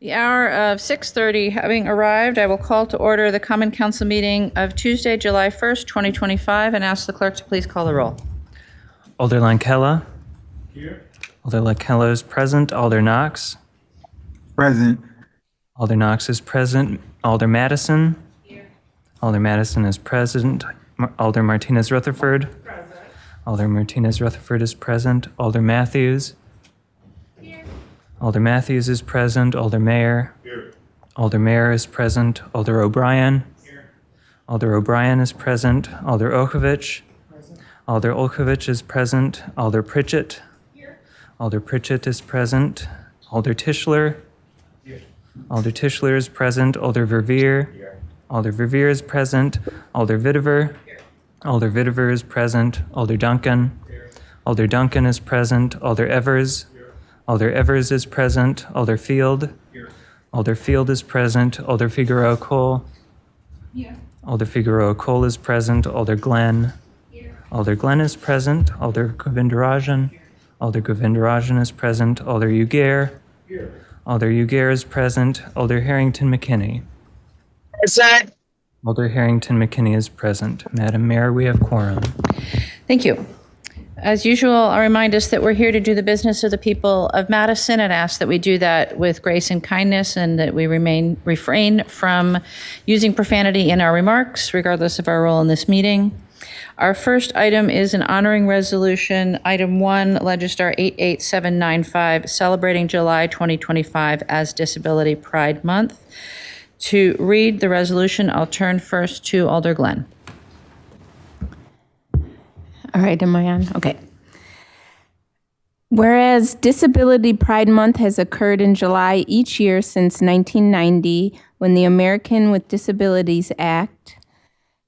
The hour of 6:30 having arrived, I will call to order the Common Council meeting of Tuesday, July 1st, 2025, and ask the clerk to please call the roll. Alder Lankella. Here. Alder Lankella is present. Alder Knox. Present. Alder Knox is present. Alder Madison. Here. Alder Madison is present. Alder Martinez Rutherford. Present. Alder Martinez Rutherford is present. Alder Matthews. Here. Alder Matthews is present. Alder Mayer. Here. Alder Mayer is present. Alder O'Brien. Here. Alder O'Brien is present. Alder Olkovich. Present. Alder Olkovich is present. Alder Pritchett. Here. Alder Pritchett is present. Alder Tischler. Here. Alder Tischler is present. Alder Verveer. Here. Alder Verveer is present. Alder Vitiver. Here. Alder Vitiver is present. Alder Duncan. Here. Alder Duncan is present. Alder Evers. Here. Alder Evers is present. Alder Field. Here. Alder Field is present. Alder Figueroa Cole. Here. Alder Figueroa Cole is present. Alder Glenn. Here. Alder Glenn is present. Alder Govindarajan. Here. Alder Govindarajan is present. Alder Ugair. Here. Alder Ugair is present. Alder Harrington McKinney. Present. Alder Harrington McKinney is present. Madam Mayor, we have quorum. Thank you. As usual, I'll remind us that we're here to do the business of the people of Madison and ask that we do that with grace and kindness and that we refrain from using profanity in our remarks, regardless of our role in this meeting. Our first item is an honoring resolution, item 1, Legistar 88795, celebrating July 2025 as Disability Pride Month. To read the resolution, I'll turn first to Alder Glenn. All right, am I on? Okay. Whereas Disability Pride Month has occurred in July each year since 1990, when the American with Disabilities Act,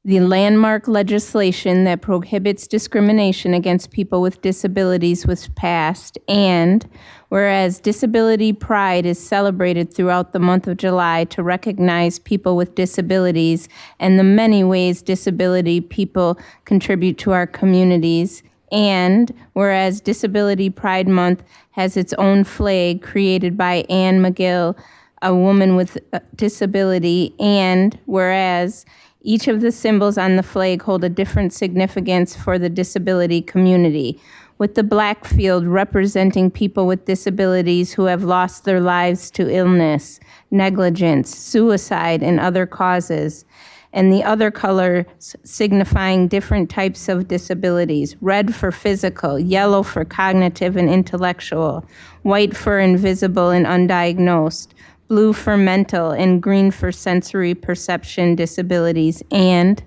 the landmark legislation that prohibits discrimination against people with disabilities, was passed, and whereas Disability Pride is celebrated throughout the month of July to recognize people with disabilities and the many ways disability people contribute to our communities, and whereas Disability Pride Month has its own flag created by Anne McGill, a woman with a disability, and whereas each of the symbols on the flag hold a different significance for the disability community, with the black field representing people with disabilities who have lost their lives to illness, negligence, suicide, and other causes, and the other colors signifying different types of disabilities: red for physical, yellow for cognitive and intellectual, white for invisible and undiagnosed, blue for mental, and green for sensory perception disabilities, and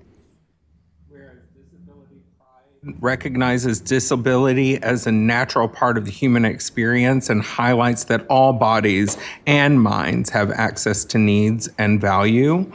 recognizes disability as a natural part of the human experience and highlights that all bodies and minds have access to needs and value.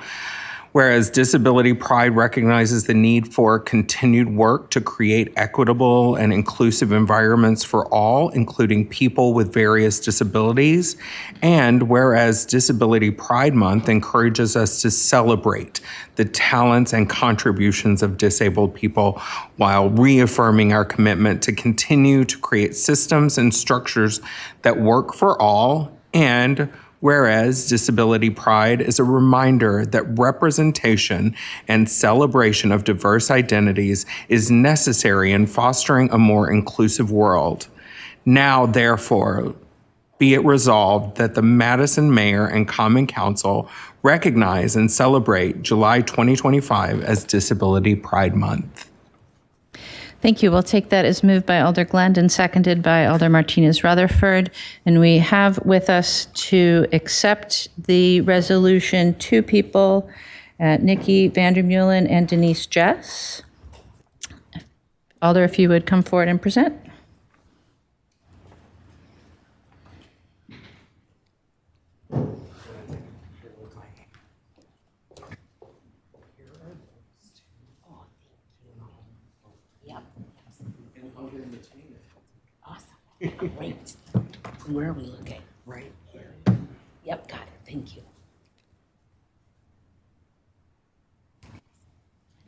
Whereas Disability Pride recognizes the need for continued work to create equitable and inclusive environments for all, including people with various disabilities. And whereas Disability Pride Month encourages us to celebrate the talents and contributions of disabled people while reaffirming our commitment to continue to create systems and structures that work for all. And whereas Disability Pride is a reminder that representation and celebration of diverse identities is necessary in fostering a more inclusive world. Now, therefore, be it resolved that the Madison Mayor and Common Council recognize and celebrate July 2025 as Disability Pride Month. Thank you. We'll take that as moved by Alder Glenn and seconded by Alder Martinez Rutherford. And we have with us to accept the resolution two people, Nikki Vandermeulen and Denise Jess. Alder, if you would come forward and present. Great. Where are we looking? Right here. Yep, got it. Thank you.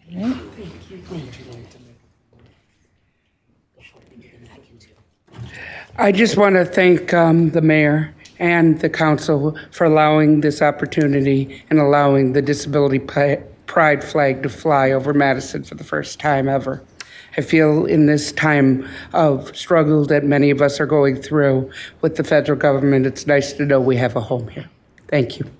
Thank you. I just want to thank the mayor and the council for allowing this opportunity and allowing the Disability Pride flag to fly over Madison for the first time ever. I feel in this time of struggle that many of us are going through with the federal government, it's nice to know we have a home here. Thank you.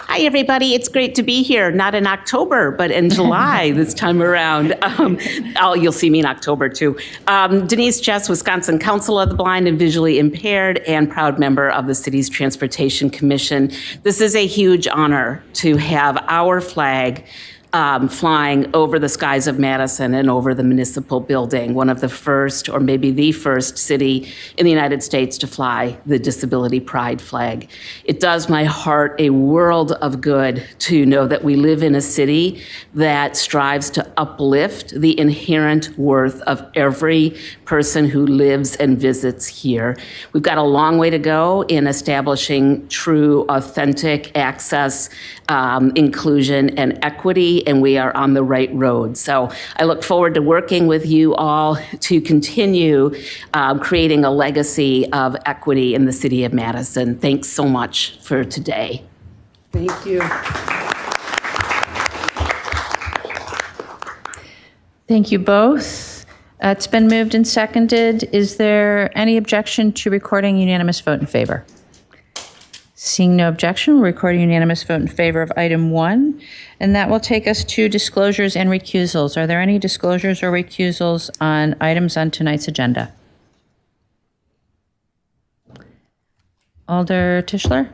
Hi, everybody. It's great to be here, not in October, but in July this time around. You'll see me in October, too. Denise Chess, Wisconsin Council of the Blind and Visually Impaired, and proud member of the city's Transportation Commission. This is a huge honor to have our flag flying over the skies of Madison and over the municipal building, one of the first, or maybe the first city in the United States to fly the Disability Pride flag. It does my heart a world of good to know that we live in a city that strives to uplift the inherent worth of every person who lives and visits here. We've got a long way to go in establishing true, authentic access, inclusion, and equity, and we are on the right road. So I look forward to working with you all to continue creating a legacy of equity in the city of Madison. Thanks so much for today. Thank you. Thank you both. It's been moved and seconded. Is there any objection to recording unanimous vote in favor? Seeing no objection, we'll record a unanimous vote in favor of item 1, and that will take us to disclosures and recusals. Are there any disclosures or recusals on items on tonight's agenda? Alder Tischler?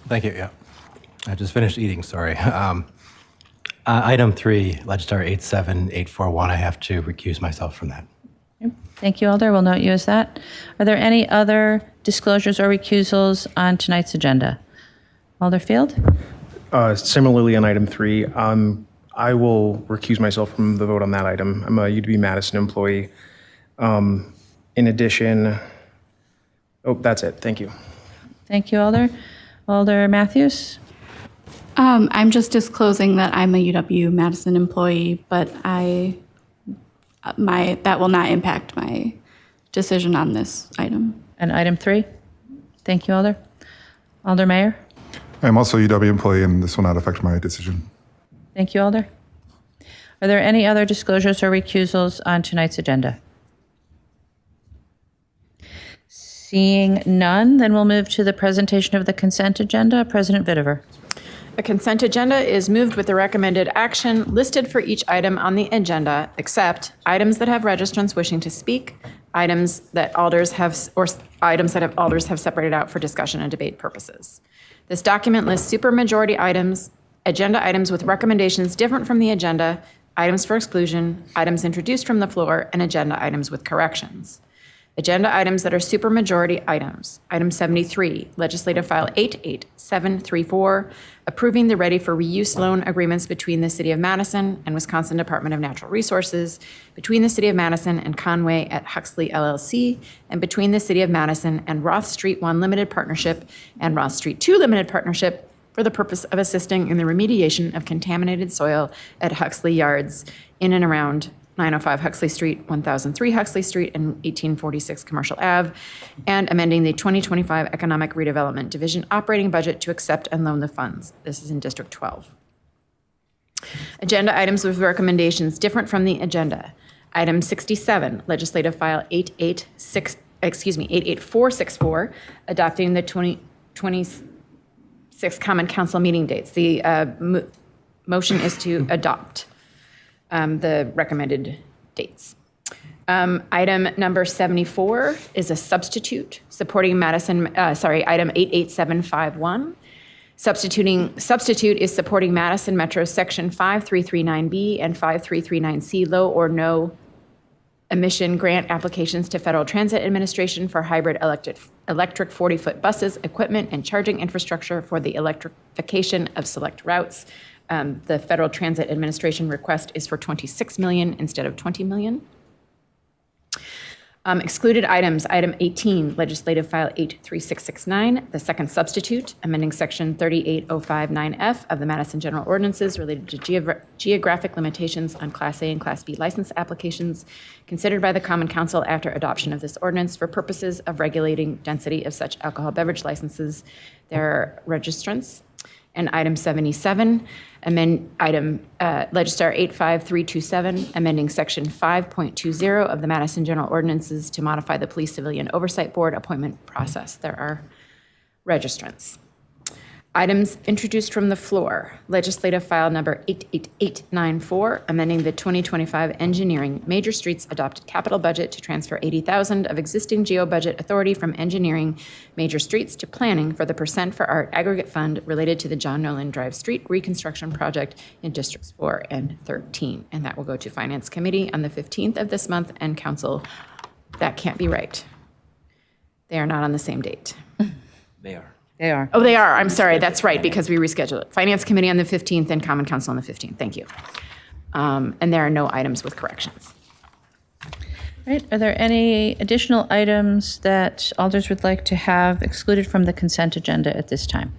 Thank you, yeah. I just finished eating, sorry. Item 3, Legislator 87841, I have to recuse myself from that. Thank you, Alder. We'll note you as that. Are there any other disclosures or recusals on tonight's agenda? Alder Field? Similarly, on item 3, I will recuse myself from the vote on that item. I'm a UW-Madison employee. In addition, that's it. Thank you. Thank you, Alder. Alder Matthews? I'm just disclosing that I'm a UW-Madison employee, but that will not impact my decision on this item. And item 3? Thank you, Alder. Alder Mayer? I'm also a UW employee, and this will not affect my decision. Thank you, Alder. Are there any other disclosures or recusals on tonight's agenda? Seeing none, then we'll move to the presentation of the consent agenda. President Vitiver. A consent agenda is moved with the recommended action listed for each item on the agenda, except items that have registrants wishing to speak, items that alders have separated out for discussion and debate purposes. This document lists supermajority items, agenda items with recommendations different from the agenda, items for exclusion, items introduced from the floor, and agenda items with corrections. Agenda items that are supermajority items. Item 73, Legislative File 88734, approving the ready for reuse loan agreements between the City of Madison and Wisconsin Department of Natural Resources, between the City of Madison and Conway at Huxley LLC, and between the City of Madison and Roth Street 1 Limited Partnership and Roth Street 2 Limited Partnership for the purpose of assisting in the remediation of contaminated soil at Huxley Yards in and around 905 Huxley Street, 1003 Huxley Street, and 1846 Commercial Ave, and amending the 2025 Economic Redevelopment Division operating budget to accept and loan the funds. This is in District 12. Agenda items with recommendations different from the agenda. Item 67, Legislative File 88464, adopting the 2026 Common Council meeting dates. The motion is to adopt the recommended dates. Item number 74 is a substitute supporting item 88751. Substitute is supporting Madison Metro Section 5339B and 5339C low or no emission grant applications to Federal Transit Administration for hybrid electric 40-foot buses, equipment, and charging infrastructure for the electrification of select routes. The Federal Transit Administration request is for $26 million instead of $20 million. Excluded items, item 18, legislative file 83669, the second substitute, amending section 38059F of the Madison General Ordinances related to geographic limitations on Class A and Class B license applications considered by the Common Council after adoption of this ordinance for purposes of regulating density of such alcohol beverage licenses, their registrants. And item 77, Legistar 85327, amending section 5.20 of the Madison General Ordinances to modify the Police Civilian Oversight Board appointment process. There are registrants. Items introduced from the floor. Legislative file number 88894, amending the 2025 engineering major streets adopted capital budget to transfer $80,000 of existing GEO budget authority from engineering major streets to planning for the Percent for Art aggregate fund related to the John Nolan Drive Street reconstruction project in Districts 4 and 13. And that will go to Finance Committee on the 15th of this month, and Council. That can't be right. They are not on the same date. They are. They are. Oh, they are. I'm sorry. That's right, because we rescheduled it. Finance Committee on the 15th and Common Council on the 15th. Thank you. And there are no items with corrections. Right. Are there any additional items that alders would like to have excluded from the consent agenda at this time?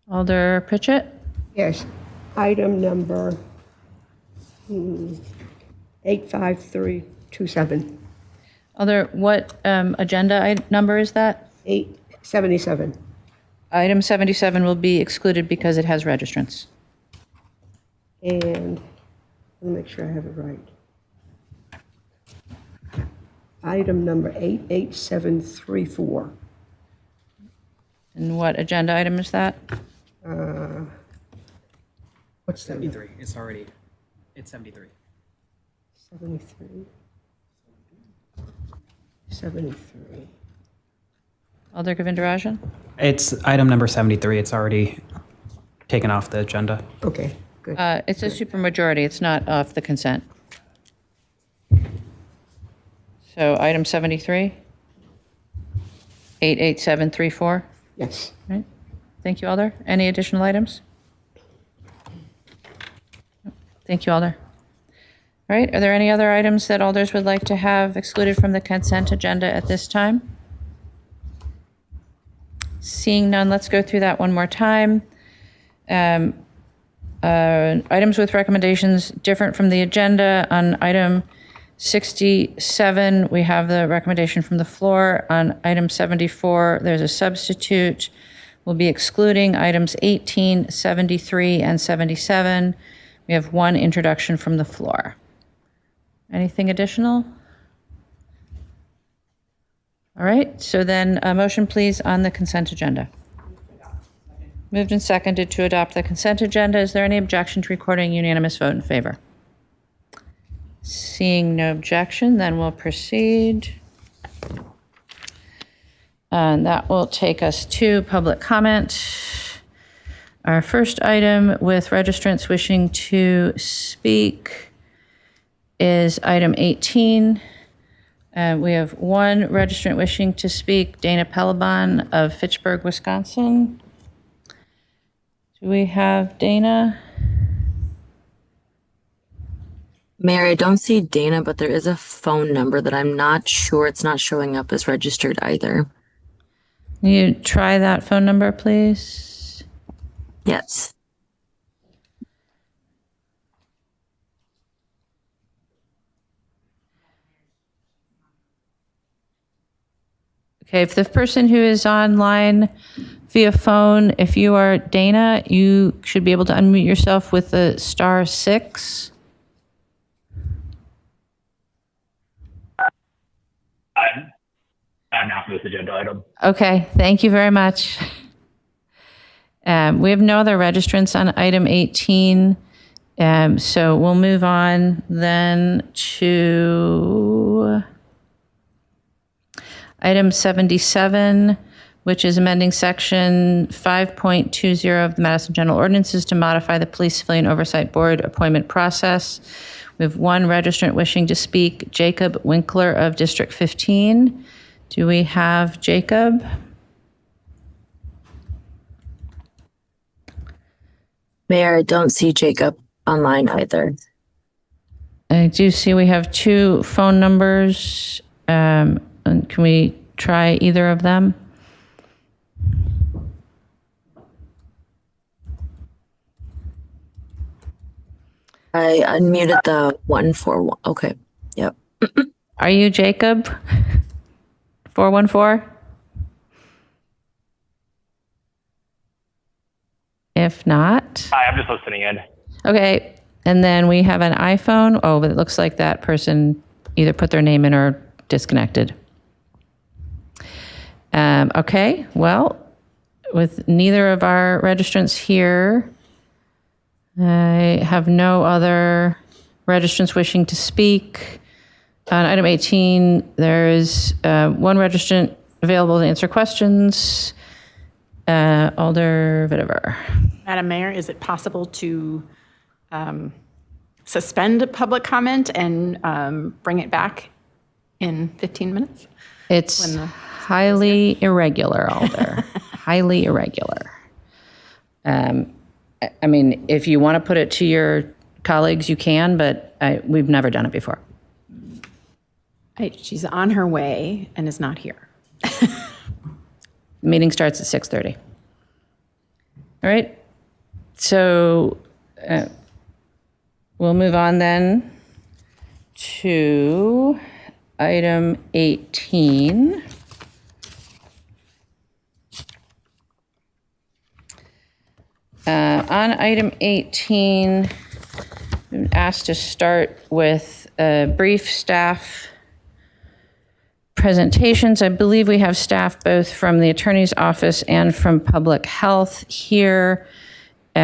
Alder Pritchett? Yes. Item number 85327. Alder, what agenda number is that? 877. Item 77 will be excluded because it has registrants. And let me make sure I have it right. Item number 88734. And what agenda item is that? What's that? 73. It's 73. 73. 73. Alder Govindarajan? It's item number 73. It's already taken off the agenda. Okay, good. It's a supermajority. It's not off the consent. So item 73? 88734? Yes. Right. Thank you, Alder. Any additional items? Thank you, Alder. All right, are there any other items that alders would like to have excluded from the consent agenda at this time? Seeing none, let's go through that one more time. Items with recommendations different from the agenda. On item 67, we have the recommendation from the floor. On item 74, there's a substitute. We'll be excluding items 18, 73, and 77. We have one introduction from the floor. Anything additional? All right, so then a motion, please, on the consent agenda. Moved and seconded to adopt the consent agenda. Is there any objection to recording unanimous vote in favor? Seeing no objection, then we'll proceed. And that will take us to public comment. Our first item with registrants wishing to speak is item 18. We have one registrant wishing to speak, Dana Pelabon of Fitchburg, Wisconsin. Do we have Dana? Mayor, I don't see Dana, but there is a phone number that I'm not sure it's not showing up as registered either. Can you try that phone number, please? Yes. Okay, if the person who is online via phone, if you are Dana, you should be able to unmute yourself with the *6. I'm not for this agenda item. Okay, thank you very much. We have no other registrants on item 18, so we'll move on then to item 77, which is amending section 5.20 of the Madison General Ordinances to modify the Police Civilian Oversight Board appointment process. We have one registrant wishing to speak, Jacob Winkler of District 15. Do we have Jacob? Mayor, I don't see Jacob online either. I do see we have 2 phone numbers. And can we try either of them? I unmuted the 141. Okay. Yep. Are you Jacob? 414? If not, Hi, I'm just listening in. okay. And then we have an iPhone. Oh, but it looks like that person either put their name in or disconnected. Okay, well, with neither of our registrants here, I have no other registrants wishing to speak. On item 18, there is 1 registrant available to answer questions. Alder Vitever. Madam Mayor, is it possible to suspend public comment and bring it back in 15 minutes? It's highly irregular, Alder. Highly irregular. I mean, if you want to put it to your colleagues, you can, but we've never done it before. She's on her way and is not here. Meeting starts at 6:30. All right. So we'll move on then to item 18. On item 18, I'm asked to start with brief staff presentations. I believe we have staff both from the Attorney's Office and from Public Health here. So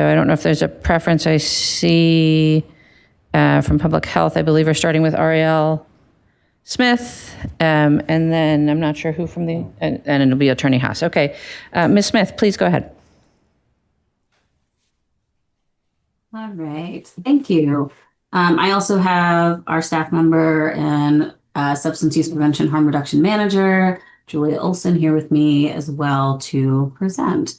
I don't know if there's a preference. I see from Public Health, I believe we're starting with Ariel Smith, and then I'm not sure who from the, and it'll be Attorney Haas. Okay, Ms. Smith, please go ahead. All right, thank you. I also have our staff member and substance use prevention harm reduction manager, Julia Olson, here with me as well to present.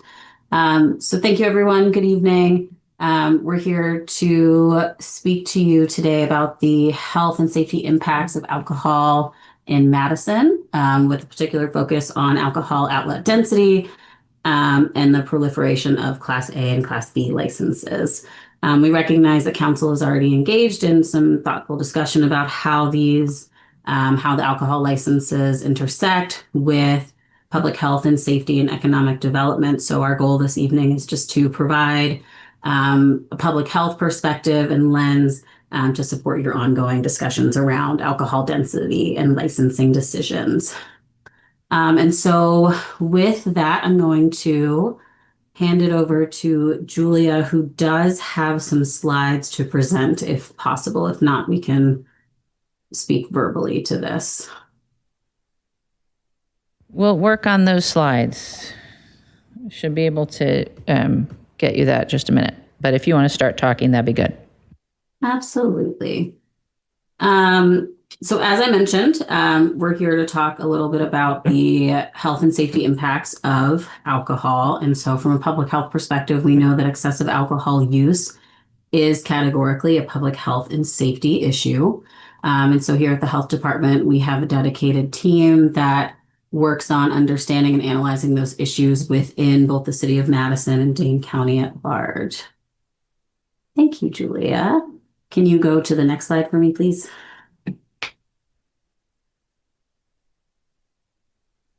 So thank you, everyone. Good evening. We're here to speak to you today about the health and safety impacts of alcohol in Madison, with a particular focus on alcohol outlet density and the proliferation of Class A and Class B licenses. We recognize that council is already engaged in some thoughtful discussion about how the alcohol licenses intersect with public health and safety and economic development. So our goal this evening is just to provide a public health perspective and lens to support your ongoing discussions around alcohol density and licensing decisions. And so with that, I'm going to hand it over to Julia, who does have some slides to present if possible. If not, we can speak verbally to this. We'll work on those slides. Should be able to get you that just a minute. But if you want to start talking, that'd be good. Absolutely. So as I mentioned, we're here to talk a little bit about the health and safety impacts of alcohol. And so from a public health perspective, we know that excessive alcohol use is categorically a public health and safety issue. And so here at the health department, we have a dedicated team that works on understanding and analyzing those issues within both the city of Madison and Dane County at large. Thank you, Julia. Can you go to the next slide for me, please?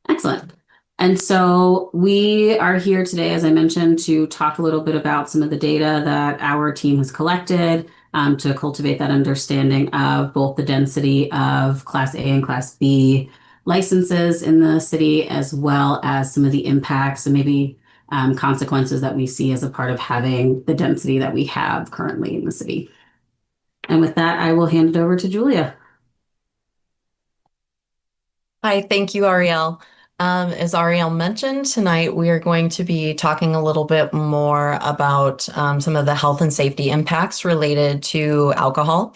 Excellent. And so we are here today, as I mentioned, to talk a little bit about some of the data that our team has collected to cultivate that understanding of both the density of Class A and Class B licenses in the city, as well as some of the impacts and maybe consequences that we see as a part of having the density that we have currently in the city. And with that, I will hand it over to Julia. Hi, thank you, Ariel. As Ariel mentioned, tonight we are going to be talking a little bit more about some of the health and safety impacts related to alcohol.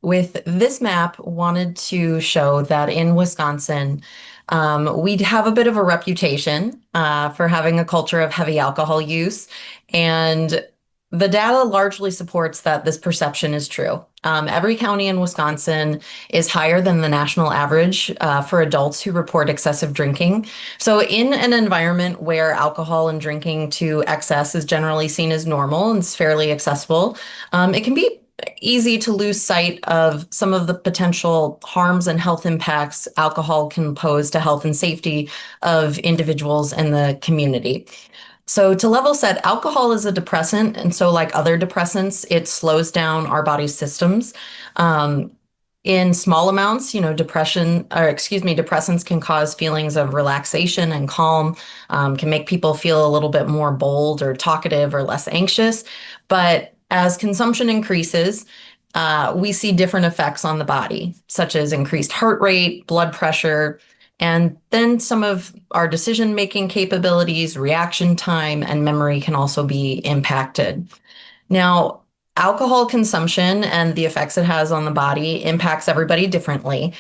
With this map, wanted to show that in Wisconsin, we have a bit of a reputation for having a culture of heavy alcohol use. And the data largely supports that this perception is true. Every county in Wisconsin is higher than the national average for adults who report excessive drinking. So in an environment where alcohol and drinking to excess is generally seen as normal and it's fairly accessible, it can be easy to lose sight of some of the potential harms and health impacts alcohol can pose to health and safety of individuals and the community. So to level set, alcohol is a depressant, and so like other depressants, it slows down our body's systems. In small amounts, depressants can cause feelings of relaxation and calm, can make people feel a little bit more bold or talkative or less anxious. But as consumption increases, we see different effects on the body, such as increased heart rate, blood pressure, and then some of our decision-making capabilities, reaction time, and memory can also be impacted. Now, alcohol consumption and the effects it has on the body impacts everybody differently.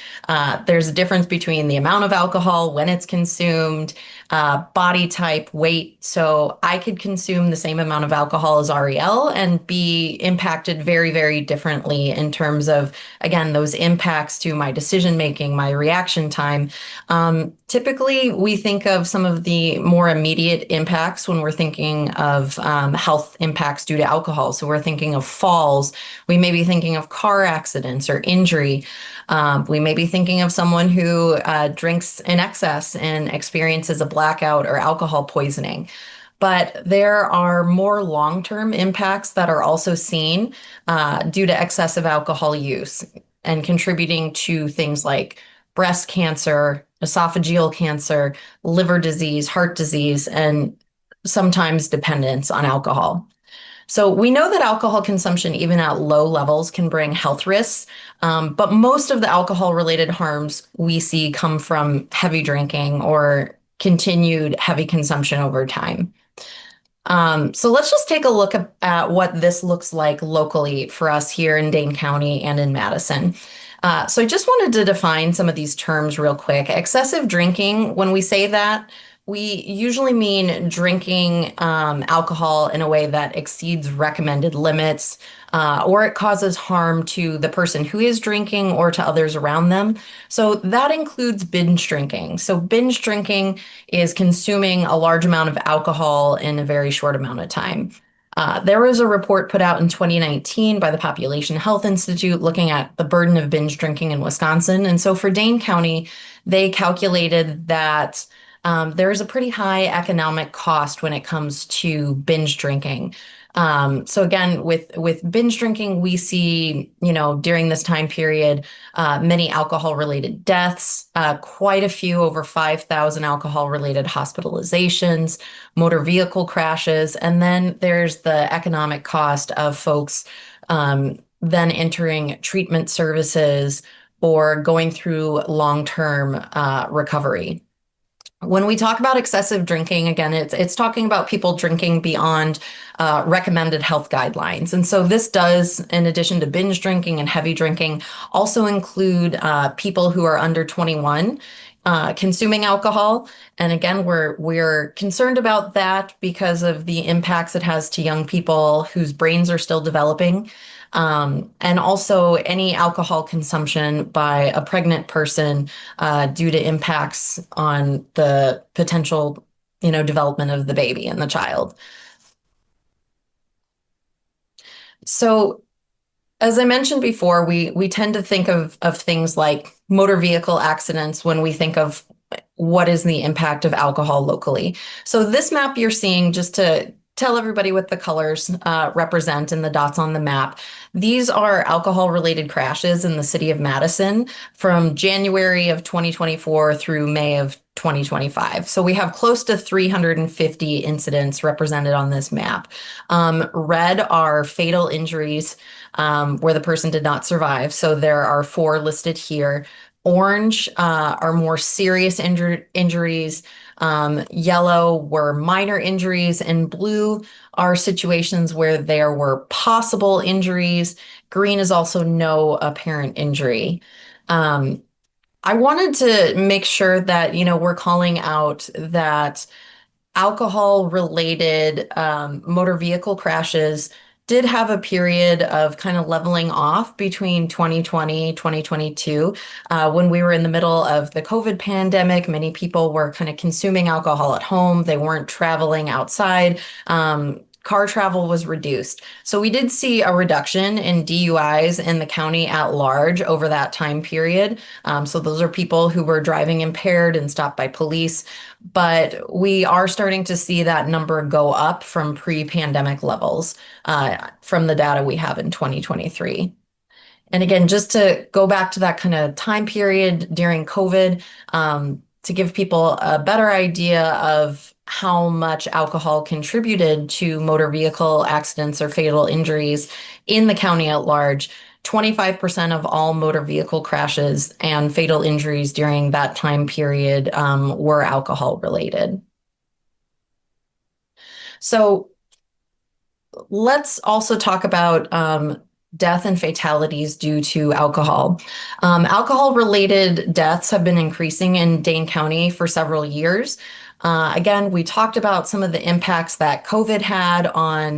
There's a difference between the amount of alcohol, when it's consumed, body type, weight. So I could consume the same amount of alcohol as Ariel and be impacted very, very differently in terms of, again, those impacts to my decision-making, my reaction time. Typically, we think of some of the more immediate impacts when we're thinking of health impacts due to alcohol. So we're thinking of falls. We may be thinking of car accidents or injury. We may be thinking of someone who drinks in excess and experiences a blackout or alcohol poisoning. But there are more long-term impacts that are also seen due to excessive alcohol use and contributing to things like breast cancer, esophageal cancer, liver disease, heart disease, and sometimes dependence on alcohol. So we know that alcohol consumption, even at low levels, can bring health risks, but most of the alcohol-related harms we see come from heavy drinking or continued heavy consumption over time. So let's just take a look at what this looks like locally for us here in Dane County and in Madison. So I just wanted to define some of these terms real quick. Excessive drinking, when we say that, we usually mean drinking alcohol in a way that exceeds recommended limits, or it causes harm to the person who is drinking or to others around them. So that includes binge drinking. So binge drinking is consuming a large amount of alcohol in a very short amount of time. There was a report put out in 2019 by the Population Health Institute looking at the burden of binge drinking in Wisconsin. And so for Dane County, they calculated that there is a pretty high economic cost when it comes to binge drinking. So again, with binge drinking, we see, during this time period, many alcohol-related deaths, quite a few, over 5,000 alcohol-related hospitalizations, motor vehicle crashes, and then there's the economic cost of folks then entering treatment services or going through long-term recovery. When we talk about excessive drinking, again, it's talking about people drinking beyond recommended health guidelines. And so this does, in addition to binge drinking and heavy drinking, also include people who are under 21 consuming alcohol. And again, we're concerned about that because of the impacts it has to young people whose brains are still developing. And also any alcohol consumption by a pregnant person due to impacts on the potential, development of the baby and the child. So as I mentioned before, we tend to think of things like motor vehicle accidents when we think of what is the impact of alcohol locally. So this map you're seeing, just to tell everybody what the colors represent and the dots on the map. These are alcohol-related crashes in the city of Madison from January of 2024 through May of 2025. So we have close to 350 incidents represented on this map. Red are fatal injuries where the person did not survive. So there are 4 listed here. Orange are more serious injuries. Yellow were minor injuries, and blue are situations where there were possible injuries. Green is also no apparent injury. I wanted to make sure that, we're calling out that alcohol-related motor vehicle crashes did have a period of kind of leveling off between 2020, 2022. When we were in the middle of the COVID pandemic, many people were kind of consuming alcohol at home. They weren't traveling outside. Car travel was reduced. So we did see a reduction in DUIs in the county at large over that time period. So those are people who were driving impaired and stopped by police. But we are starting to see that number go up from pre-pandemic levels from the data we have in 2023. And again, just to go back to that kind of time period during COVID, to give people a better idea of how much alcohol contributed to motor vehicle accidents or fatal injuries in the county at large. 25% of all motor vehicle crashes and fatal injuries during that time period were alcohol related. So let's also talk about death and fatalities due to alcohol. Alcohol-related deaths have been increasing in Dane County for several years. Again, we talked about some of the impacts that COVID had on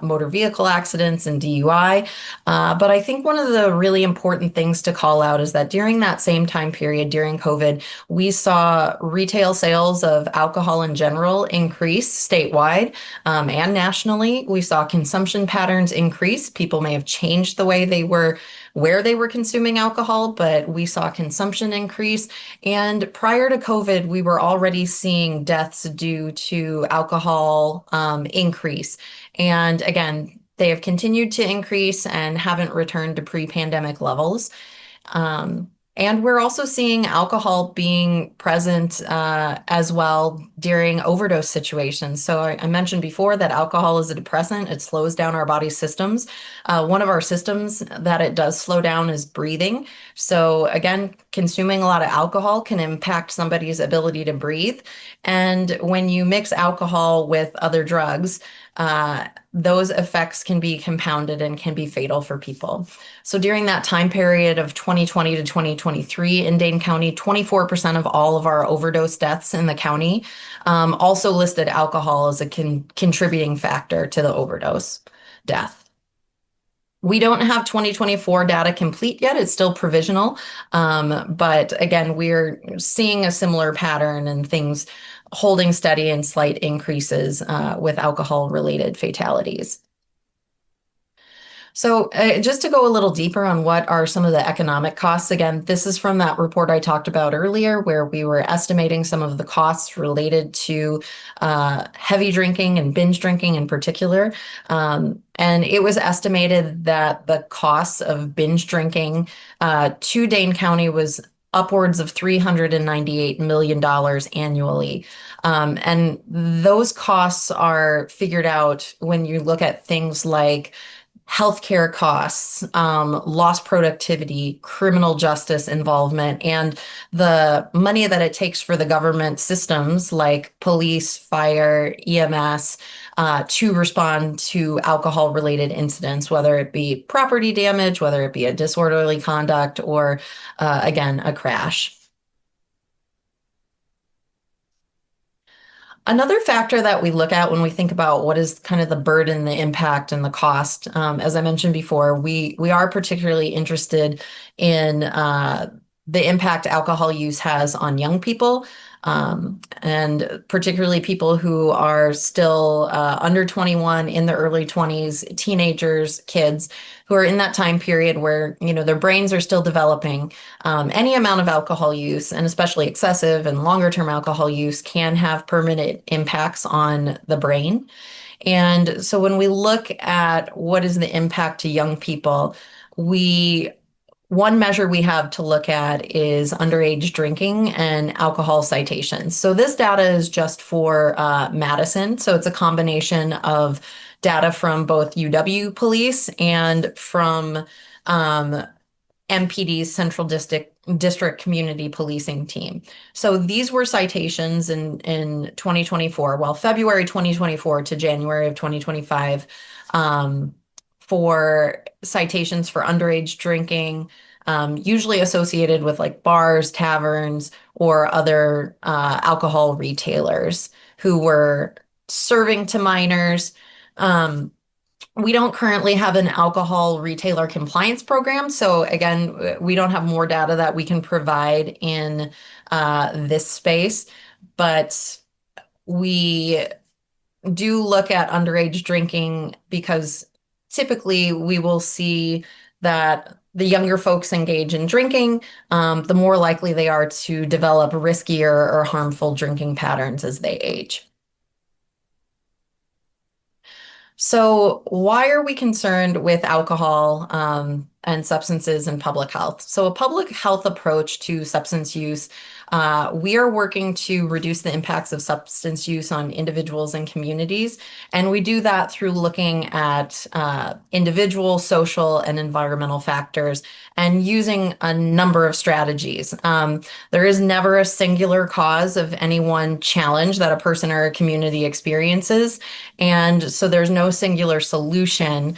motor vehicle accidents and DUI. But I think one of the really important things to call out is that during that same time period, during COVID, we saw retail sales of alcohol in general increase statewide and nationally. We saw consumption patterns increase. People may have changed the way they were where they were consuming alcohol, but we saw consumption increase. And prior to COVID, we were already seeing deaths due to alcohol increase. And again, they have continued to increase and haven't returned to pre-pandemic levels. And we're also seeing alcohol being present as well during overdose situations. So I mentioned before that alcohol is a depressant. It slows down our body's systems. One of our systems that it does slow down is breathing. So again, consuming a lot of alcohol can impact somebody's ability to breathe. And when you mix alcohol with other drugs, those effects can be compounded and can be fatal for people. So during that time period of 2020 to 2023 in Dane County, 24% of all of our overdose deaths in the county also listed alcohol as a contributing factor to the overdose death. We don't have 2024 data complete yet. It's still provisional. But again, we're seeing a similar pattern and things holding steady and slight increases with alcohol-related fatalities. So just to go a little deeper on what are some of the economic costs, again, this is from that report I talked about earlier, where we were estimating some of the costs related to heavy drinking and binge drinking in particular. And it was estimated that the costs of binge drinking to Dane County was upwards of $398 million annually. And those costs are figured out when you look at things like healthcare costs, lost productivity, criminal justice involvement, and the money that it takes for the government systems like police, fire, EMS, to respond to alcohol-related incidents, whether it be property damage, whether it be a disorderly conduct, or again, a crash. Another factor that we look at when we think about what is kind of the burden, the impact, and the cost, as I mentioned before, we are particularly interested in the impact alcohol use has on young people, and particularly people who are still under 21, in the early 20s, teenagers, kids who are in that time period where, you know, their brains are still developing. Any amount of alcohol use, and especially excessive and longer term alcohol use, can have permanent impacts on the brain. And so when we look at what is the impact to young people, one measure we have to look at is underage drinking and alcohol citations. So this data is just for Madison. So it's a combination of data from both UW Police and from MPD's Central District Community Policing Team. So these were citations in 2024, well, February 2024 to January of 2025, for citations for underage drinking, usually associated with like bars, taverns, or other alcohol retailers who were serving to minors. We don't currently have an alcohol retailer compliance program. So again, we don't have more data that we can provide in this space, but we do look at underage drinking because typically we will see that the younger folks engage in drinking, the more likely they are to develop riskier or harmful drinking patterns as they age. So why are we concerned with alcohol and substances in public health? So a public health approach to substance use, we are working to reduce the impacts of substance use on individuals and communities. And we do that through looking at individual, social, and environmental factors and using a number of strategies. There is never a singular cause of any one challenge that a person or a community experiences. And so there's no singular solution.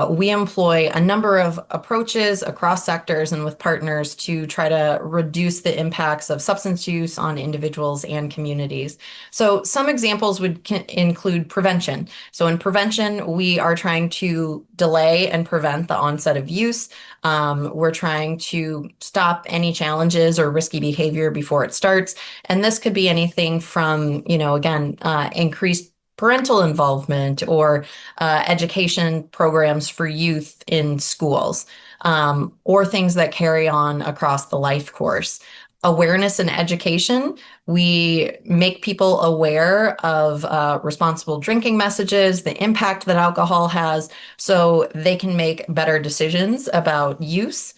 We employ a number of approaches across sectors and with partners to try to reduce the impacts of substance use on individuals and communities. So some examples would include prevention. So in prevention, we are trying to delay and prevent the onset of use. We're trying to stop any challenges or risky behavior before it starts. And this could be anything from, again, increased parental involvement or education programs for youth in schools, or things that carry on across the life course. Awareness and education, we make people aware of responsible drinking messages, the impact that alcohol has, so they can make better decisions about use.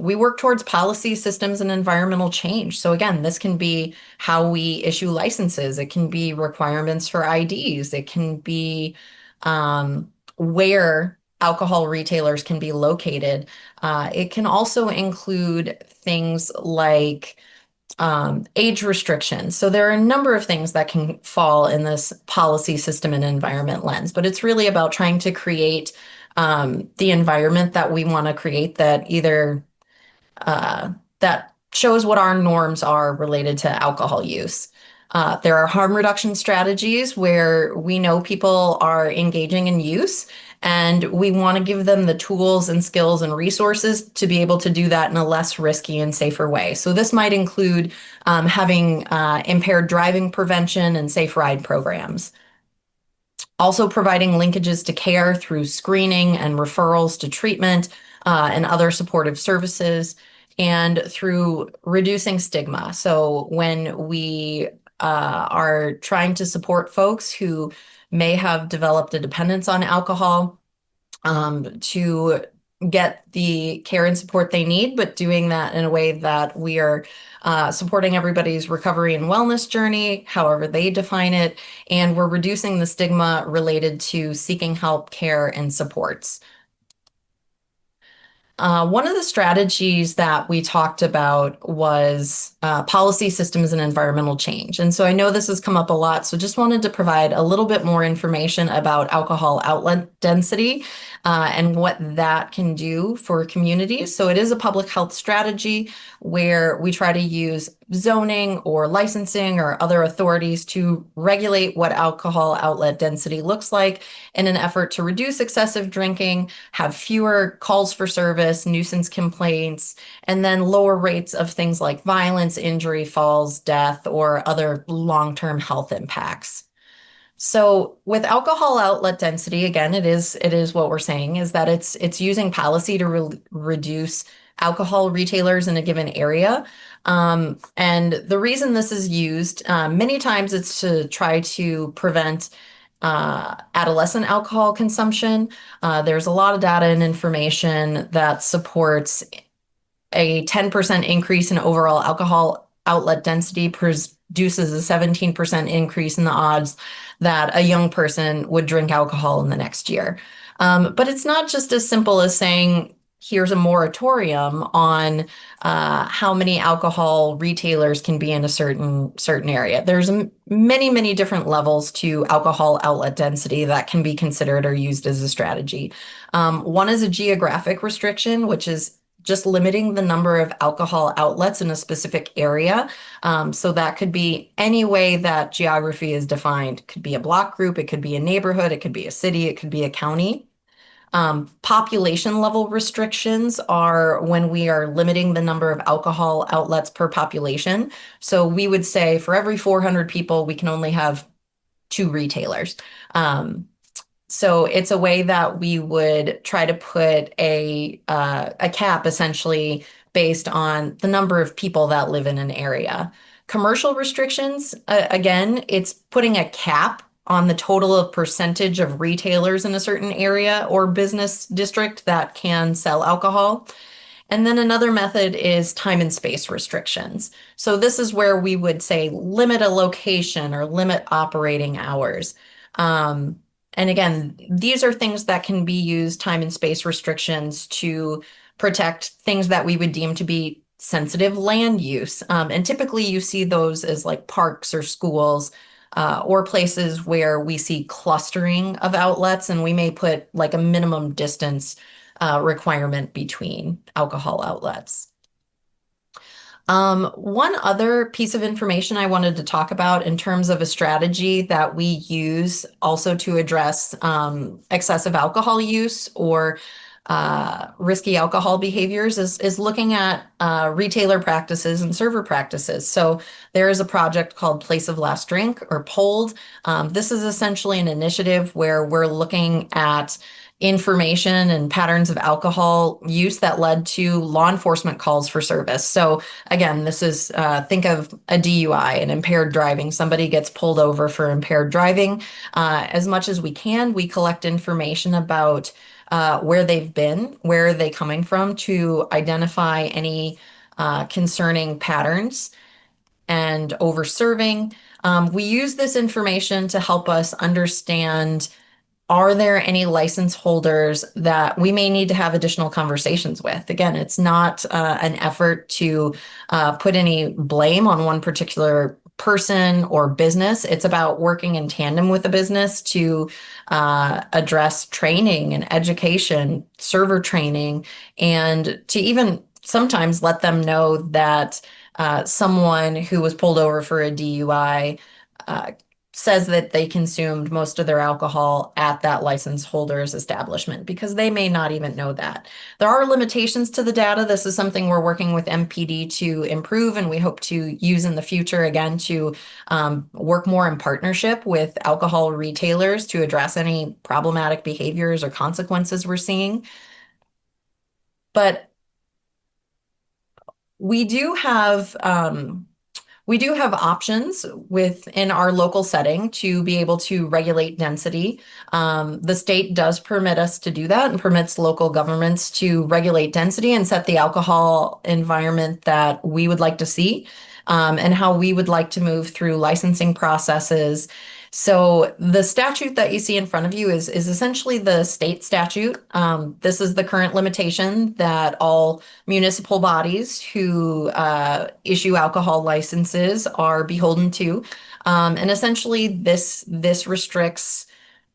We work towards policy systems and environmental change. So again, this can be how we issue licenses. It can be requirements for IDs. It can be where alcohol retailers can be located. It can also include things like age restrictions. So there are a number of things that can fall in this policy system and environment lens, but it's really about trying to create the environment that we want to create that either that shows what our norms are related to alcohol use. There are harm reduction strategies where we know people are engaging in use, and we want to give them the tools and skills and resources to be able to do that in a less risky and safer way. So this might include having impaired driving prevention and safe ride programs. Also providing linkages to care through screening and referrals to treatment and other supportive services, and through reducing stigma. So when we are trying to support folks who may have developed a dependence on alcohol, to get the care and support they need, but doing that in a way that we are supporting everybody's recovery and wellness journey, however they define it, and we're reducing the stigma related to seeking help, care, and supports. One of the strategies that we talked about was policy systems and environmental change. And so I know this has come up a lot, so just wanted to provide a little bit more information about alcohol outlet density and what that can do for communities. So it is a public health strategy where we try to use zoning or licensing or other authorities to regulate what alcohol outlet density looks like in an effort to reduce excessive drinking, have fewer calls for service, nuisance complaints, and then lower rates of things like violence, injury, falls, death, or other long-term health impacts. So with alcohol outlet density, again, it is what we're saying is that it's using policy to reduce alcohol retailers in a given area. And the reason this is used, many times it's to try to prevent adolescent alcohol consumption. There's a lot of data and information that supports a 10% increase in overall alcohol outlet density produces a 17% increase in the odds that a young person would drink alcohol in the next year. But it's not just as simple as saying, here's a moratorium on how many alcohol retailers can be in a certain area. There's many, many different levels to alcohol outlet density that can be considered or used as a strategy. One is a geographic restriction, which is just limiting the number of alcohol outlets in a specific area. So that could be any way that geography is defined. It could be a block group, it could be a neighborhood, it could be a city, it could be a county. Population level restrictions are when we are limiting the number of alcohol outlets per population. So we would say for every 400 people, we can only have 2 retailers. So it's a way that we would try to put a cap essentially based on the number of people that live in an area. Commercial restrictions, again, it's putting a cap on the total of percentage of retailers in a certain area or business district that can sell alcohol. And then another method is time and space restrictions. So this is where we would say limit a location or limit operating hours. And again, these are things that can be used, time and space restrictions, to protect things that we would deem to be sensitive land use. And typically you see those as like parks or schools, or places where we see clustering of outlets, and we may put like a minimum distance requirement between alcohol outlets. One other piece of information I wanted to talk about in terms of a strategy that we use also to address excessive alcohol use or risky alcohol behaviors is looking at retailer practices and server practices. So there is a project called Place of Last Drink, or POLD. This is essentially an initiative where we're looking at information and patterns of alcohol use that led to law enforcement calls for service. So again, this is, think of a DUI, an impaired driving. Somebody gets pulled over for impaired driving. As much as we can, we collect information about where they've been, where are they coming from, to identify any concerning patterns and over-serving. We use this information to help us understand, are there any license holders that we may need to have additional conversations with? Again, it's not an effort to put any blame on one particular person or business. It's about working in tandem with the business to address training and education, server training, and to even sometimes let them know that someone who was pulled over for a DUI says that they consumed most of their alcohol at that license holder's establishment, because they may not even know that. There are limitations to the data. This is something we're working with MPD to improve, and we hope to use in the future, again, to work more in partnership with alcohol retailers to address any problematic behaviors or consequences we're seeing. But we do have options within our local setting to be able to regulate density. The state does permit us to do that and permits local governments to regulate density and set the alcohol environment that we would like to see, and how we would like to move through licensing processes. So the statute that you see in front of you is essentially the state statute. This is the current limitation that all municipal bodies who issue alcohol licenses are beholden to. And essentially this restricts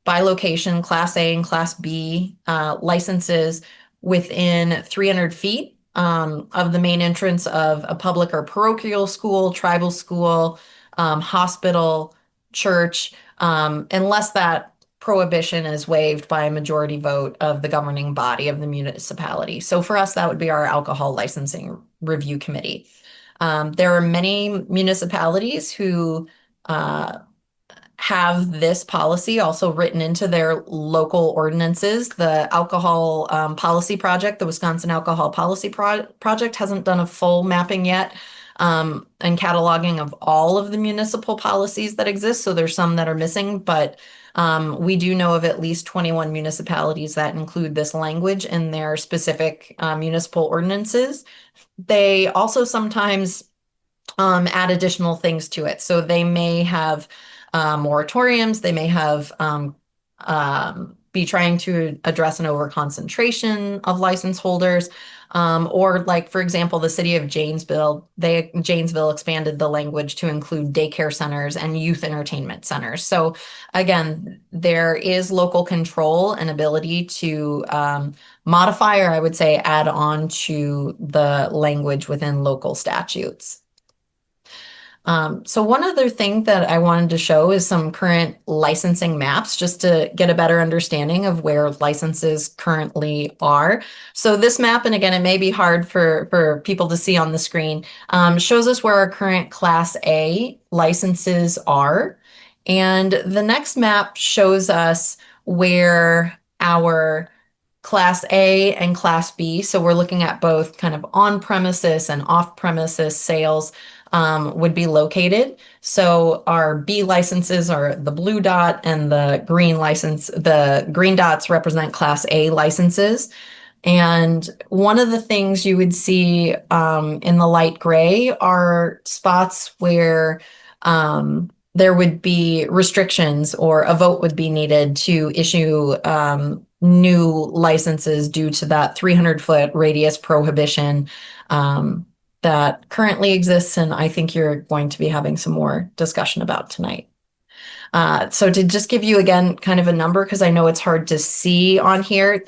by location Class A and Class B licenses within 300 feet of the main entrance of a public or parochial school, tribal school, hospital, church, unless that prohibition is waived by a majority vote of the governing body of the municipality. So for us, that would be our alcohol licensing review committee. There are many municipalities who have this policy also written into their local ordinances. The Alcohol Policy Project, the Wisconsin Alcohol Policy Project, hasn't done a full mapping yet and cataloging of all of the municipal policies that exist. So there's some that are missing, but we do know of at least 21 municipalities that include this language in their specific municipal ordinances. They also sometimes add additional things to it. So they may have moratoriums, they may have be trying to address an overconcentration of license holders. Or like, for example, the city of Janesville expanded the language to include daycare centers and youth entertainment centers. So again, there is local control and ability to modify, or I would say add on to the language within local statutes. So one other thing that I wanted to show is some current licensing maps, just to get a better understanding of where licenses currently are. So this map, and again, it may be hard for people to see on the screen, shows us where our current Class A licenses are. And the next map shows us where our Class A and Class B, so we're looking at both kind of on-premises and off-premises sales, would be located. So our B licenses are the blue dot, and the green dots represent Class A licenses. And one of the things you would see in the light gray are spots where there would be restrictions or a vote would be needed to issue new licenses due to that 300-foot radius prohibition that currently exists, and I think you're going to be having some more discussion about tonight. So to just give you again kind of a number, because I know it's hard to see on here,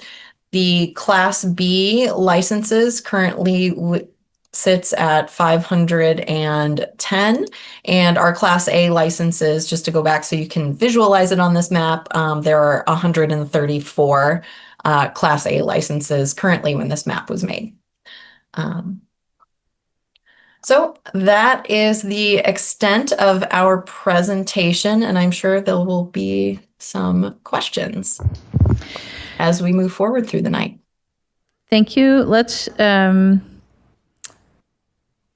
the Class B licenses currently sits at 510, and our Class A licenses, just to go back so you can visualize it on this map, there are 134 Class A licenses currently when this map was made. So that is the extent of our presentation, and I'm sure there will be some questions as we move forward through the night. Thank you. Let's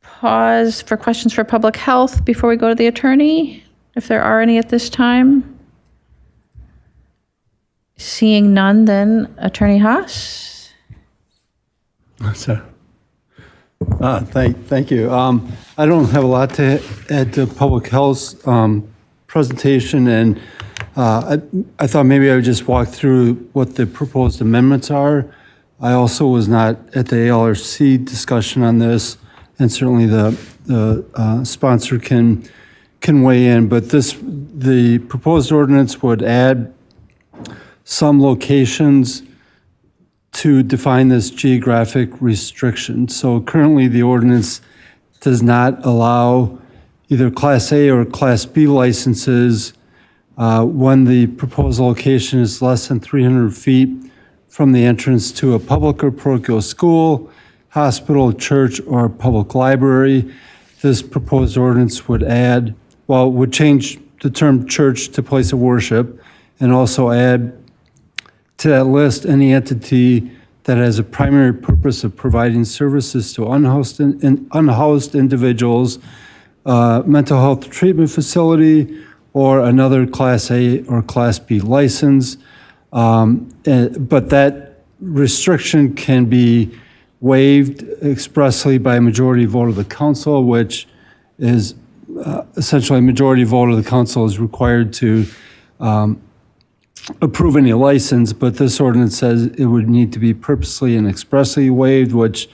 pause for questions for public health before we go to the attorney, if there are any at this time. Seeing none, then Attorney Haas. Thank you. I don't have a lot to add to public health's presentation, and I thought maybe I would just walk through what the proposed amendments are. I also was not at the ALRC discussion on this, and certainly the sponsor can weigh in. But the proposed ordinance would add some locations to define this geographic restriction. So currently the ordinance does not allow either Class A or Class B licenses when the proposed location is less than 300 feet from the entrance to a public or parochial school, hospital, church, or public library. This proposed ordinance would would change the term church to place of worship, and also add to that list any entity that has a primary purpose of providing services to unhoused individuals, mental health treatment facility, or another Class A or Class B license. But that restriction can be waived expressly by a majority vote of the council, which is essentially a majority vote of the council is required to approve any license, but this ordinance says it would need to be purposely and expressly waived, which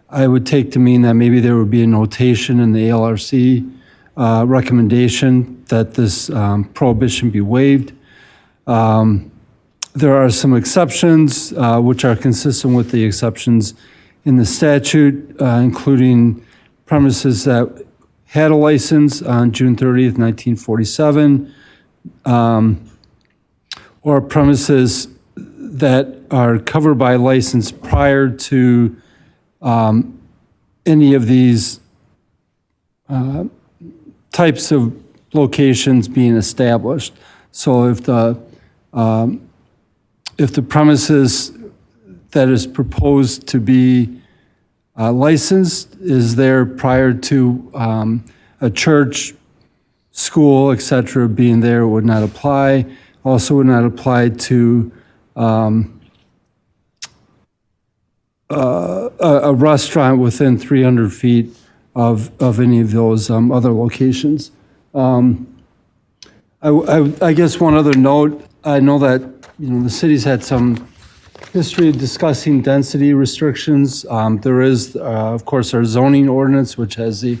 I would take to mean that maybe there would be a notation in the ALRC recommendation that this prohibition be waived. There are some exceptions which are consistent with the exceptions in the statute, including premises that had a license on June 30th, 1947, or premises that are covered by a license prior to any of these types of locations being established. So if the premises that is proposed to be licensed is there prior to a church, school, etc. being there, it would not apply. Also would not apply to a restaurant within 300 feet of any of those other locations. I guess one other note, I know that the city's had some history of discussing density restrictions. There is, of course, our zoning ordinance, which has the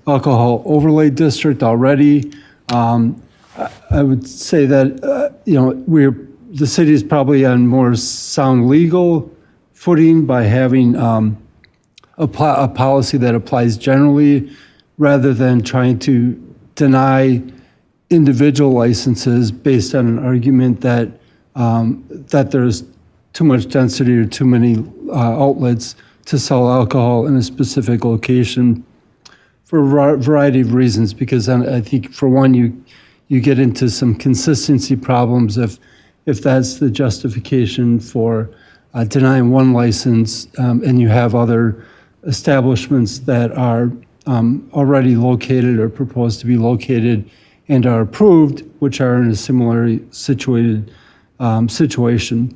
alcohol overlay district already. I would say that, the city is probably on more sound legal footing by having a policy that applies generally rather than trying to deny individual licenses based on an argument that that there's too much density or too many outlets to sell alcohol in a specific location for a variety of reasons. Because I think, for one, you get into some consistency problems if that's the justification for denying one license, and you have other establishments that are already located or proposed to be located and are approved, which are in a similarly situated situation.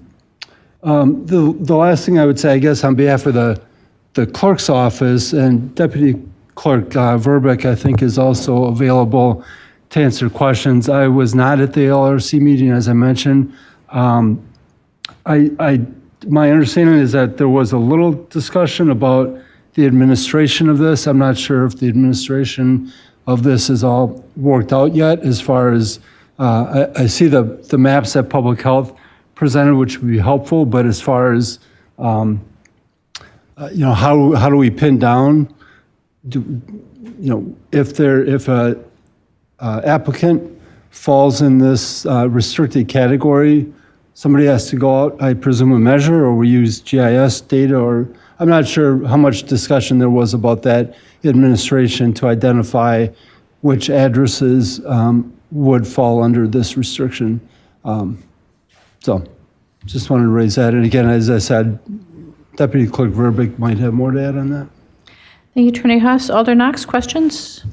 The last thing I would say, I guess, on behalf of the clerk's office, and Deputy Clerk Verbeck, I think, is also available to answer questions. I was not at the LRC meeting, as I mentioned. My understanding is that there was a little discussion about the administration of this. I'm not sure if the administration of this is all worked out yet, as far as, I see the maps that Public Health presented, which would be helpful, but as far as, how do we pin down, if a applicant falls in this restricted category, somebody has to go out, I presume, a measure, or we use GIS data, or I'm not sure how much discussion there was about that administration to identify which addresses would fall under this restriction. So just wanted to raise that. And again, as I said, Deputy Clerk Verbeck might have more to add on that. Thank you, Attorney Haas. Alder Knox, questions?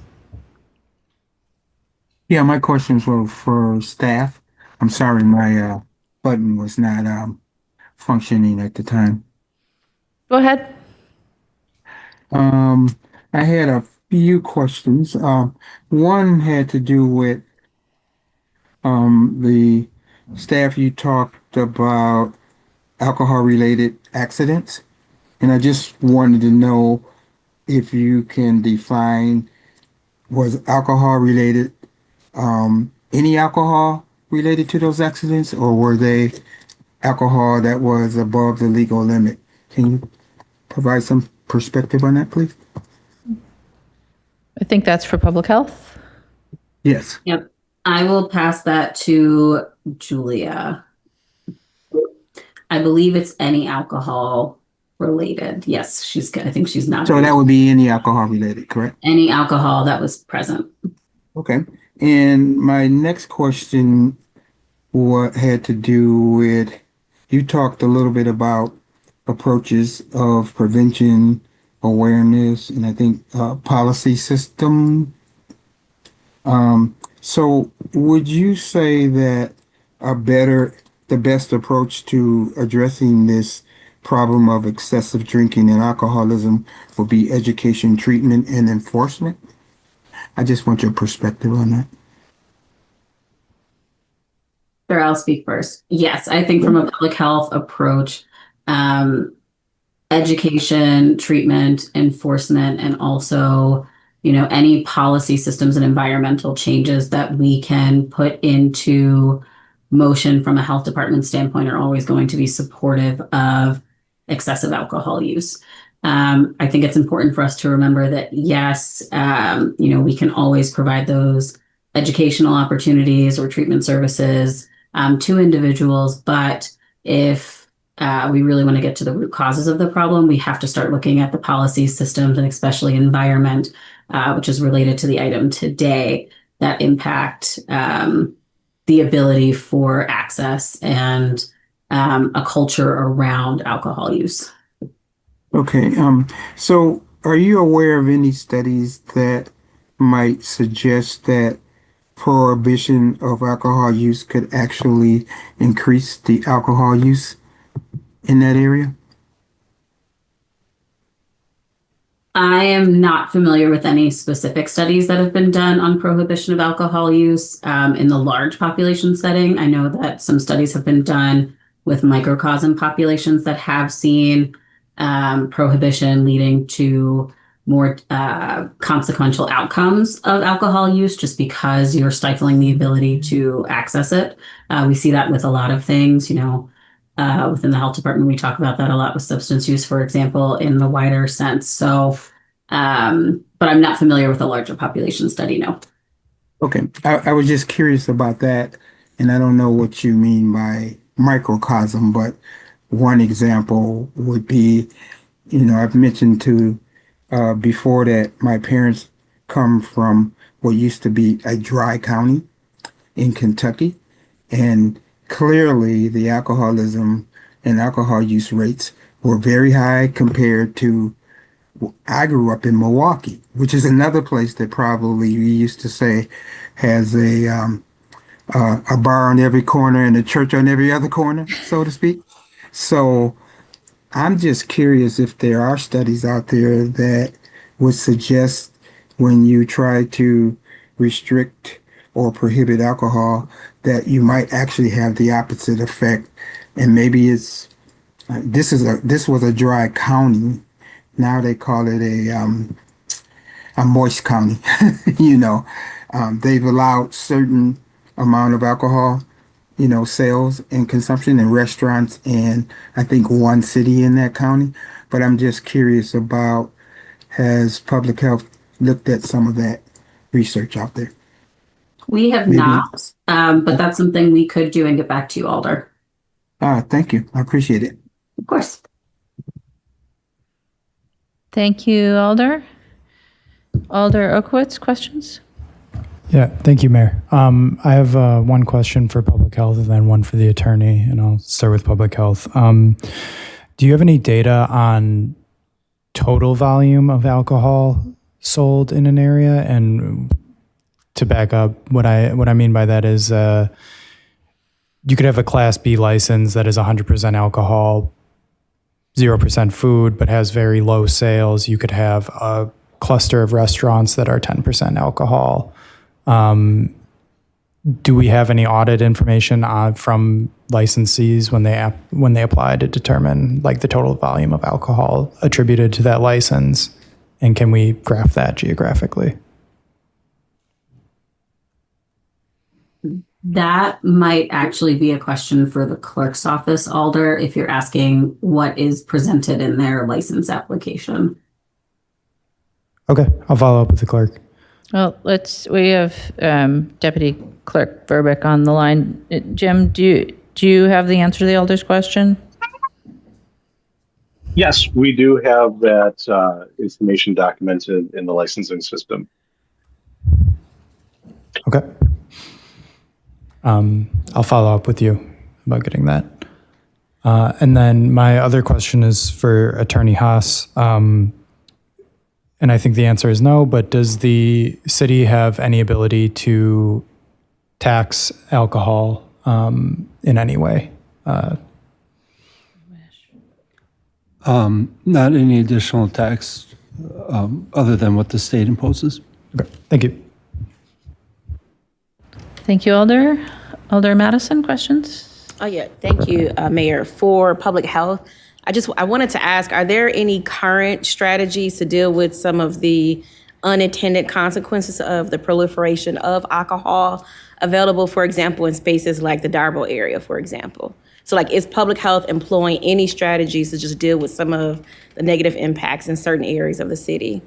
Yeah, my questions were for staff. I'm sorry, my button was not functioning at the time. Go ahead. I had a few questions. One had to do with the staff. You talked about alcohol-related accidents, and I just wanted to know if you can define, was alcohol-related, any alcohol related to those accidents, or were they alcohol that was above the legal limit? Can you provide some perspective on that, please? I think that's for Public Health. Yes. Yep. I will pass that to Julia. I believe it's any alcohol related. Yes, I think she's not. So that would be any alcohol related, correct? Any alcohol that was present. Okay. And my next question had to do with, you talked a little bit about approaches of prevention, awareness, and I think policy system. So would you say that the best approach to addressing this problem of excessive drinking and alcoholism would be education, treatment, and enforcement? I just want your perspective on that. Sure, I'll speak first. Yes, I think from a public health approach, education, treatment, enforcement, and also, any policy systems and environmental changes that we can put into motion from a health department standpoint are always going to be supportive of excessive alcohol use. I think it's important for us to remember that, yes, we can always provide those educational opportunities or treatment services to individuals, but if we really want to get to the root causes of the problem, we have to start looking at the policy systems and especially environment, which is related to the item today, that impact the ability for access and a culture around alcohol use. Okay. So are you aware of any studies that might suggest that prohibition of alcohol use could actually increase the alcohol use in that area? I am not familiar with any specific studies that have been done on prohibition of alcohol use in the large population setting. I know that some studies have been done with microcosm populations that have seen prohibition leading to more consequential outcomes of alcohol use just because you're stifling the ability to access it. We see that with a lot of things, within the health department, we talk about that a lot with substance use, for example, in the wider sense. So, but I'm not familiar with a larger population study, no. Okay, I was just curious about that, and I don't know what you mean by microcosm, but one example would be, I've mentioned before that my parents come from what used to be a dry county in Kentucky, and clearly the alcoholism and alcohol use rates were very high compared to, I grew up in Milwaukee, which is another place that probably we used to say has a bar on every corner and a church on every other corner, so to speak. So I'm just curious if there are studies out there that would suggest when you try to restrict or prohibit alcohol that you might actually have the opposite effect. And maybe this was a dry county. Now they call it a moist county. They've allowed certain amount of alcohol, sales and consumption in restaurants in, I think, one city in that county. But I'm just curious about, has public health looked at some of that research out there? We have not, but that's something we could do and get back to you, Alder. Thank you. I appreciate it. Of course. Thank you, Alder. Alder Okowitz, questions? Yeah, thank you, Mayor. I have one question for public health and then one for the attorney, and I'll start with public health. Do you have any data on total volume of alcohol sold in an area? And to back up, what I mean by that is you could have a Class B license that is 100% alcohol, 0% food, but has very low sales. You could have a cluster of restaurants that are 10% alcohol. Do we have any audit information from licensees when they apply to determine like the total volume of alcohol attributed to that license? And can we graph that geographically? That might actually be a question for the clerk's office, Alder, if you're asking what is presented in their license application. Okay, I'll follow up with the clerk. Well, we have Deputy Clerk Verbeck on the line. Jim, do you have the answer to the Alder's question? Yes, we do have that information documented in the licensing system. Okay. I'll follow up with you about getting that. And then my other question is for Attorney Haas. And I think the answer is no, but does the city have any ability to tax alcohol in any way? Not any additional tax other than what the state imposes. Okay, thank you. Thank you, Alder. Alder Madison, questions? Oh, yeah. Thank you, Mayor. For public health, I wanted to ask, are there any current strategies to deal with some of the unintended consequences of the proliferation of alcohol available, for example, in spaces like the Darbo area, for example? So like, is public health employing any strategies to just deal with some of the negative impacts in certain areas of the city?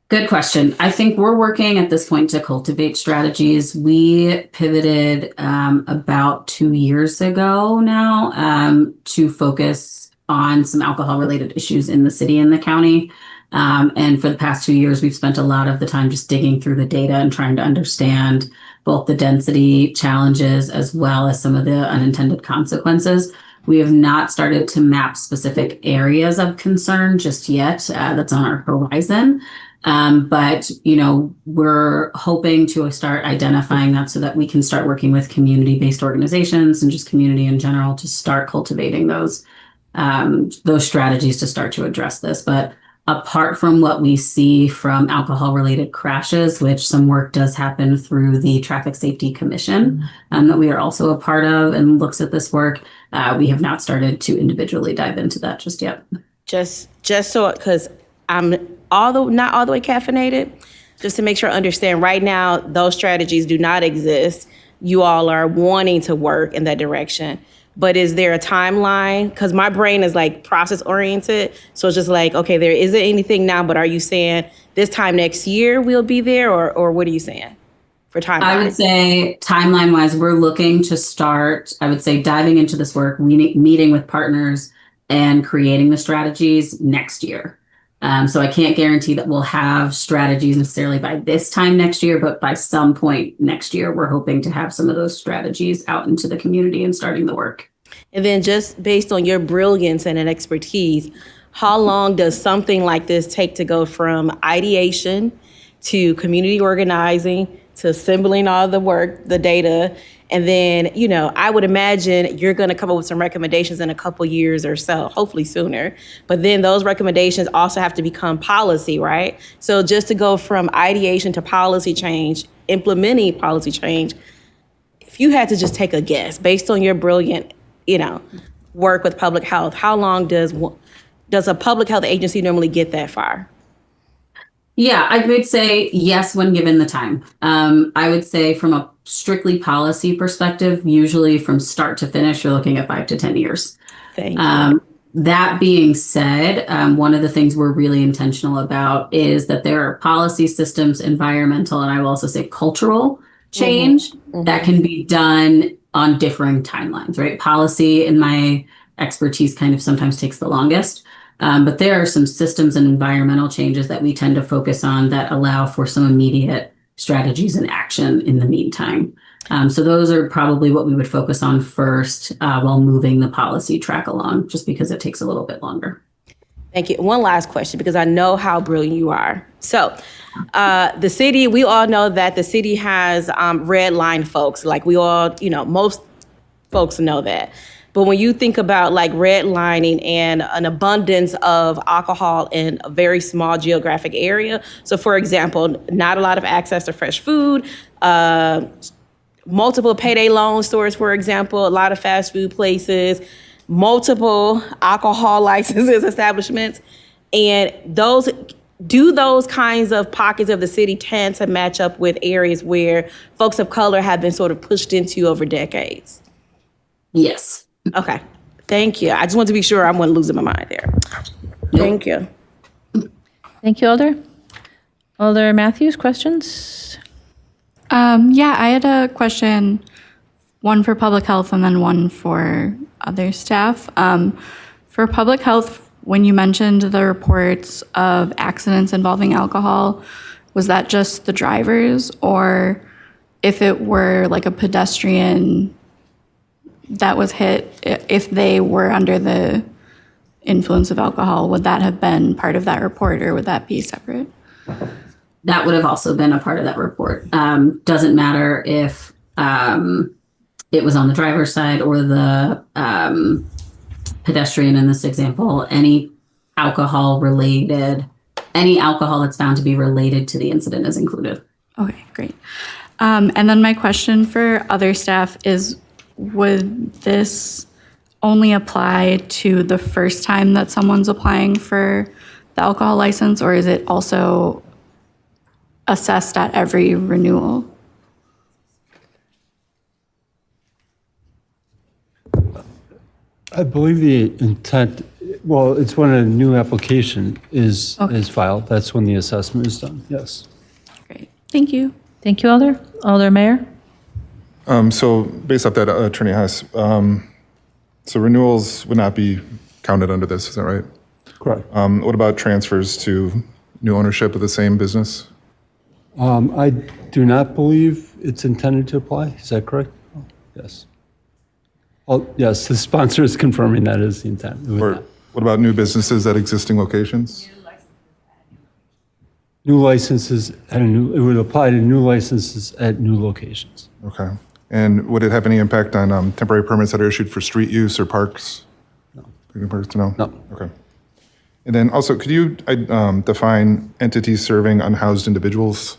Good question. I think we're working at this point to cultivate strategies. We pivoted about 2 years ago now to focus on some alcohol-related issues in the city and the county. And for the past 2 years, we've spent a lot of the time just digging through the data and trying to understand both the density challenges as well as some of the unintended consequences. We have not started to map specific areas of concern just yet. That's on our horizon. But, we're hoping to start identifying that so that we can start working with community-based organizations and just community in general to start cultivating those those strategies to start to address this. But apart from what we see from alcohol-related crashes, which some work does happen through the Traffic Safety Commission that we are also a part of and looks at this work, we have not started to individually dive into that just yet. Just so, because I'm not all the way caffeinated, just to make sure I understand, right now, those strategies do not exist. You all are wanting to work in that direction. But is there a timeline? Because my brain is like process oriented. So it's just like, okay, there isn't anything now, but are you saying this time next year we'll be there, or what are you saying for timeline? I would say timeline wise, we're looking to start, I would say, diving into this work, meeting with partners and creating the strategies next year. So I can't guarantee that we'll have strategies necessarily by this time next year, but by some point next year, we're hoping to have some of those strategies out into the community and starting the work. And then just based on your brilliance and an expertise, how long does something like this take to go from ideation to community organizing to assembling all the work, the data? And then, I would imagine you're going to come up with some recommendations in a couple years or so, hopefully sooner. But then those recommendations also have to become policy, right? So just to go from ideation to policy change, implementing policy change, if you had to just take a guess based on your brilliant, work with public health, how long does a public health agency normally get that far? Yeah, I would say yes when given the time. I would say from a strictly policy perspective, usually from start to finish, you're looking at 5 to 10 years. Thank you. That being said, one of the things we're really intentional about is that there are policy systems, environmental, and I will also say cultural change that can be done on differing timelines, right? Policy, in my expertise, kind of sometimes takes the longest. But there are some systems and environmental changes that we tend to focus on that allow for some immediate strategies and action in the meantime. So those are probably what we would focus on first while moving the policy track along, just because it takes a little bit longer. Thank you. One last question, because I know how brilliant you are. So the city, we all know that the city has red line folks. Like we all, most folks know that. But when you think about like redlining and an abundance of alcohol in a very small geographic area, so for example, not a lot of access to fresh food, multiple payday loan stores, for example, a lot of fast food places, multiple alcohol licenses establishments, and those kinds of pockets of the city tend to match up with areas where folks of color have been sort of pushed into over decades? Yes. Okay, thank you. I just want to be sure I wasn't losing my mind there. Thank you. Thank you, Alder. Alder Matthews, questions? Yeah, I had a question, one for public health and then one for other staff. For public health, when you mentioned the reports of accidents involving alcohol, was that just the drivers, or if it were like a pedestrian that was hit, if they were under the influence of alcohol, would that have been part of that report, or would that be separate? That would have also been a part of that report. Doesn't matter if it was on the driver's side or the pedestrian in this example, any alcohol that's found to be related to the incident is included. Okay, great. And then my question for other staff is, would this only apply to the first time that someone's applying for the alcohol license, or is it also assessed at every renewal? I believe the intent, well, it's when a new application is filed. That's when the assessment is done, yes. Great, thank you. Thank you, Alder. Alder Mayor? So based off that, Attorney Hess, so renewals would not be counted under this, is that right? Correct. What about transfers to new ownership of the same business? I do not believe it's intended to apply. Is that correct? Yes. Oh, yes, the sponsor is confirming that is the intent. Or what about new businesses at existing locations? New licenses it would apply to new licenses at new locations. Okay. And would it have any impact on temporary permits that are issued for street use or parks? No. Any personnel? No. Okay. And then also, could you define entities serving unhoused individuals?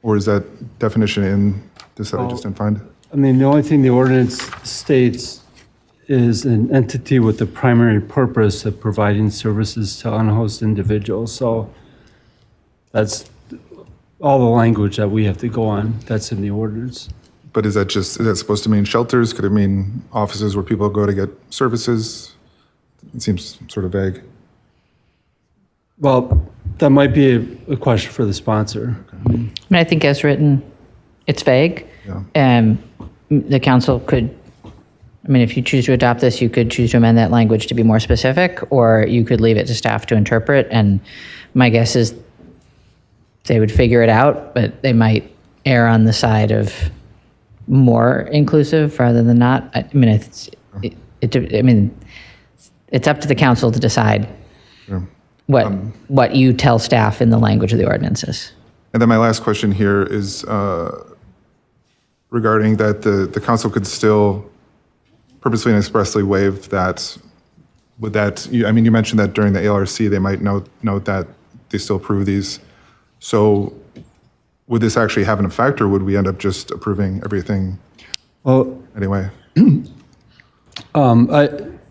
Or is that definition in this that I just didn't find? I mean, the only thing the ordinance states is an entity with the primary purpose of providing services to unhoused individuals. So that's all the language that we have to go on. That's in the ordinance. But is that supposed to mean shelters? Could it mean offices where people go to get services? It seems sort of vague. Well, that might be a question for the sponsor. I think as written, it's vague. The council could, if you choose to adopt this, you could choose to amend that language to be more specific, or you could leave it to staff to interpret. And my guess is they would figure it out, but they might err on the side of more inclusive rather than not. It's up to the council to decide what you tell staff in the language of the ordinances. And then my last question here is regarding that the council could still purposely and expressly waive that. Would that, you mentioned that during the ALRC, they might note that they still approve these. So would this actually have an effect, or would we end up just approving everything anyway?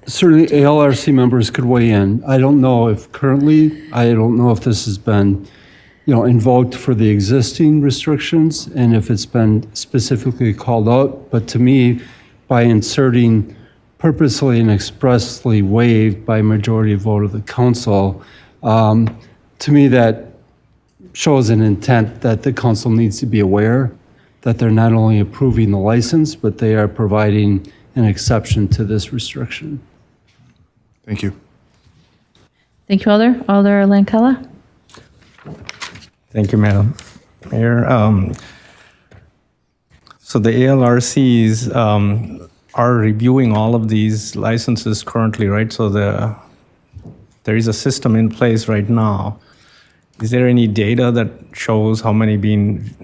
Certainly ALRC members could weigh in. I don't know if this has been, invoked for the existing restrictions and if it's been specifically called out. But to me, by inserting purposely and expressly waived by majority vote of the council, to me that shows an intent that the council needs to be aware that they're not only approving the license, but they are providing an exception to this restriction. Thank you. Thank you, Alder. Alder Lankella. Thank you, Madam Mayor. So the ALRCs are reviewing all of these licenses currently, right? So there is a system in place right now. Is there any data that shows how many being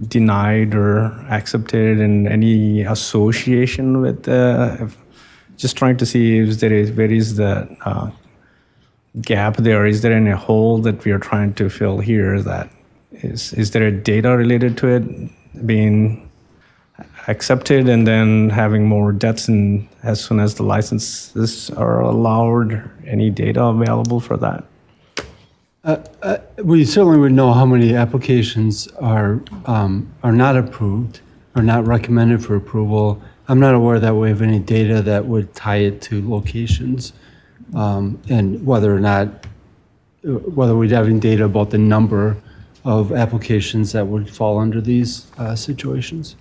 denied or accepted, and any association with just trying to see if where is the gap there? Is there any hole that we are trying to fill here? That is there a data related to it being accepted and then having more deaths as soon as the licenses are allowed? Any data available for that? We certainly would know how many applications are not approved or not recommended for approval. I'm not aware that we have any data that would tie it to locations, and whether we'd have any data about the number of applications that would fall under these situations.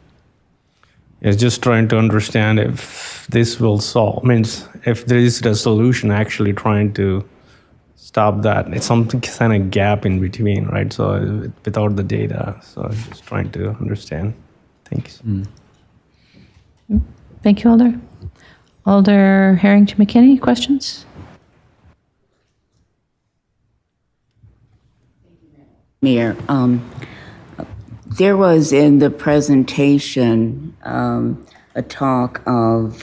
It's just trying to understand if this will solve, if there is a solution actually trying to stop that. It's some kind of gap in between, right? So without the data, so I'm just trying to understand. Thanks. Thank you, Alder. Alder Harrington McKinney, questions? Mayor, there was in the presentation a talk of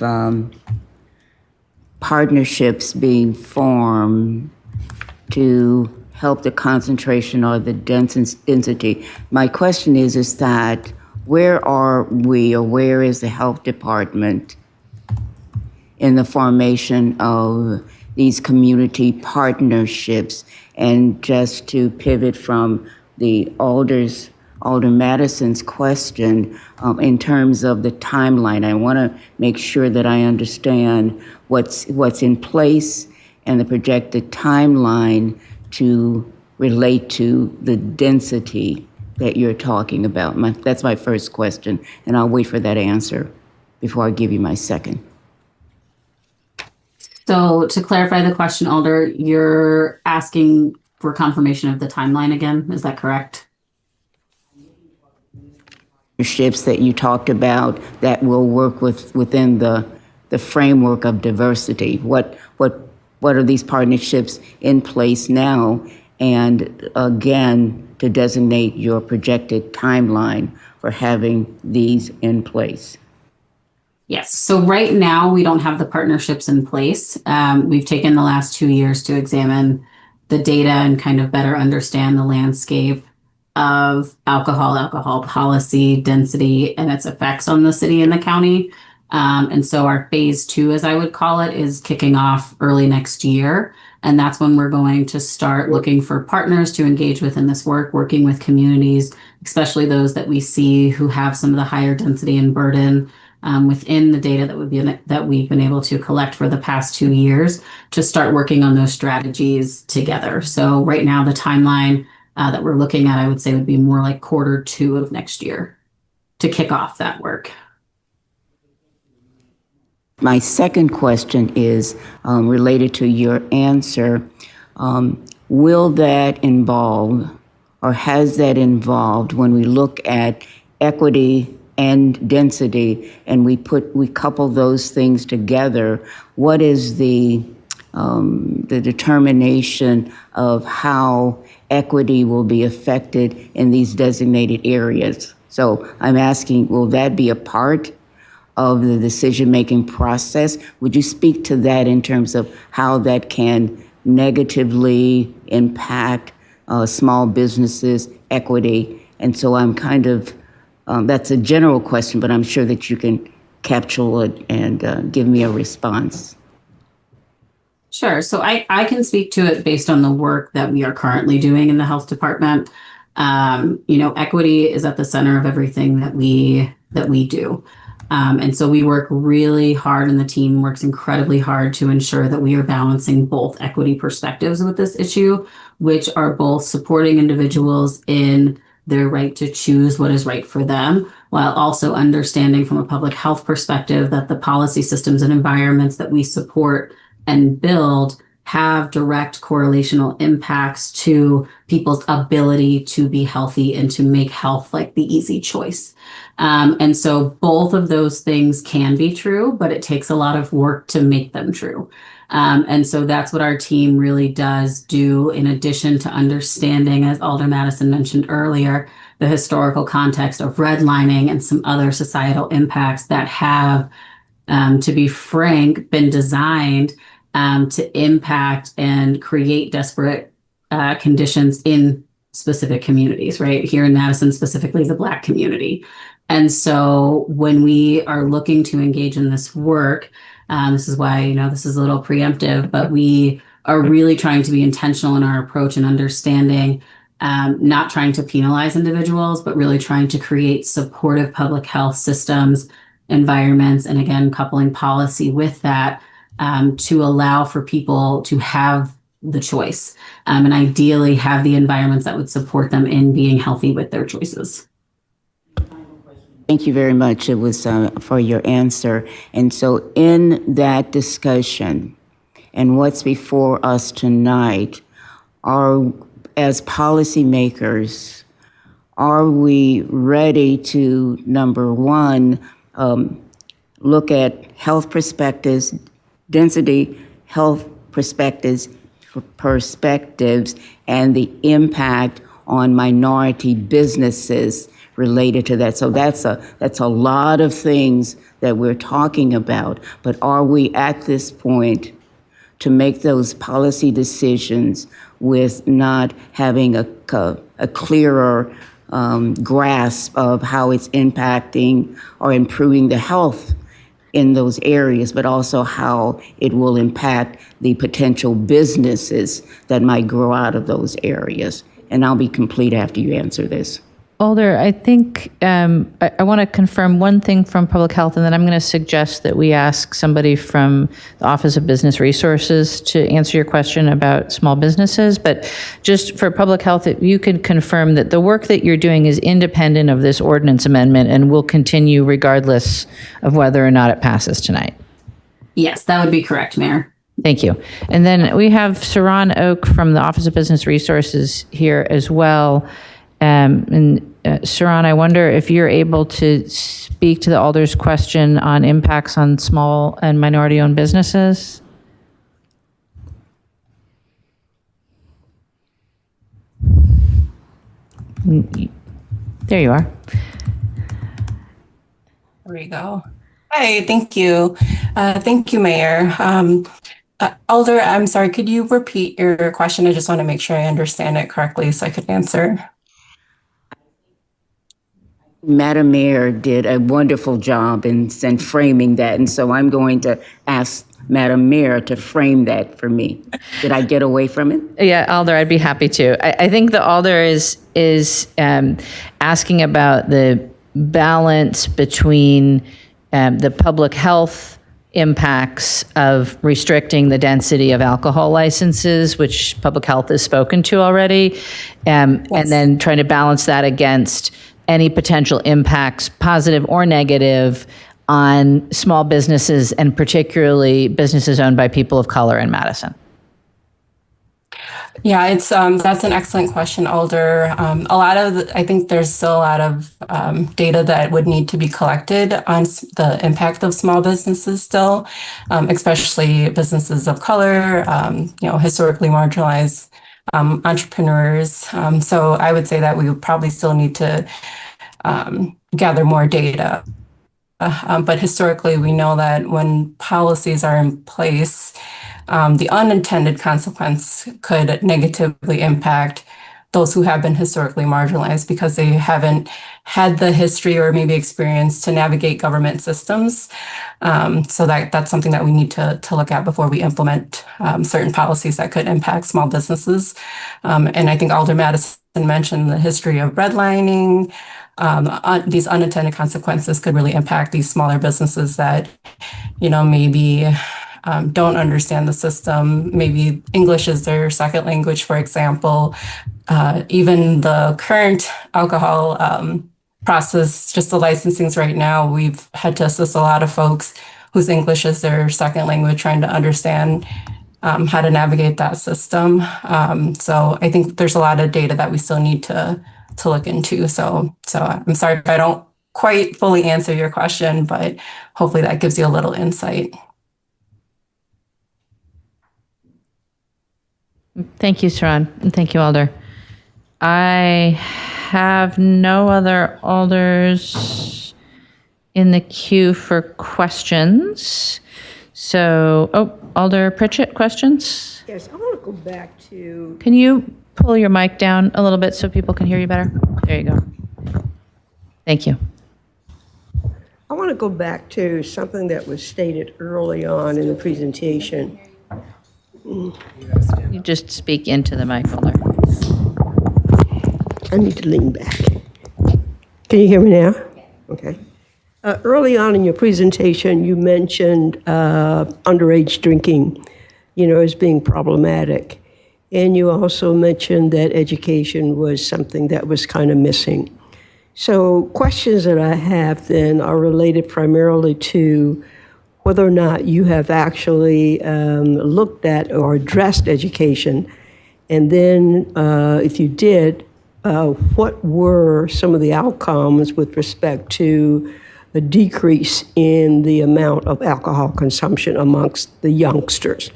partnerships being formed to help the concentration or the density. My question is that where are we, or where is the health department in the formation of these community partnerships? And just to pivot from the Alder Madison's question, in terms of the timeline, I want to make sure that I understand what's in place and the projected timeline to relate to the density that you're talking about. That's my first question, and I'll wait for that answer before I give you my second. So to clarify the question, Alder, you're asking for confirmation of the timeline again, is that correct? Partnerships that you talked about that will work within the framework of diversity. What are these partnerships in place now? And again, to designate your projected timeline for having these in place. Yes. So right now, we don't have the partnerships in place. We've taken the last 2 years to examine the data and kind of better understand the landscape of alcohol policy, density, and its effects on the city and the county. And so our phase 2, as I would call it, is kicking off early next year. And that's when we're going to start looking for partners to engage with in this work, working with communities, especially those that we see who have some of the higher density and burden within the data that we've been able to collect for the past 2 years, to start working on those strategies together. So right now, the timeline that we're looking at, I would say, would be more like Q2 of next year to kick off that work. My second question is related to your answer. Will that involve, or has that involved, when we look at equity and density and we couple those things together, what is the determination of how equity will be affected in these designated areas? So I'm asking, will that be a part of the decision-making process? Would you speak to that in terms of how that can negatively impact small businesses, equity? And so I'm kind of, that's a general question, but I'm sure that you can capture it and give me a response. Sure. So I can speak to it based on the work that we are currently doing in the health department. Equity is at the center of everything that we do. And so we work really hard, and the team works incredibly hard to ensure that we are balancing both equity perspectives with this issue, which are both supporting individuals in their right to choose what is right for them, while also understanding from a public health perspective that the policy systems and environments that we support and build have direct correlational impacts to people's ability to be healthy and to make health like the easy choice. And so both of those things can be true, but it takes a lot of work to make them true. And so that's what our team really does do, in addition to understanding, as Alder Madison mentioned earlier, the historical context of redlining and some other societal impacts that have, to be frank, been designed to impact and create desperate conditions in specific communities, right? Here in Madison, specifically the Black community. And so when we are looking to engage in this work, this is why, this is a little preemptive, but we are really trying to be intentional in our approach and understanding, not trying to penalize individuals, but really trying to create supportive public health systems, environments, and again, coupling policy with that, to allow for people to have the choice, and ideally have the environments that would support them in being healthy with their choices. Thank you very much. It was for your answer. And so in that discussion and what's before us tonight, as policymakers, are we ready to, number one, look at health perspectives, density, health perspectives, and the impact on minority businesses related to that? So that's a lot of things that we're talking about. But are we at this point to make those policy decisions with not having a clearer grasp of how it's impacting or improving the health in those areas, but also how it will impact the potential businesses that might grow out of those areas? And I'll be complete after you answer this. Alder, I think I want to confirm one thing from public health, and then I'm going to suggest that we ask somebody from the Office of Business Resources to answer your question about small businesses. But just for public health, if you could confirm that the work that you're doing is independent of this ordinance amendment and will continue regardless of whether or not it passes tonight. Yes, that would be correct, Mayor. Thank you. And then we have Saran Oak from the Office of Business Resources here as well. Saran, I wonder if you're able to speak to the Alder's question on impacts on small and minority-owned businesses. There you are. There we go. Hi, thank you. Thank you, Mayor. Alder, I'm sorry, could you repeat your question? I just want to make sure I understand it correctly so I could answer. Madam Mayor did a wonderful job in framing that, and so I'm going to ask Madam Mayor to frame that for me. Did I get away from it? Yeah, Alder, I'd be happy to. I think the Alder is asking about the balance between the public health impacts of restricting the density of alcohol licenses, which public health has spoken to already, and then trying to balance that against any potential impacts, positive or negative, on small businesses and particularly businesses owned by people of color in Madison. Yeah, it's that's an excellent question, Alder. I think there's still a lot of data that would need to be collected on the impact of small businesses still, especially businesses of color, historically marginalized entrepreneurs. So I would say that we would probably still need to gather more data. But historically, we know that when policies are in place, the unintended consequence could negatively impact those who have been historically marginalized because they haven't had the history or maybe experience to navigate government systems. So that's something that we need to look at before we implement certain policies that could impact small businesses. And I think Alder Madison mentioned the history of redlining. These unintended consequences could really impact these smaller businesses that, maybe don't understand the system. Maybe English is their second language, for example. Even the current alcohol process, just the licensings right now, we've had to assist a lot of folks whose English is their second language trying to understand how to navigate that system. So I think there's a lot of data that we still need to look into. So I'm sorry if I don't quite fully answer your question, but hopefully that gives you a little insight. Thank you, Saran, and thank you, Alder. I have no other Alders in the queue for questions. So, Alder Pritchett, questions? Yes, I want to go back to. Can you pull your mic down a little bit so people can hear you better? There you go. Thank you. I want to go back to something that was stated early on in the presentation. You just speak into the mic, Alder. I need to lean back. Can you hear me now? Okay. Early on in your presentation, you mentioned underage drinking, as being problematic. And you also mentioned that education was something that was kind of missing. So questions that I have then are related primarily to whether or not you have actually looked at or addressed education. And then if you did, what were some of the outcomes with respect to a decrease in the amount of alcohol consumption amongst the youngsters?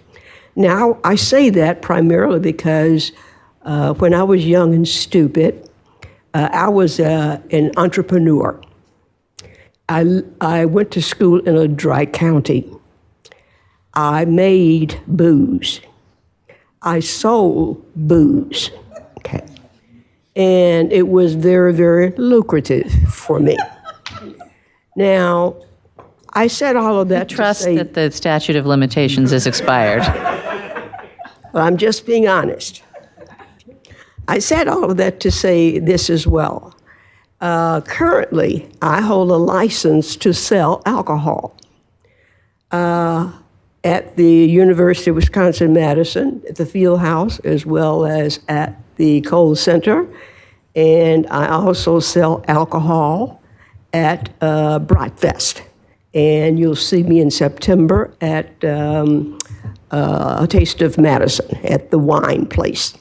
Now, I say that primarily because when I was young and stupid, I was an entrepreneur. I went to school in a dry county. I made booze. I sold booze. Okay. And it was very, very lucrative for me. Now, I said all of that to Trust say, that the statute of limitations is expired. but I'm just being honest. I said all of that to say this as well. Currently, I hold a license to sell alcohol at the University of Wisconsin-Madison, at the Field House, as well as at the Kohl Center. And I also sell alcohol at Bratfest. And you'll see me in September at A Taste of Madison at the wine place.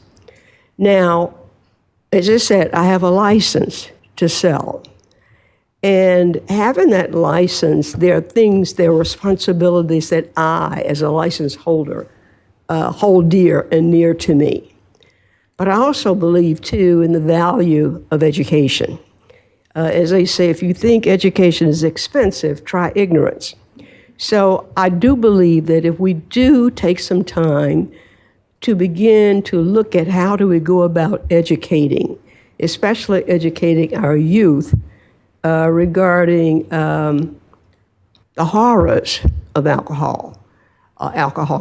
Now, as I said, I have a license to sell. And having that license, there are responsibilities that I, as a license holder, hold dear and near to me. But I also believe, too, in the value of education. As they say, if you think education is expensive, try ignorance. So I do believe that if we do take some time to begin to look at how do we go about educating, especially educating our youth regarding the horrors of alcohol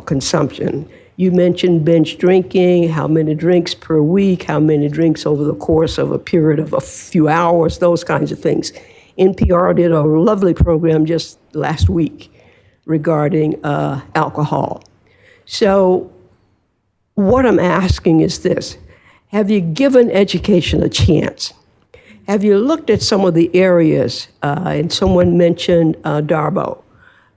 consumption. You mentioned binge drinking, how many drinks per week, how many drinks over the course of a period of a few hours, those kinds of things. NPR did a lovely program just last week regarding alcohol. So what I'm asking is this: have you given education a chance? Have you looked at some of the areas, and someone mentioned Darbo?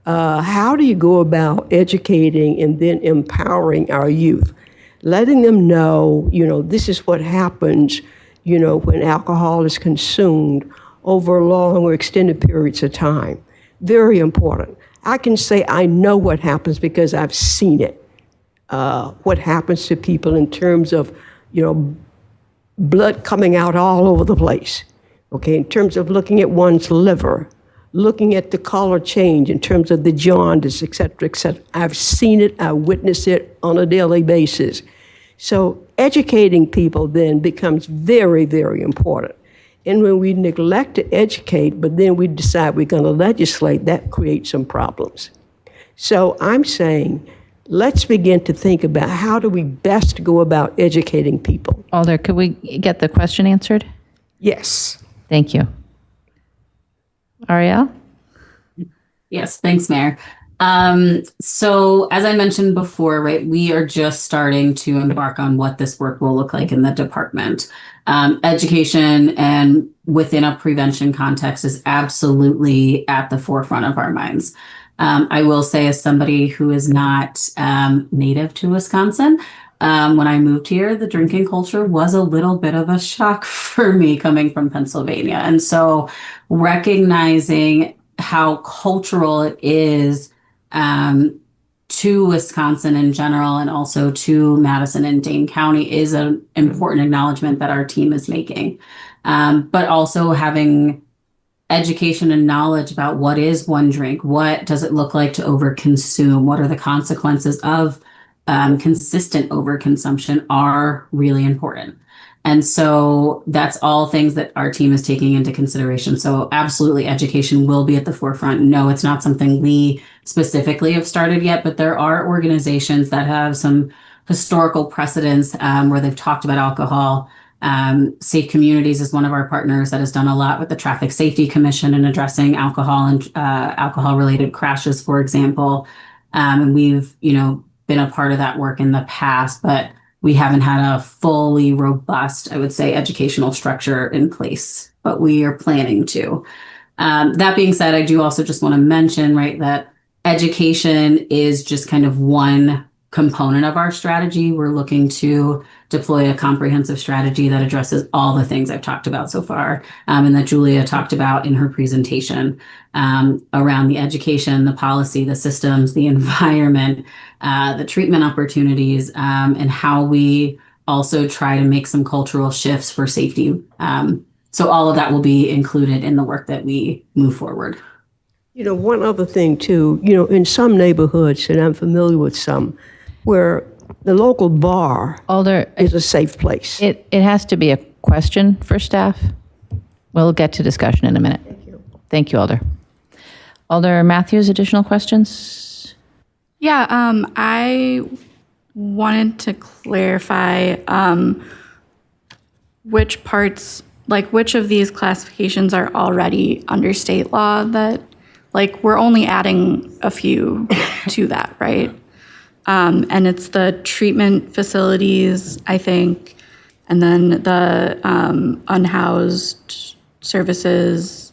How do you go about educating and then empowering our youth? Letting them know, this is what happens, when alcohol is consumed over long or extended periods of time. Very important. I can say I know what happens because I've seen it. What happens to people in terms of, blood coming out all over the place. Okay, in terms of looking at one's liver, looking at the color change in terms of the jaundice, et cetera, et cetera. I've seen it, I witness it on a daily basis. So educating people then becomes very, very important. And when we neglect to educate, but then we decide we're going to legislate, that creates some problems. So I'm saying, let's begin to think about how do we best go about educating people. Alder, could we get the question answered? Yes. Thank you. Ariel? Yes, thanks, Mayor. So as I mentioned before, right, we are just starting to embark on what this work will look like in the department. Education and within a prevention context is absolutely at the forefront of our minds. I will say, as somebody who is not native to Wisconsin, when I moved here, the drinking culture was a little bit of a shock for me coming from Pennsylvania. And so recognizing how cultural it is to Wisconsin in general and also to Madison and Dane County is an important acknowledgement that our team is making. But also having education and knowledge about what is one drink, what does it look like to overconsume, what are the consequences of consistent overconsumption are really important. And so that's all things that our team is taking into consideration. So absolutely, education will be at the forefront. No, it's not something we specifically have started yet, but there are organizations that have some historical precedents where they've talked about alcohol. Safe Communities is one of our partners that has done a lot with the Traffic Safety Commission in addressing alcohol and alcohol-related crashes, for example. And we've, been a part of that work in the past, but we haven't had a fully robust, I would say, educational structure in place, but we are planning to. That being said, I do also just want to mention, right, that education is just kind of one component of our strategy. We're looking to deploy a comprehensive strategy that addresses all the things I've talked about so far, and that Julia talked about in her presentation around the education, the policy, the systems, the environment, the treatment opportunities, and how we also try to make some cultural shifts for safety. So all of that will be included in the work that we move forward. One other thing too, in some neighborhoods, and I'm familiar with some, where the local bar is a safe place. It has to be a question for staff. We'll get to discussion in a minute. Thank you. Thank you, Alder. Alder Matthews, additional questions? Yeah, I wanted to clarify which parts, which of these classifications are already under state law that, we're only adding a few to that, right? And it's the treatment facilities, I think, and then the unhoused services,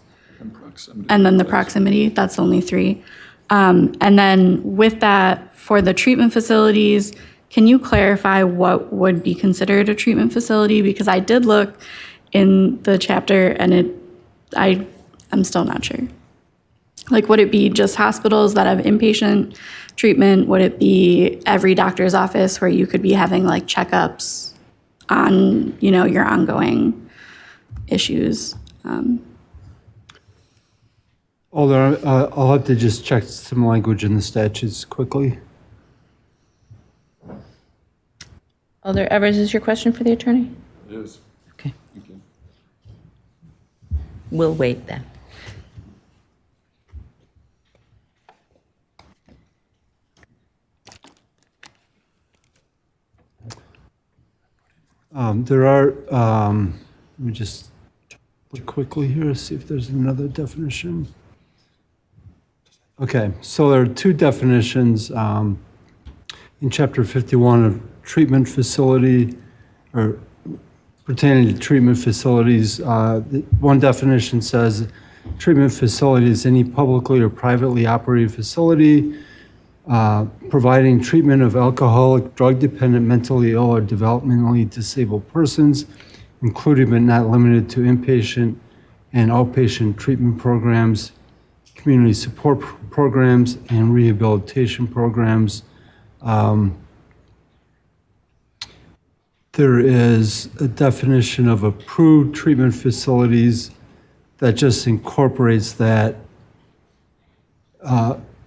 and then the proximity, that's only 3. And then with that, for the treatment facilities, can you clarify what would be considered a treatment facility? Because I did look in the chapter and I'm still not sure. Would it be just hospitals that have inpatient treatment? Would it be every doctor's office where you could be having checkups on, your ongoing issues? Although I'll have to just check some language in the statutes quickly. Alder Evers, is your question for the attorney? It is. Okay. Thank you. We'll wait then. There are, let me just look quickly here, see if there's another definition. Okay, so there are two definitions in Chapter 51 of treatment facility, or pertaining to treatment facilities. One definition says treatment facility is any publicly or privately operated facility providing treatment of alcoholic, drug-dependent, mentally ill, or developmentally disabled persons, including but not limited to inpatient and outpatient treatment programs, community support programs, and rehabilitation programs. There is a definition of approved treatment facilities that just incorporates that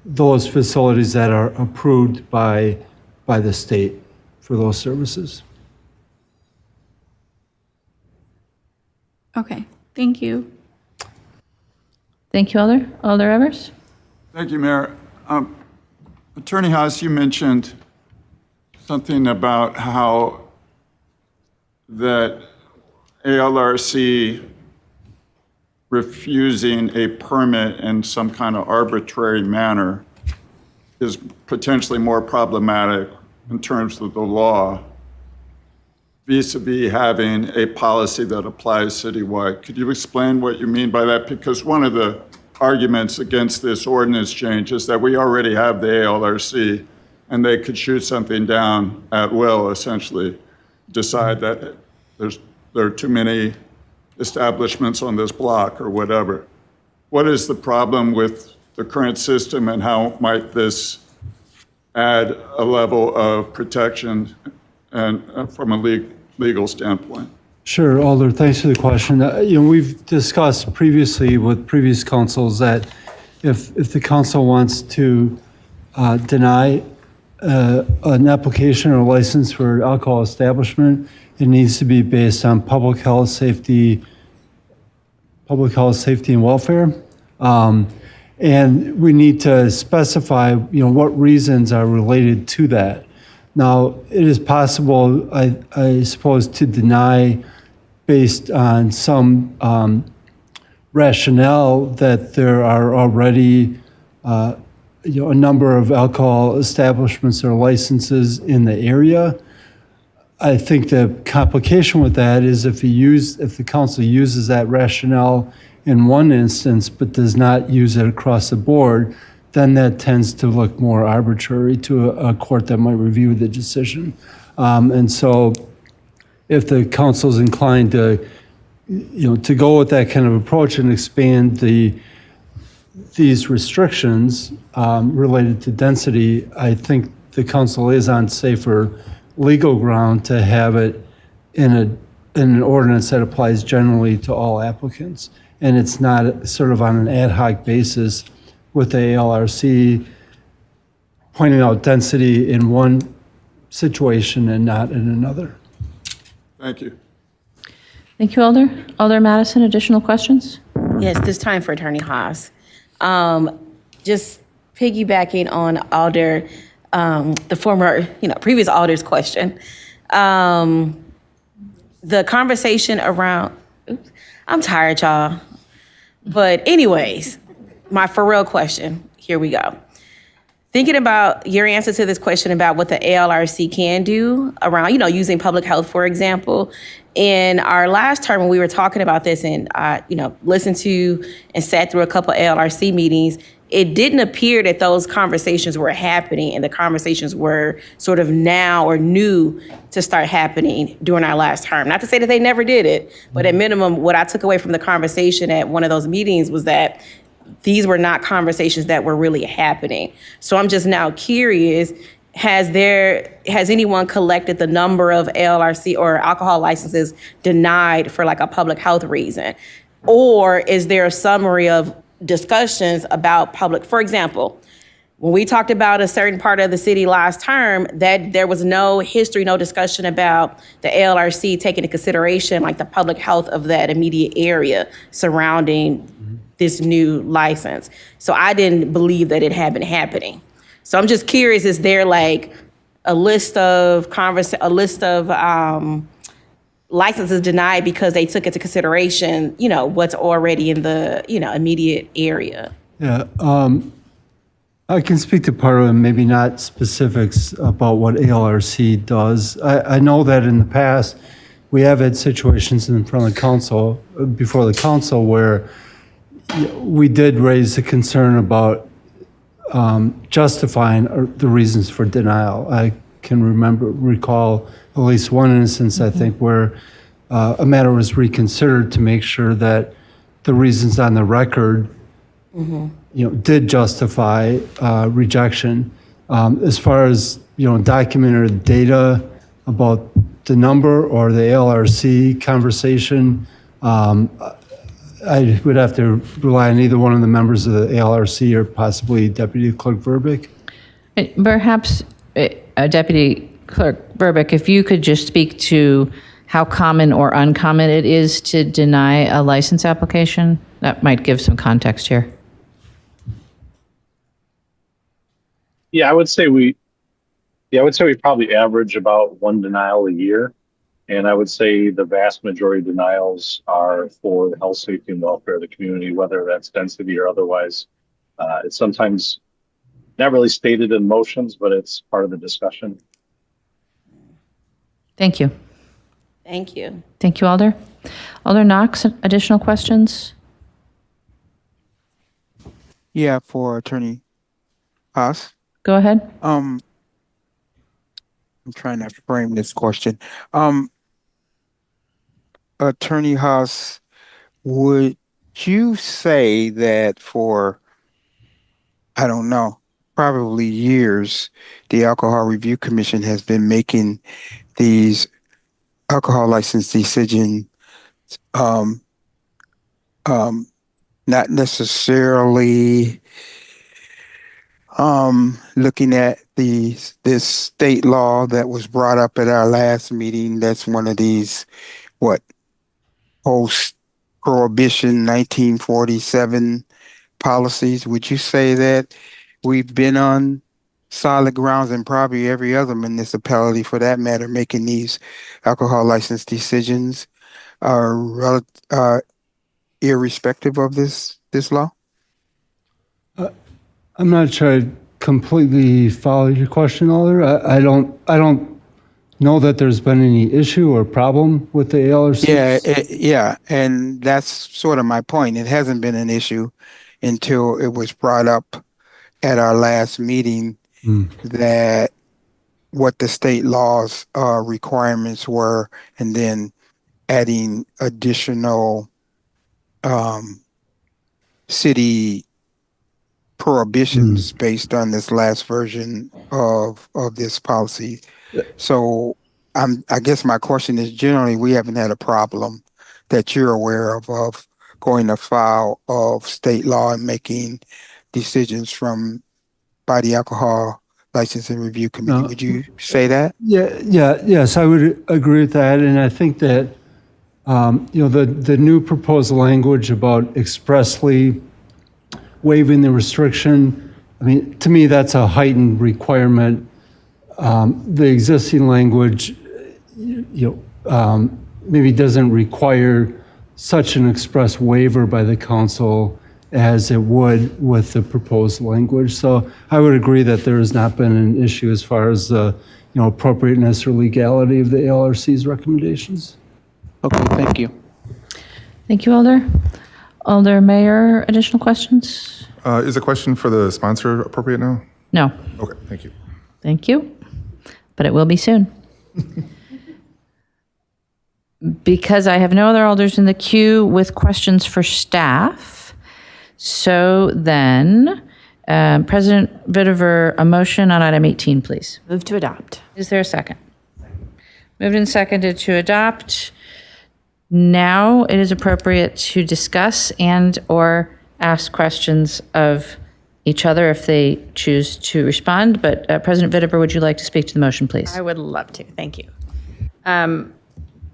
those facilities that are approved by the state for those services. Okay, thank you. Thank you, Alder. Alder Evers? Thank you, Mayor. Attorney Haas, you mentioned something about how that ALRC refusing a permit in some kind of arbitrary manner is potentially more problematic in terms of the law vis-a-vis having a policy that applies citywide. Could you explain what you mean by that? Because one of the arguments against this ordinance change is that we already have the ALRC and they could shoot something down at will, essentially, decide that there are too many establishments on this block or whatever. What is the problem with the current system and how might this add a level of protection and from a legal standpoint? Sure, Alder, thanks for the question. We've discussed previously with previous councils that if the council wants to deny an application or license for alcohol establishment, it needs to be based on public health, safety and welfare. And we need to specify, what reasons are related to that. Now, it is possible, I suppose, to deny based on some rationale that there are already a number of alcohol establishments or licenses in the area. I think the complication with that is if the council uses that rationale in one instance but does not use it across the board, then that tends to look more arbitrary to a court that might review the decision. And so if the council is inclined to go with that kind of approach and expand these restrictions related to density, I think the council is on safer legal ground to have it in an ordinance that applies generally to all applicants. And it's not sort of on an ad hoc basis with the ALRC pointing out density in one situation and not in another. Thank you. Thank you, Alder. Alder Madison, additional questions? Yes, this time for Attorney Haas. Just piggybacking on Alder, the former, previous Alder's question. The conversation around, I'm tired, y'all. But anyways, my for real question, here we go. Thinking about your answer to this question about what the ALRC can do around, using public health, for example. In our last term, when we were talking about this and, listened to and sat through a couple ALRC meetings, it didn't appear that those conversations were happening and the conversations were sort of now or new to start happening during our last term. Not to say that they never did it, but at minimum, what I took away from the conversation at one of those meetings was that these were not conversations that were really happening. So I'm just now curious, has anyone collected the number of ALRC or alcohol licenses denied for like a public health reason? Or is there a summary of discussions about public, for example, when we talked about a certain part of the city last term, that there was no history, no discussion about the ALRC taking into consideration like the public health of that immediate area surrounding this new license. So I didn't believe that it had been happening. So I'm just curious, is there like a list of licenses denied because they took into consideration, what's already in the, immediate area? Yeah, I can speak to part of it, maybe not specifics about what ALRC does. I know that in the past, we have had situations in front of the council, before the council, where we did raise the concern about justifying the reasons for denial. I can recall at least one instance, I think, where a matter was reconsidered to make sure that the reasons on the record did justify rejection. As far as documented data about the number or the ALRC conversation, I would have to rely on either one of the members of the ALRC or possibly Deputy Clerk Verbeek. Perhaps, Deputy Clerk Verbeek, if you could just speak to how common or uncommon it is to deny a license application, that might give some context here. Yeah, I would say we probably average about one denial a year. And I would say the vast majority of denials are for the health, safety, and welfare of the community, whether that's density or otherwise. It's sometimes not really stated in motions, but it's part of the discussion. Thank you. Thank you. Thank you, Alder. Alder Knox, additional questions? Yeah, for Attorney Haas. Go ahead. I'm trying to frame this question. Attorney Haas, would you say that for, I don't know, probably years, the Alcohol Review Commission has been making these alcohol license decisions, not necessarily looking at this state law that was brought up at our last meeting? That's one of these, post-prohibition 1947 policies. Would you say that we've been on solid grounds, and probably every other municipality for that matter, making these alcohol license decisions irrespective of this law? I'm not sure I completely follow your question, Alder. I don't know that there's been any issue or problem with the ALRC. Yeah, and that's sort of my point. It hasn't been an issue until it was brought up at our last meeting that what the state laws requirements were, and then adding additional city prohibitions based on this last version of this policy. So I guess my question is, generally we haven't had a problem that you're aware of going afoul of state law and making decisions by the Alcohol License and Review Committee. No. Would you say that? Yes, I would agree with that, and I think that the new proposed language about expressly waiving the restriction, I mean, to me, that's a heightened requirement. The existing language, maybe doesn't require such an express waiver by the council as it would with the proposed language. So I would agree that there has not been an issue as far as the appropriateness or legality of the ALRC's recommendations. Okay, thank you. Thank you, Alder. Alder Mayor, additional questions? Is the question for the sponsor appropriate now? No. Okay, thank you. Thank you. But it will be soon. Because I have no other alders in the queue with questions for staff. So then, President Vitiver, a motion on item 18, please. Move to adopt. Is there a second? Moved and seconded to adopt. Now it is appropriate to discuss and/or ask questions of each other if they choose to respond. But President Vitteber, would you like to speak to the motion, please? I would love to. Thank you.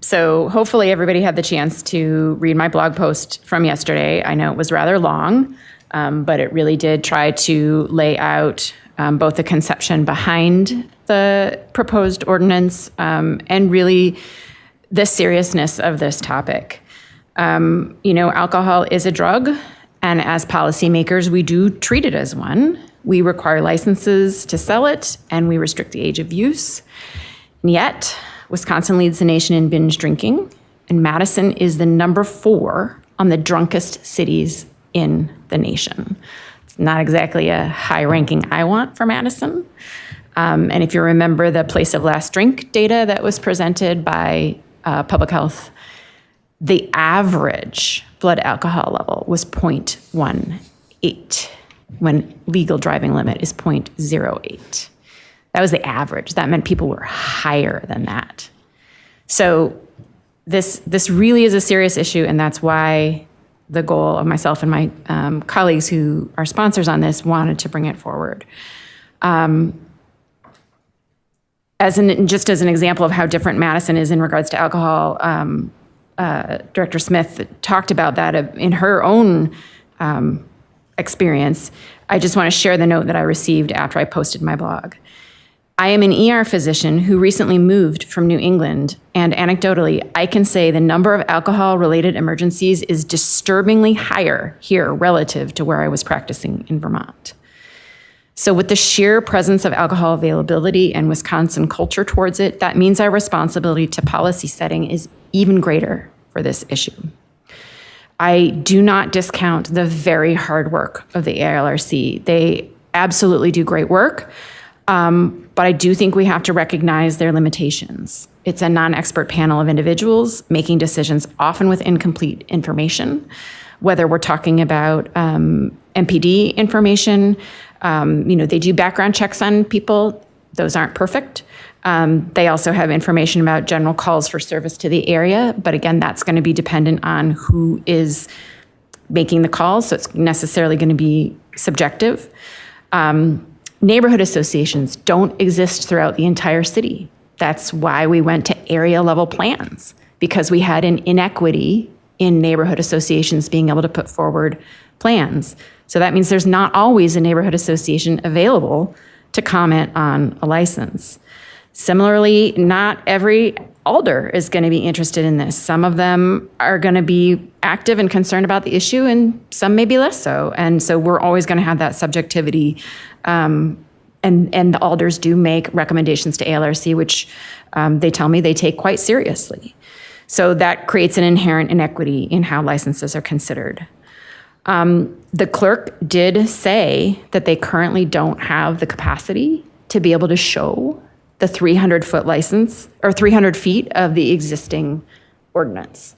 So hopefully everybody had the chance to read my blog post from yesterday. I know it was rather long, but it really did try to lay out both the conception behind the proposed ordinance and really the seriousness of this topic. Alcohol is a drug, and as policymakers, we do treat it as one. We require licenses to sell it, and we restrict the age of use. And yet, Wisconsin leads the nation in binge drinking, and Madison is the number 4 on the drunkest cities in the nation. It's not exactly a high ranking I want for Madison. And if you remember the place of last drink data that was presented by Public Health, the average blood alcohol level was 0.18 when legal driving limit is 0.08. That was the average. That meant people were higher than that. So this really is a serious issue, and that's why the goal of myself and my colleagues who are sponsors on this wanted to bring it forward. Just as an example of how different Madison is in regards to alcohol, Director Smith talked about that in her own experience. I just want to share the note that I received after I posted my blog. I am an ER physician who recently moved from New England, and anecdotally, I can say the number of alcohol-related emergencies is disturbingly higher here relative to where I was practicing in Vermont. So with the sheer presence of alcohol availability and Wisconsin culture towards it, that means our responsibility to policy setting is even greater for this issue. I do not discount the very hard work of the ALRC. They absolutely do great work. But I do think we have to recognize their limitations. It's a non-expert panel of individuals making decisions often with incomplete information, whether we're talking about MPD information. They do background checks on people. Those aren't perfect. They also have information about general calls for service to the area. But again, that's going to be dependent on who is making the calls. So it's necessarily going to be subjective. Neighborhood associations don't exist throughout the entire city. That's why we went to area level plans, because we had an inequity in neighborhood associations being able to put forward plans. So that means there's not always a neighborhood association available to comment on a license. Similarly, not every alder is going to be interested in this. Some of them are going to be active and concerned about the issue, and some may be less so. And so we're always going to have that subjectivity. And the alders do make recommendations to ALRC, which they tell me they take quite seriously. So that creates an inherent inequity in how licenses are considered. The clerk did say that they currently don't have the capacity to be able to show the 300-foot license or 300 feet of the existing ordinance.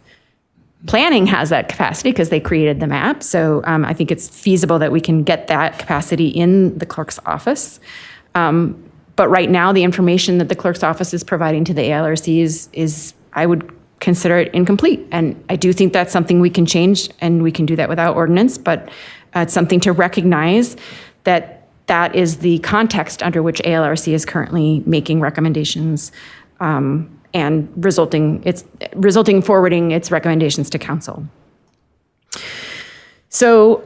Planning has that capacity because they created the map. So I think it's feasible that we can get that capacity in the clerk's office. But right now, the information that the clerk's office is providing to the ALRC is I would consider it incomplete. And I do think that's something we can change, and we can do that without ordinance, but it's something to recognize that is the context under which ALRC is currently making recommendations and resulting forwarding its recommendations to council. So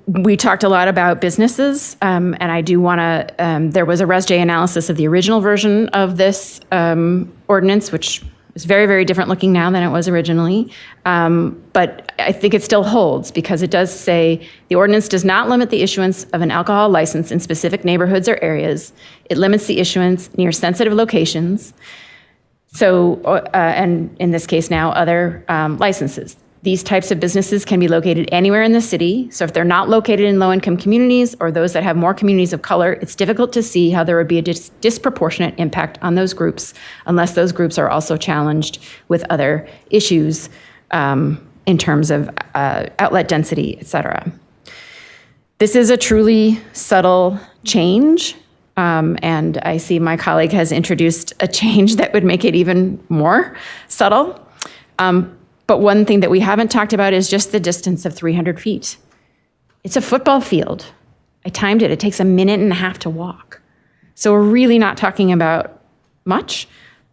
we talked a lot about businesses, and I do want to, there was a ResJ analysis of the original version of this ordinance, which is very, very different looking now than it was originally. But I think it still holds, because it does say the ordinance does not limit the issuance of an alcohol license in specific neighborhoods or areas. It limits the issuance near sensitive locations. So, and in this case now, other licenses. These types of businesses can be located anywhere in the city. So if they're not located in low-income communities or those that have more communities of color, it's difficult to see how there would be a disproportionate impact on those groups unless those groups are also challenged with other issues in terms of outlet density, et cetera. This is a truly subtle change. And I see my colleague has introduced a change that would make it even more subtle. But one thing that we haven't talked about is just the distance of 300 feet. It's a football field. I timed it. It takes a minute and a half to walk. So we're really not talking about much,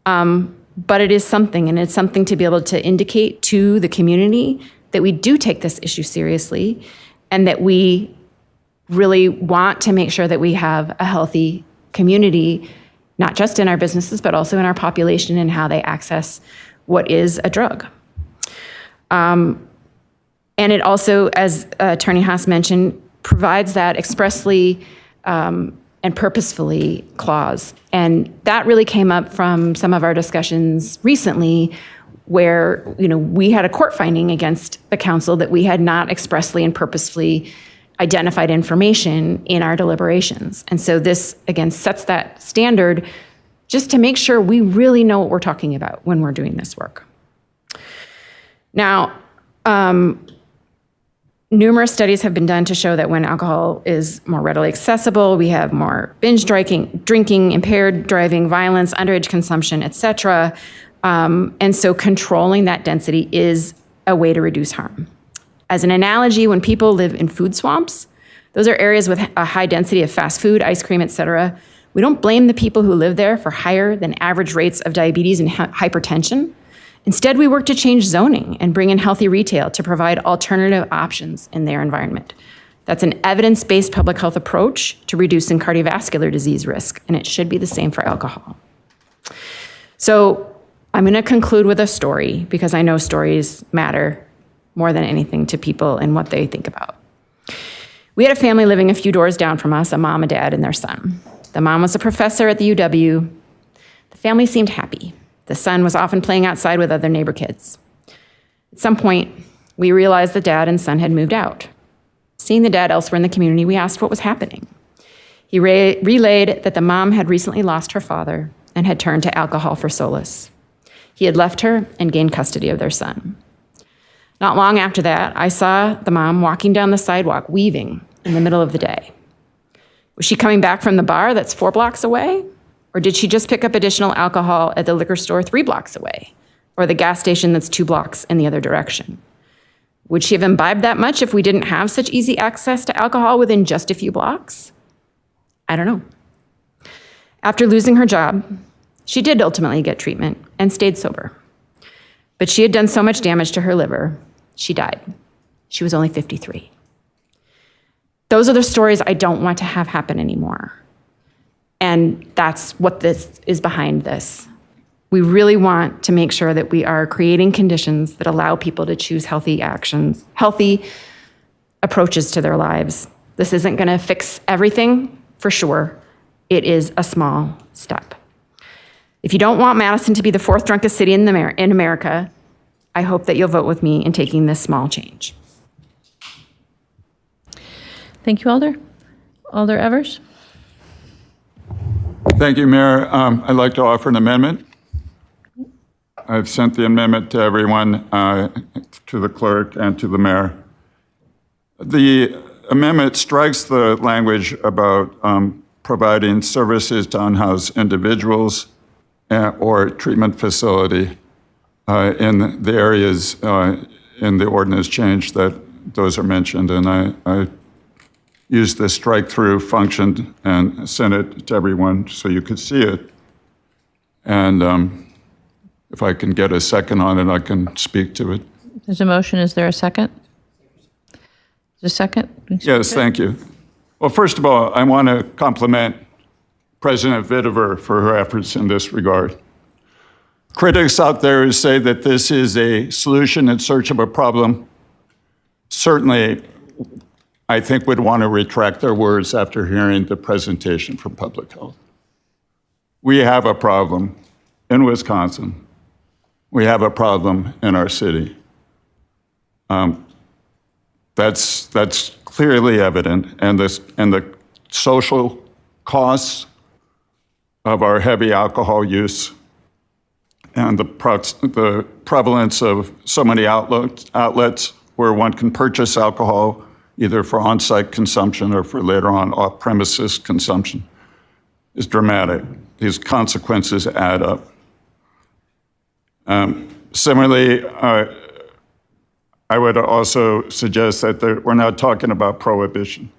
but it is something, and it's something to be able to indicate to the community that we do take this issue seriously and that we really want to make sure that we have a healthy community, not just in our businesses, but also in our population and how they access what is a drug. And it also, as Attorney Haas mentioned, provides that expressly and purposefully clause. And that really came up from some of our discussions recently where, we had a court finding against the council that we had not expressly and purposefully identified information in our deliberations. And so this, again, sets that standard just to make sure we really know what we're talking about when we're doing this work. Now, numerous studies have been done to show that when alcohol is more readily accessible, we have more binge drinking, impaired driving, violence, underage consumption, etc. And so controlling that density is a way to reduce harm. As an analogy, when people live in food swamps, those are areas with a high density of fast food, ice cream, etc. We don't blame the people who live there for higher than average rates of diabetes and hypertension. Instead, we work to change zoning and bring in healthy retail to provide alternative options in their environment. That's an evidence-based public health approach to reducing cardiovascular disease risk, and it should be the same for alcohol. So I'm going to conclude with a story because I know stories matter more than anything to people and what they think about. We had a family living a few doors down from us, a mom, a dad, and their son. The mom was a professor at the UW. The family seemed happy. The son was often playing outside with other neighbor kids. At some point, we realized the dad and son had moved out. Seeing the dad elsewhere in the community, we asked what was happening. He relayed that the mom had recently lost her father and had turned to alcohol for solace. He had left her and gained custody of their son. Not long after that, I saw the mom walking down the sidewalk, weaving in the middle of the day. Was she coming back from the bar that's 4 blocks away? Or did she just pick up additional alcohol at the liquor store 3 blocks away? Or the gas station that's 2 blocks in the other direction? Would she have imbibed that much if we didn't have such easy access to alcohol within just a few blocks? I don't know. After losing her job, she did ultimately get treatment and stayed sober. But she had done so much damage to her liver, she died. She was only 53. Those are the stories I don't want to have happen anymore. And that's what this is behind this. We really want to make sure that we are creating conditions that allow people to choose healthy actions, healthy approaches to their lives. This isn't going to fix everything, for sure. It is a small step. If you don't want Madison to be the 4th drunkest city in America, I hope that you'll vote with me in taking this small change. Thank you, Alder. Alder Evers? Thank you, Mayor. I'd like to offer an amendment. I've sent the amendment to everyone, to the clerk and to the mayor. The amendment strikes the language about providing services to unhoused individuals or treatment facility in the areas in the ordinance change that those are mentioned. And I used the strike-through function and sent it to everyone so you could see it. And if I can get a second on it, I can speak to it. There's a motion. Is there a second? Is there a second? Yes, thank you. Well, first of all, I want to compliment President Vitiver for her efforts in this regard. Critics out there who say that this is a solution in search of a problem certainly, I think, would want to retract their words after hearing the presentation from Public Health. We have a problem in Wisconsin. We have a problem in our city. That's clearly evident, and the social costs of our heavy alcohol use and the prevalence of so many outlets where one can purchase alcohol either for on-site consumption or for later on off-premises consumption is dramatic. These consequences add up. Similarly, I would also suggest that we're not talking about prohibition.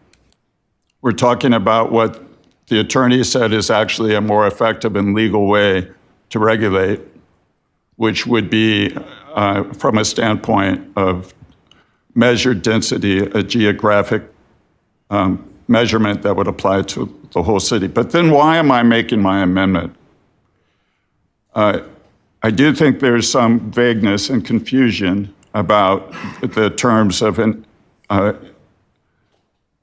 We're talking about what the attorney said is actually a more effective and legal way to regulate, which would be, from a standpoint of measured density, a geographic measurement that would apply to the whole city. But then why am I making my amendment? I do think there's some vagueness and confusion about the terms of an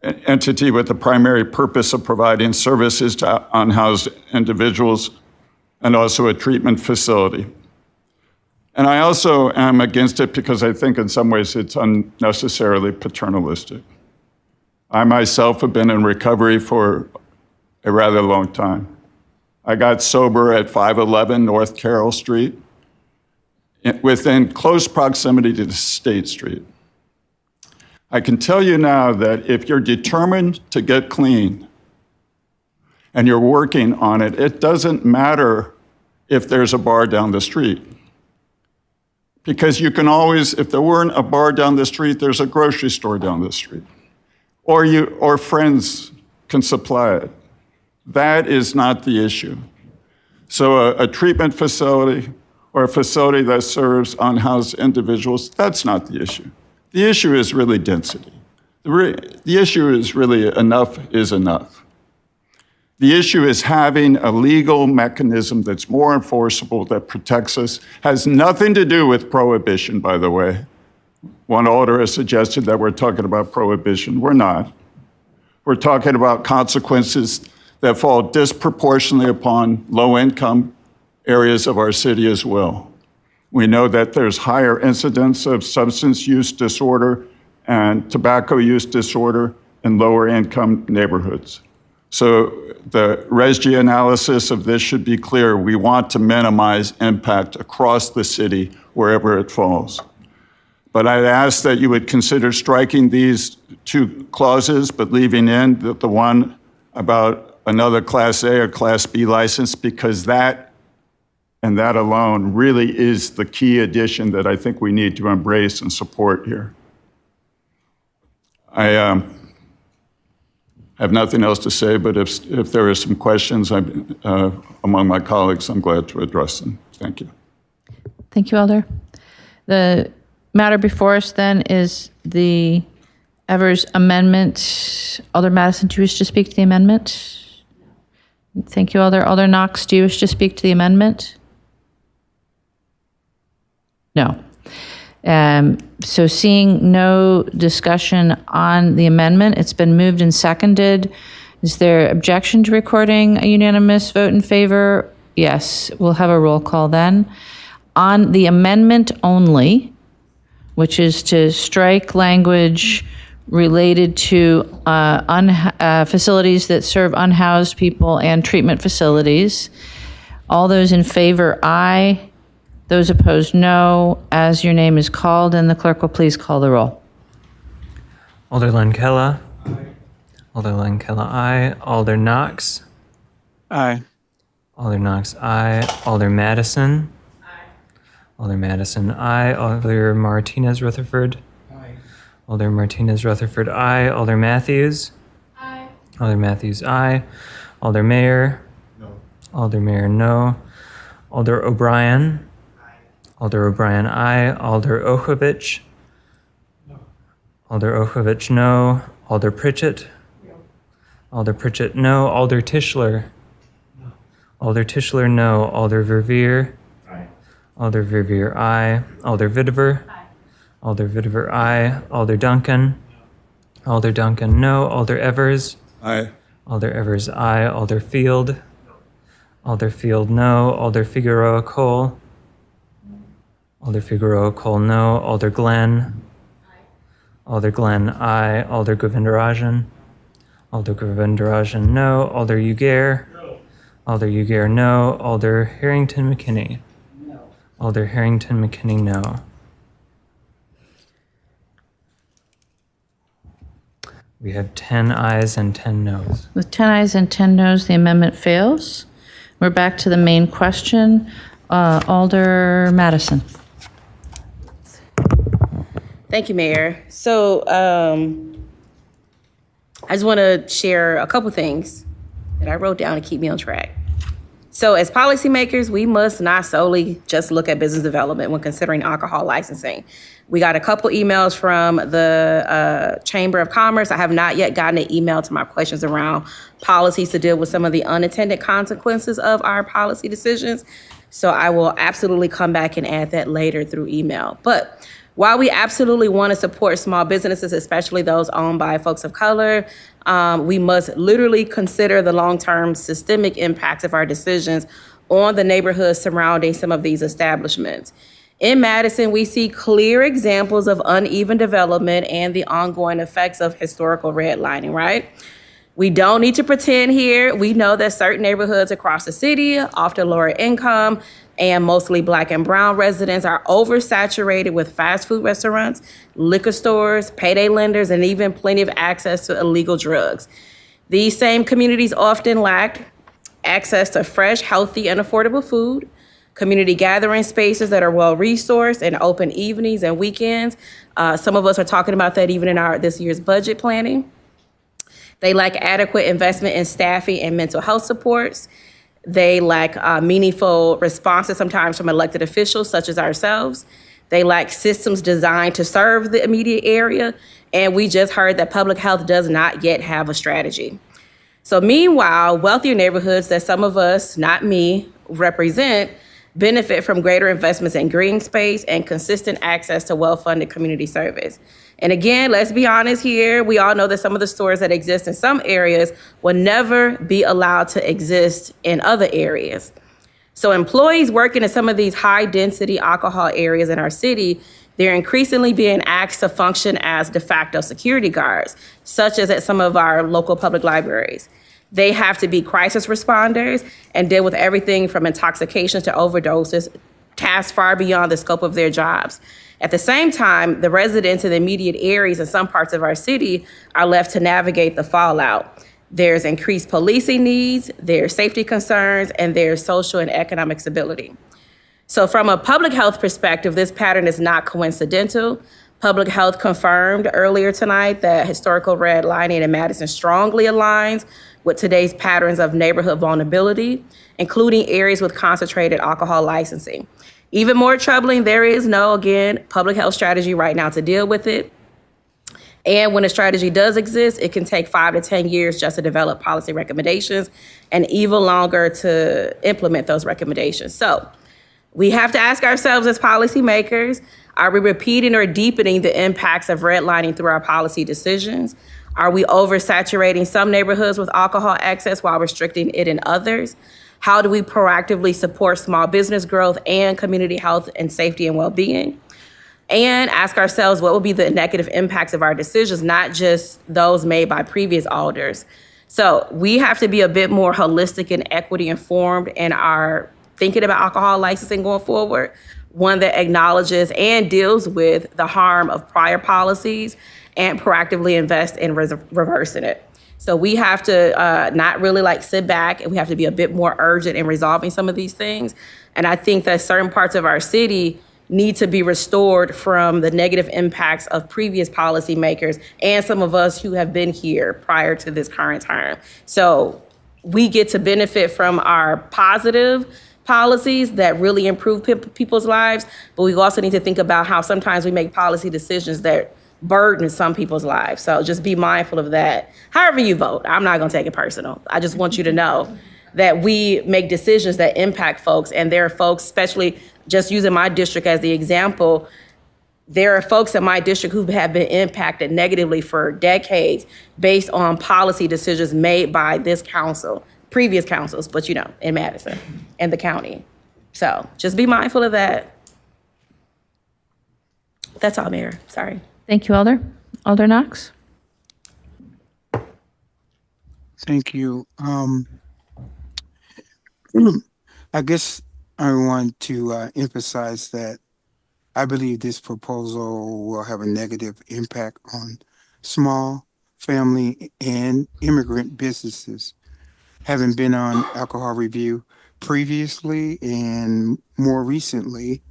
entity with the primary purpose of providing services to unhoused individuals and also a treatment facility. And I also am against it because I think in some ways it's unnecessarily paternalistic. I myself have been in recovery for a rather long time. I got sober at 511 North Carroll Street, within close proximity to State Street. I can tell you now that if you're determined to get clean and you're working on it, it doesn't matter if there's a bar down the street. Because you can always, if there weren't a bar down the street, there's a grocery store down the street. Or friends can supply it. That is not the issue. So a treatment facility or a facility that serves unhoused individuals, that's not the issue. The issue is really density. The issue is really enough is enough. The issue is having a legal mechanism that's more enforceable, that protects us, has nothing to do with prohibition, by the way. One alder has suggested that we're talking about prohibition. We're not. We're talking about consequences that fall disproportionately upon low-income areas of our city as well. We know that there's higher incidence of substance use disorder and tobacco use disorder in lower income neighborhoods. So the RESG analysis of this should be clear. We want to minimize impact across the city wherever it falls. But I'd ask that you would consider striking these two clauses, but leaving in the one about another Class A or Class B license, because that and that alone really is the key addition that I think we need to embrace and support here. I have nothing else to say, but if there are some questions among my colleagues, I'm glad to address them. Thank you. Thank you, Alder. The matter before us then is the Evers amendment. Alder Madison, do you wish to speak to the amendment? Thank you, Alder. Alder Knox, do you wish to speak to the amendment? No. So seeing no discussion on the amendment, it's been moved and seconded. Is there objection to recording a unanimous vote in favor? Yes, we'll have a roll call then. On the amendment only, which is to strike language related to facilities that serve unhoused people and treatment facilities. All those in favor, aye. Those opposed, no. As your name is called, and the clerk will please call the roll. Alder Lankella. Aye. Alder Lankella, aye. Alder Knox. Aye. Alder Knox, aye. Alder Madison. Aye. Alder Madison, aye. Alder Martinez Rutherford. Aye. Alder Martinez Rutherford, aye. Alder Matthews. Aye. Alder Matthews, aye. Alder Mayor. No. Alder Mayor, no. Alder O'Brien. Alder O'Brien, aye. Alder Ochovich. No. Alder Ochovich, no. Alder Pritchett. No. Alder Pritchett, no. Alder Tischler. No. Alder Tischler, no. Alder Verveer. Aye. Alder Verveer, aye. Alder Vitiver. Aye. Alder Vitiver, aye. Alder Duncan. No. Alder Duncan, no. Alder Evers. Aye. Alder Evers, aye. Alder Field. No. Alder Field, no. Alder Figueroa Cole. Alder Figueroa Cole, no. Alder Glenn. Aye. Alder Glenn, aye. Alder Govindarajan. Alder Govindarajan, no. Alder Ugair. No. Alder Ugair, no. Alder Harrington McKinney. No. Alder Harrington McKinney, no. We have 10 ayes and 10 noes. With 10 ayes and 10 noes, the amendment fails. We're back to the main question. Alder Madison. Thank you, Mayor. So I just want to share a couple things that I wrote down to keep me on track. So as policymakers, we must not solely just look at business development when considering alcohol licensing. We got a couple emails from the Chamber of Commerce. I have not yet gotten an email to my questions around policies to deal with some of the unintended consequences of our policy decisions. So I will absolutely come back and add that later through email. But while we absolutely want to support small businesses, especially those owned by folks of color, we must literally consider the long-term systemic impacts of our decisions on the neighborhoods surrounding some of these establishments. In Madison, we see clear examples of uneven development and the ongoing effects of historical redlining, right? We don't need to pretend here. We know that certain neighborhoods across the city, often lower income and mostly Black and brown residents, are oversaturated with fast food restaurants, liquor stores, payday lenders, and even plenty of access to illegal drugs. These same communities often lack access to fresh, healthy, and affordable food, community gathering spaces that are well-resourced and open evenings and weekends. Some of us are talking about that even in this year's budget planning. They lack adequate investment in staffing and mental health supports. They lack meaningful responses sometimes from elected officials such as ourselves. They lack systems designed to serve the immediate area. And we just heard that public health does not yet have a strategy. So meanwhile, wealthier neighborhoods that some of us, not me, represent benefit from greater investments in green space and consistent access to well-funded community service. And again, let's be honest here. We all know that some of the stores that exist in some areas will never be allowed to exist in other areas. So employees working in some of these high-density alcohol areas in our city, they're increasingly being asked to function as de facto security guards, such as at some of our local public libraries. They have to be crisis responders and deal with everything from intoxication to overdoses, tasks far beyond the scope of their jobs. At the same time, the residents in the immediate areas in some parts of our city are left to navigate the fallout. There's increased policing needs, there's safety concerns, and there's social and economic stability. So from a public health perspective, this pattern is not coincidental. Public health confirmed earlier tonight that historical redlining in Madison strongly aligns with today's patterns of neighborhood vulnerability, including areas with concentrated alcohol licensing. Even more troubling, there is no, again, public health strategy right now to deal with it. And when a strategy does exist, it can take 5 to 10 years just to develop policy recommendations and even longer to implement those recommendations. So we have to ask ourselves as policymakers, are we repeating or deepening the impacts of redlining through our policy decisions? Are we oversaturating some neighborhoods with alcohol access while restricting it in others? How do we proactively support small business growth and community health and safety and well-being? And ask ourselves, what will be the negative impacts of our decisions, not just those made by previous alders? So we have to be a bit more holistic and equity informed in our thinking about alcohol licensing going forward, one that acknowledges and deals with the harm of prior policies and proactively invest in reversing it. So we have to not really sit back, and we have to be a bit more urgent in resolving some of these things. And I think that certain parts of our city need to be restored from the negative impacts of previous policymakers and some of us who have been here prior to this current term. So we get to benefit from our positive policies that really improve people's lives, but we also need to think about how sometimes we make policy decisions that burden some people's lives. So just be mindful of that. However you vote, I'm not going to take it personal. I just want you to know that we make decisions that impact folks, and there are folks, especially just using my district as the example, there are folks in my district who have been impacted negatively for decades based on policy decisions made by this council, previous councils, but in Madison and the county. So just be mindful of that. That's all, Mayor. Sorry. Thank you, Alder. Alder Knox? Thank you. I guess I want to emphasize that I believe this proposal will have a negative impact on small family and immigrant businesses. Having been on Alcohol Review previously and more recently,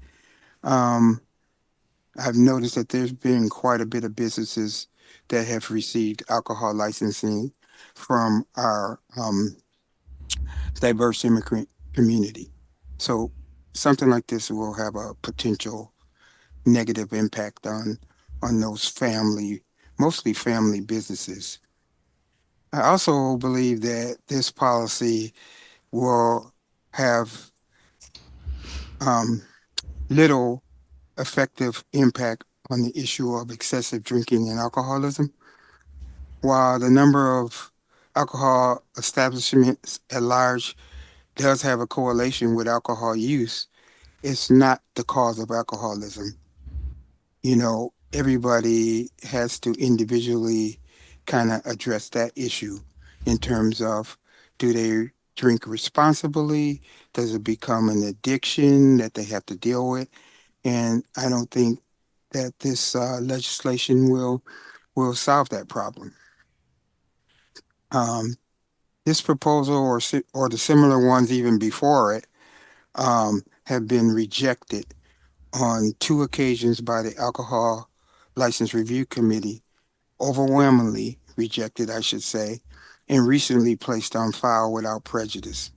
I've noticed that there's been quite a bit of businesses that have received alcohol licensing from our diverse immigrant community. So something like this will have a potential negative impact on those mostly family businesses. I also believe that this policy will have little effective impact on the issue of excessive drinking and alcoholism. While the number of alcohol establishments at large does have a correlation with alcohol use, it's not the cause of alcoholism. You know, everybody has to individually kind of address that issue in terms of, do they drink responsibly? Does it become an addiction that they have to deal with? And I don't think that this legislation will solve that problem. This proposal or the similar ones even before it have been rejected on 2 occasions by the Alcohol License Review Committee, overwhelmingly rejected, I should say, and recently placed on file without prejudice.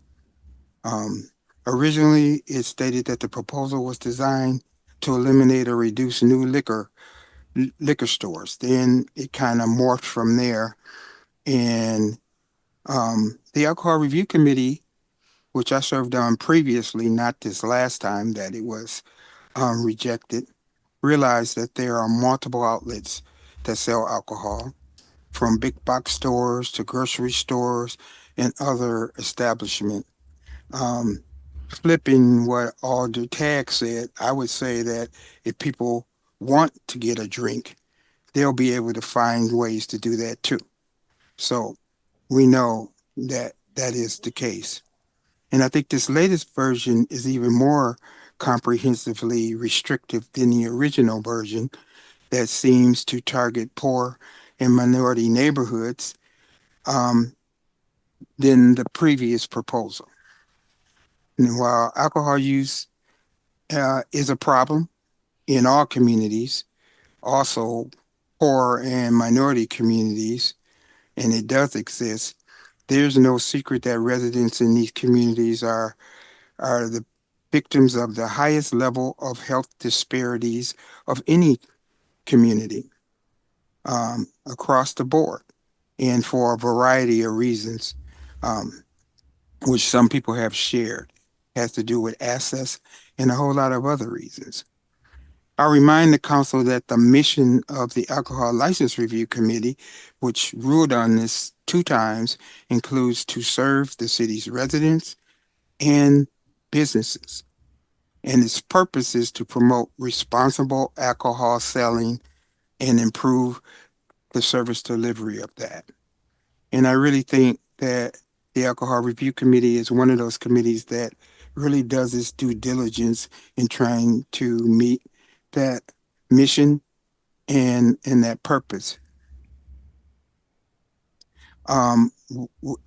Originally, it stated that the proposal was designed to eliminate or reduce new liquor stores. Then it kind of morphed from there, and the Alcohol Review Committee, which I served on previously, not this last time that it was rejected, realized that there are multiple outlets that sell alcohol, from big box stores to grocery stores and other establishments. Flipping what Alder Tagg said, I would say that if people want to get a drink, they'll be able to find ways to do that too. So we know that that is the case. And I think this latest version is even more comprehensively restrictive than the original version that seems to target poor and minority neighborhoods than the previous proposal. And while alcohol use is a problem in all communities, also poor and minority communities, and it does exist, there's no secret that residents in these communities are the victims of the highest level of health disparities of any community across the board, and for a variety of reasons, which some people have shared, has to do with access and a whole lot of other reasons. I remind the council that the mission of the Alcohol License Review Committee, which ruled on this 2 times, includes to serve the city's residents and businesses. And its purpose is to promote responsible alcohol selling and improve the service delivery of that. And I really think that the Alcohol Review Committee is one of those committees that really does its due diligence in trying to meet that mission and that purpose. And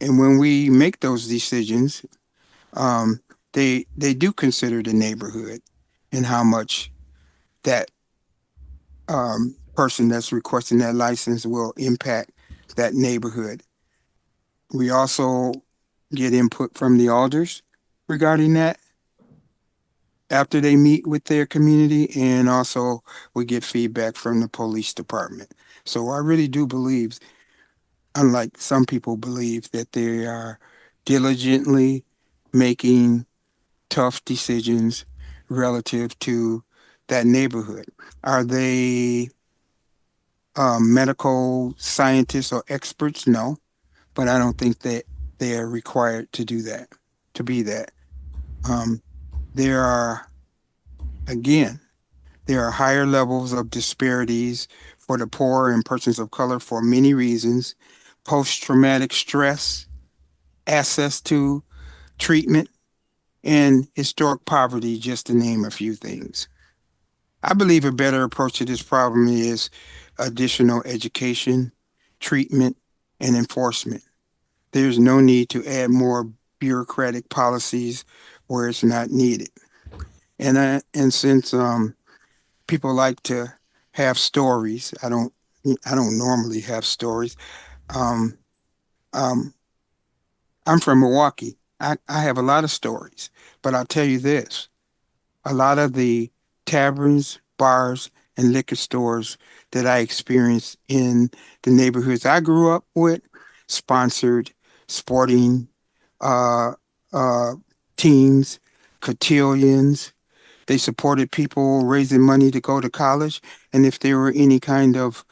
when we make those decisions, they do consider the neighborhood and how much that person that's requesting that license will impact that neighborhood. We also get input from the alders regarding that after they meet with their community, and also we get feedback from the police department. So I really do believe, unlike some people believe, that they are diligently making tough decisions relative to that neighborhood. Are they medical scientists or experts? No, but I don't think that they are required to do that, to be that. There are higher levels of disparities for the poor and persons of color for many reasons: post-traumatic stress, access to treatment, and historic poverty, just to name a few things. I believe a better approach to this problem is additional education, treatment, and enforcement. There's no need to add more bureaucratic policies where it's not needed. And since people like to have stories. I don't normally have stories. Um, um, I'm from Milwaukee. I have a lot of stories, but I'll tell you this. A lot of the taverns, bars, and liquor stores that I experienced in the neighborhoods I grew up with sponsored sporting uh, teams, cotillions. They supported people raising money to go to college. And if there were any kind of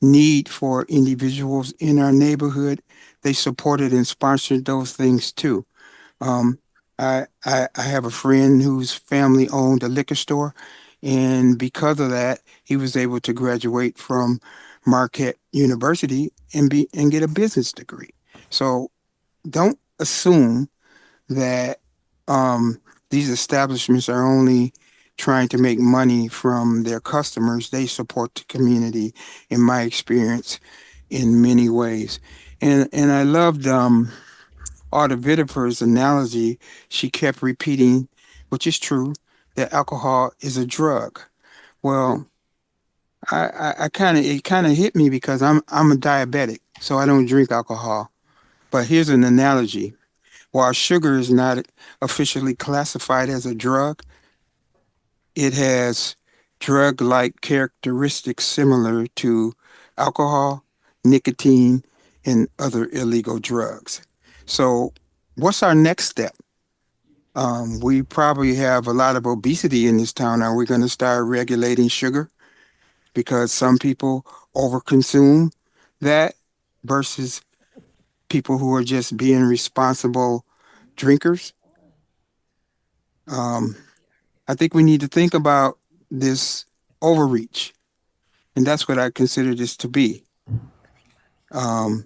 need for individuals in our neighborhood, they supported and sponsored those things too. I have a friend whose family owned a liquor store, and because of that, he was able to graduate from Marquette University and get a business degree. So don't assume that these establishments are only trying to make money from their customers. They support the community, in my experience, in many ways. And I loved Arda Vitter's analogy. She kept repeating, which is true, that alcohol is a drug. Well, it kind of hit me because I'm a diabetic, so I don't drink alcohol. But here's an analogy. While sugar is not officially classified as a drug, it has drug-like characteristics similar to alcohol, nicotine, and other illegal drugs. So what's our next step? We probably have a lot of obesity in this town. Are we going to start regulating sugar? Because some people overconsume that versus people who are just being responsible drinkers. I think we need to think about this overreach, and that's what I consider this to be. And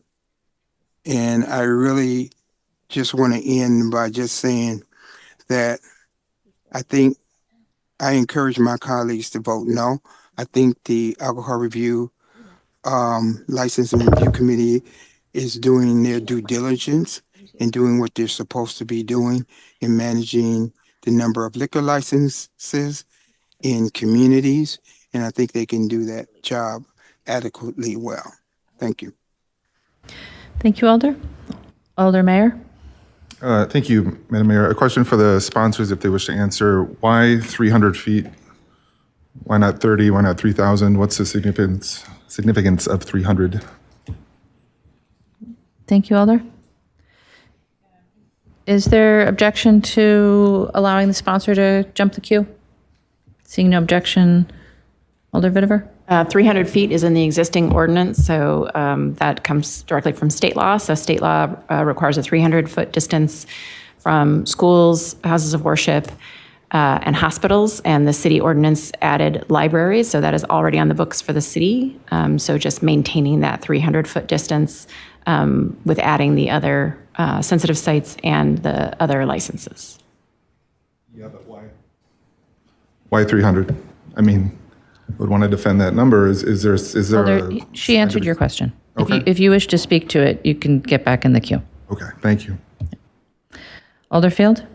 I really just want to end by just saying that I think I encourage my colleagues to vote no. I think the Alcohol Review License and Review Committee is doing their due diligence and doing what they're supposed to be doing in managing the number of liquor licenses in communities, and I think they can do that job adequately well. Thank you. Thank you, Alder. Alder Mayor. Thank you, Madam Mayor. A question for the sponsors, if they wish to answer. Why 300 feet? Why not 30? Why not 3,000? What's the significance of 300? Thank you, Alder. Is there objection to allowing the sponsor to jump the queue? Seeing no objection, Alder Vitiver? 300 feet is in the existing ordinance, so that comes directly from state law. So state law requires a 300-foot distance from schools, houses of worship, and hospitals, and the city ordinance added libraries, so that is already on the books for the city. So just maintaining that 300-foot distance with adding the other sensitive sites and the other licenses. Yeah, but why? Why 300? I mean, would want to defend that number. Is there She answered your question. Okay. If you wish to speak to it, you can get back in the queue. Okay, thank you. Alderfield?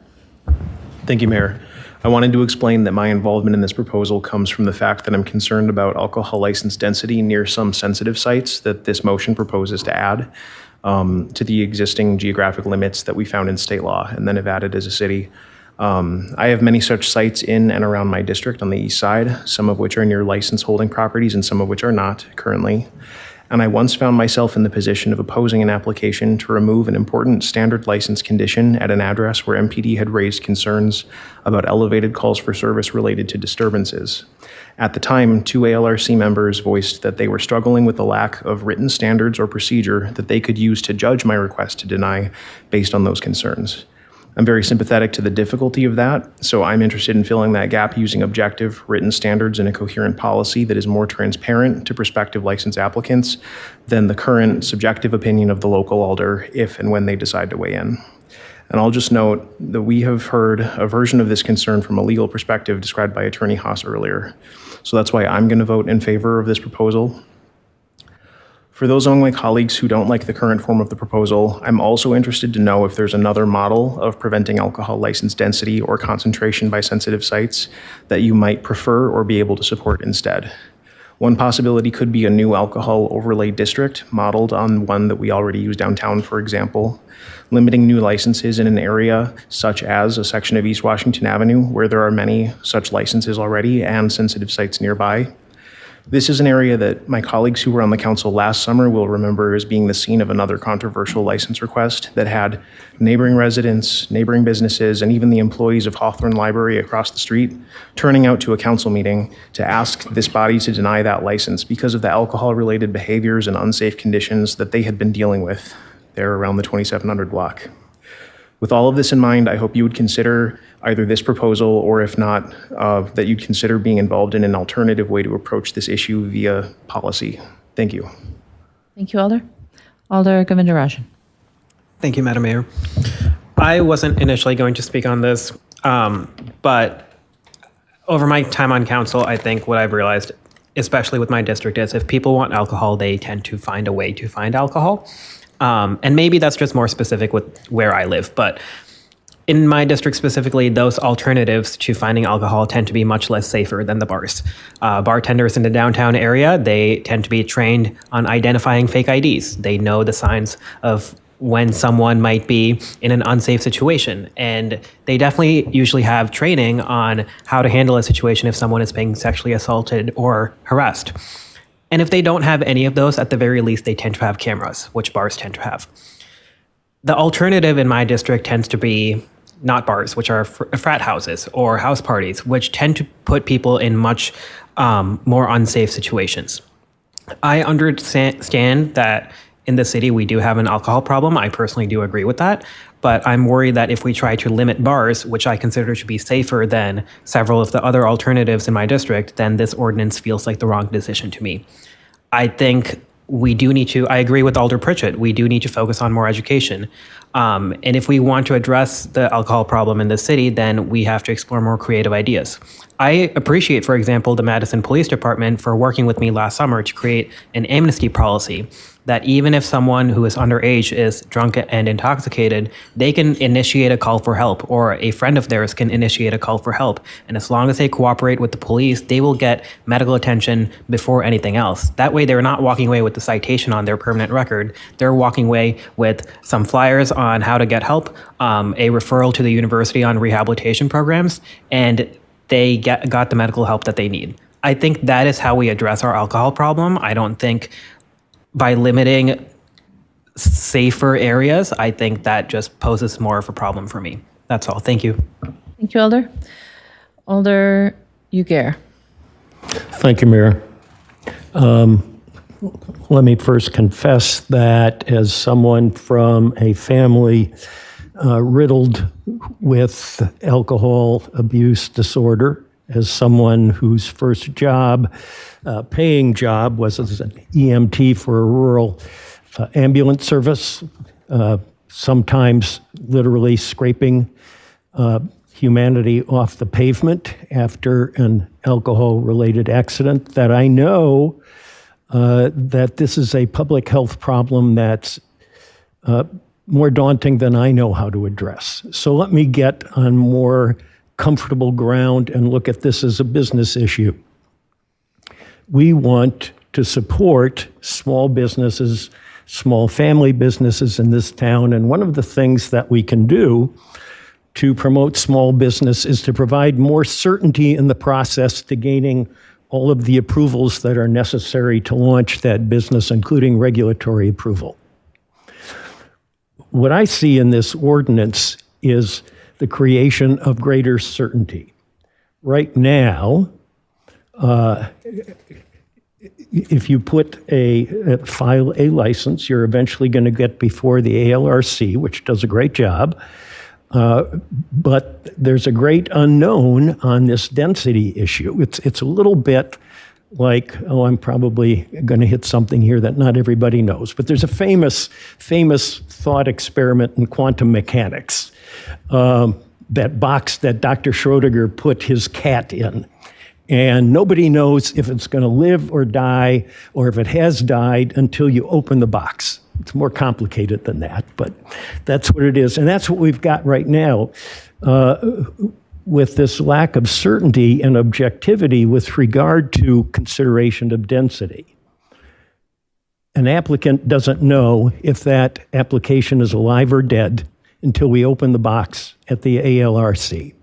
Thank you, Mayor. I wanted to explain that my involvement in this proposal comes from the fact that I'm concerned about alcohol license density near some sensitive sites that this motion proposes to add to the existing geographic limits that we found in state law and then have added as a city. I have many such sites in and around my district on the east side, some of which are near license holding properties and some of which are not currently. And I once found myself in the position of opposing an application to remove an important standard license condition at an address where MPD had raised concerns about elevated calls for service related to disturbances. At the time, 2 ALRC members voiced that they were struggling with the lack of written standards or procedure that they could use to judge my request to deny based on those concerns. I'm very sympathetic to the difficulty of that, so I'm interested in filling that gap using objective written standards and a coherent policy that is more transparent to prospective license applicants than the current subjective opinion of the local alder if and when they decide to weigh in. And I'll just note that we have heard a version of this concern from a legal perspective described by Attorney Haas earlier. So that's why I'm going to vote in favor of this proposal. For those among my colleagues who don't like the current form of the proposal, I'm also interested to know if there's another model of preventing alcohol license density or concentration by sensitive sites that you might prefer or be able to support instead. One possibility could be a new alcohol overlay district modeled on one that we already use downtown, for example, limiting new licenses in an area such as a section of East Washington Avenue where there are many such licenses already and sensitive sites nearby. This is an area that my colleagues who were on the council last summer will remember as being the scene of another controversial license request that had neighboring residents, neighboring businesses, and even the employees of Hawthorne Library across the street turning out to a council meeting to ask this body to deny that license because of the alcohol-related behaviors and unsafe conditions that they had been dealing with there around the 2700 block. With all of this in mind, I hope you would consider either this proposal or if not, that you'd consider being involved in an alternative way to approach this issue via policy. Thank you. Thank you, Alder. Alder Govindarajan. Thank you, Madam Mayor. I wasn't initially going to speak on this, but over my time on council, I think what I've realized, especially with my district, is if people want alcohol, they tend to find a way to find alcohol. And maybe that's just more specific with where I live, but in my district specifically, those alternatives to finding alcohol tend to be much less safer than the bars. Bartenders in the downtown area, they tend to be trained on identifying fake IDs. They know the signs of when someone might be in an unsafe situation. And they definitely usually have training on how to handle a situation if someone is being sexually assaulted or harassed. And if they don't have any of those, at the very least, they tend to have cameras, which bars tend to have. The alternative in my district tends to be not bars, which are frat houses or house parties, which tend to put people in much more unsafe situations. I understand that in the city we do have an alcohol problem. I personally do agree with that. But I'm worried that if we try to limit bars, which I consider to be safer than several of the other alternatives in my district, then this ordinance feels like the wrong decision to me. I think we do need to, I agree with Alder Pritchett, we do need to focus on more education. And if we want to address the alcohol problem in the city, then we have to explore more creative ideas. I appreciate, for example, the Madison Police Department for working with me last summer to create an amnesty policy that even if someone who is underage is drunk and intoxicated, they can initiate a call for help, or a friend of theirs can initiate a call for help. And as long as they cooperate with the police, they will get medical attention before anything else. That way, they're not walking away with the citation on their permanent record. They're walking away with some flyers on how to get help, a referral to the university on rehabilitation programs, and they got the medical help that they need. I think that is how we address our alcohol problem. I don't think by limiting safer areas, I think that just poses more of a problem for me. That's all. Thank you. Thank you, Alder. Alder Uguer. Thank you, Mayor. Let me first confess that as someone from a family riddled with alcohol abuse disorder, as someone whose first job, paying job, was as an EMT for a rural ambulance service, sometimes literally scraping humanity off the pavement after an alcohol-related accident, that I know that this is a public health problem that's more daunting than I know how to address. So let me get on more comfortable ground and look at this as a business issue. We want to support small businesses, small family businesses in this town, and one of the things that we can do to promote small business is to provide more certainty in the process to gaining all of the approvals that are necessary to launch that business, including regulatory approval. What I see in this ordinance is the creation of greater certainty. Right now, if you file a license, you're eventually going to get before the ALRC, which does a great job. But there's a great unknown on this density issue. It's a little bit like, I'm probably going to hit something here that not everybody knows. But there's a famous thought experiment in quantum mechanics, that box that Dr. Schrodinger put his cat in. And nobody knows if it's going to live or die, or if it has died until you open the box. It's more complicated than that, but that's what it is. And that's what we've got right now with this lack of certainty and objectivity with regard to consideration of density. An applicant doesn't know if that application is alive or dead until we open the box at the ALRC.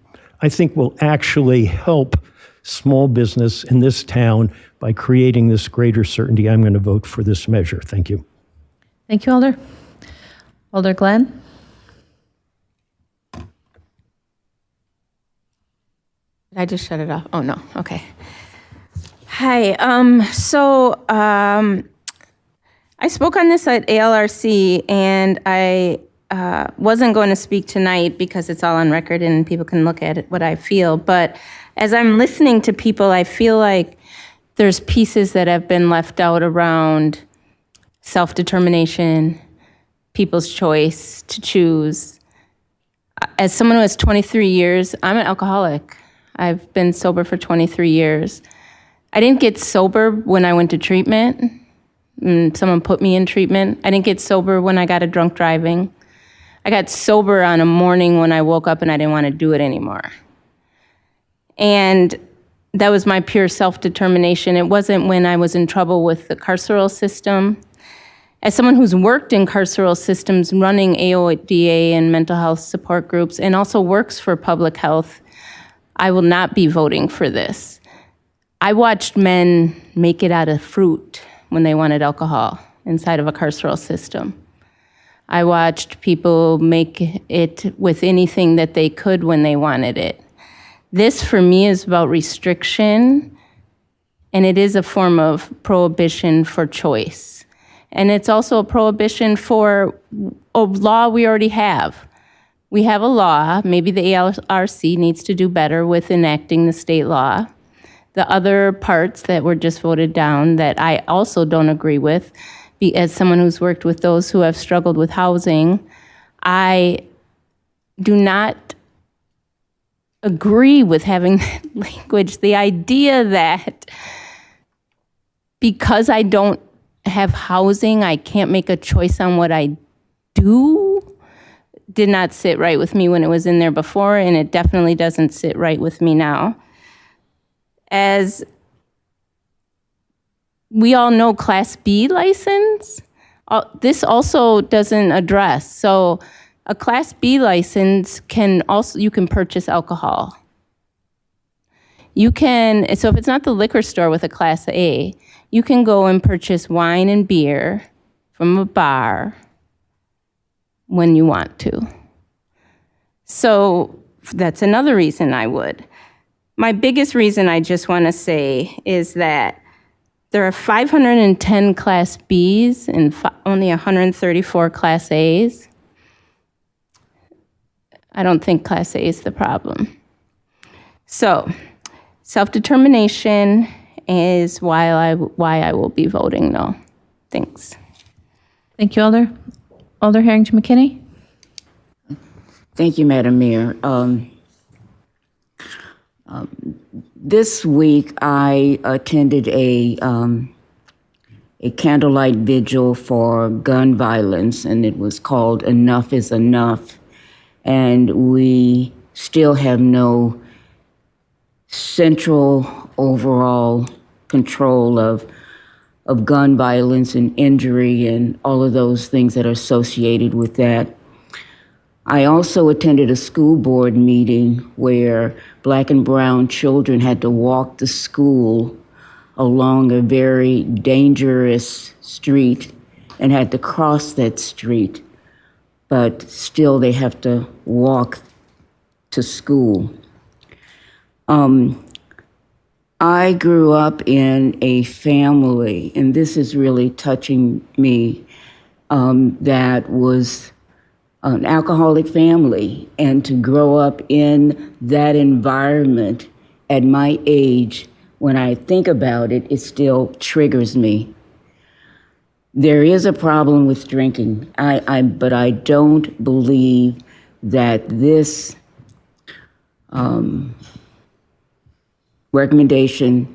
I think will actually help small business in this town by creating this greater certainty. I'm going to vote for this measure. Thank you. Thank you, Alder. Alder Glenn? Did I just shut it off? Oh, no. Okay. Hi. I spoke on this at ALRC, and I wasn't going to speak tonight because it's all on record and people can look at it, what I feel. But as I'm listening to people, I feel like there's pieces that have been left out around self-determination, people's choice to choose. As someone who has 23 years, I'm an alcoholic. I've been sober for 23 years. I didn't get sober when I went to treatment. Someone put me in treatment. I didn't get sober when I got a drunk driving. I got sober on a morning when I woke up and I didn't want to do it anymore. And that was my pure self-determination. It wasn't when I was in trouble with the carceral system. As someone who's worked in carceral systems, running AODA and mental health support groups, and also works for public health, I will not be voting for this. I watched men make it out of fruit when they wanted alcohol inside of a carceral system. I watched people make it with anything that they could when they wanted it. This, for me, is about restriction, and it is a form of prohibition for choice. And it's also a prohibition for a law we already have. We have a law. Maybe the ALRC needs to do better with enacting the state law. The other parts that were just voted down that I also don't agree with, as someone who's worked with those who have struggled with housing, I do not agree with having that language. The idea that because I don't have housing, I can't make a choice on what I do, did not sit right with me when it was in there before, and it definitely doesn't sit right with me now. As we all know, Class B license, this also doesn't address. So a Class B license you can purchase alcohol. So if it's not the liquor store with a Class A, you can go and purchase wine and beer from a bar when you want to. So that's another reason I would. My biggest reason I just want to say is that there are 510 Class Bs and only 134 Class As. I don't think Class A is the problem. So, self-determination is why I will be voting no. Thanks. Thank you, Alder. Alder Harrington McKinney? Thank you, Madam Mayor. This week, I attended a candlelight vigil for gun violence, and it was called Enough is Enough. And we still have no central overall control of gun violence and injury and all of those things that are associated with that. I also attended a school board meeting where Black and brown children had to walk to school along a very dangerous street and had to cross that street, but still they have to walk to school. I grew up in a family, and this is really touching me, that was an alcoholic family, and to grow up in that environment at my age, when I think about it, it still triggers me. There is a problem with drinking, but I don't believe that this recommendation,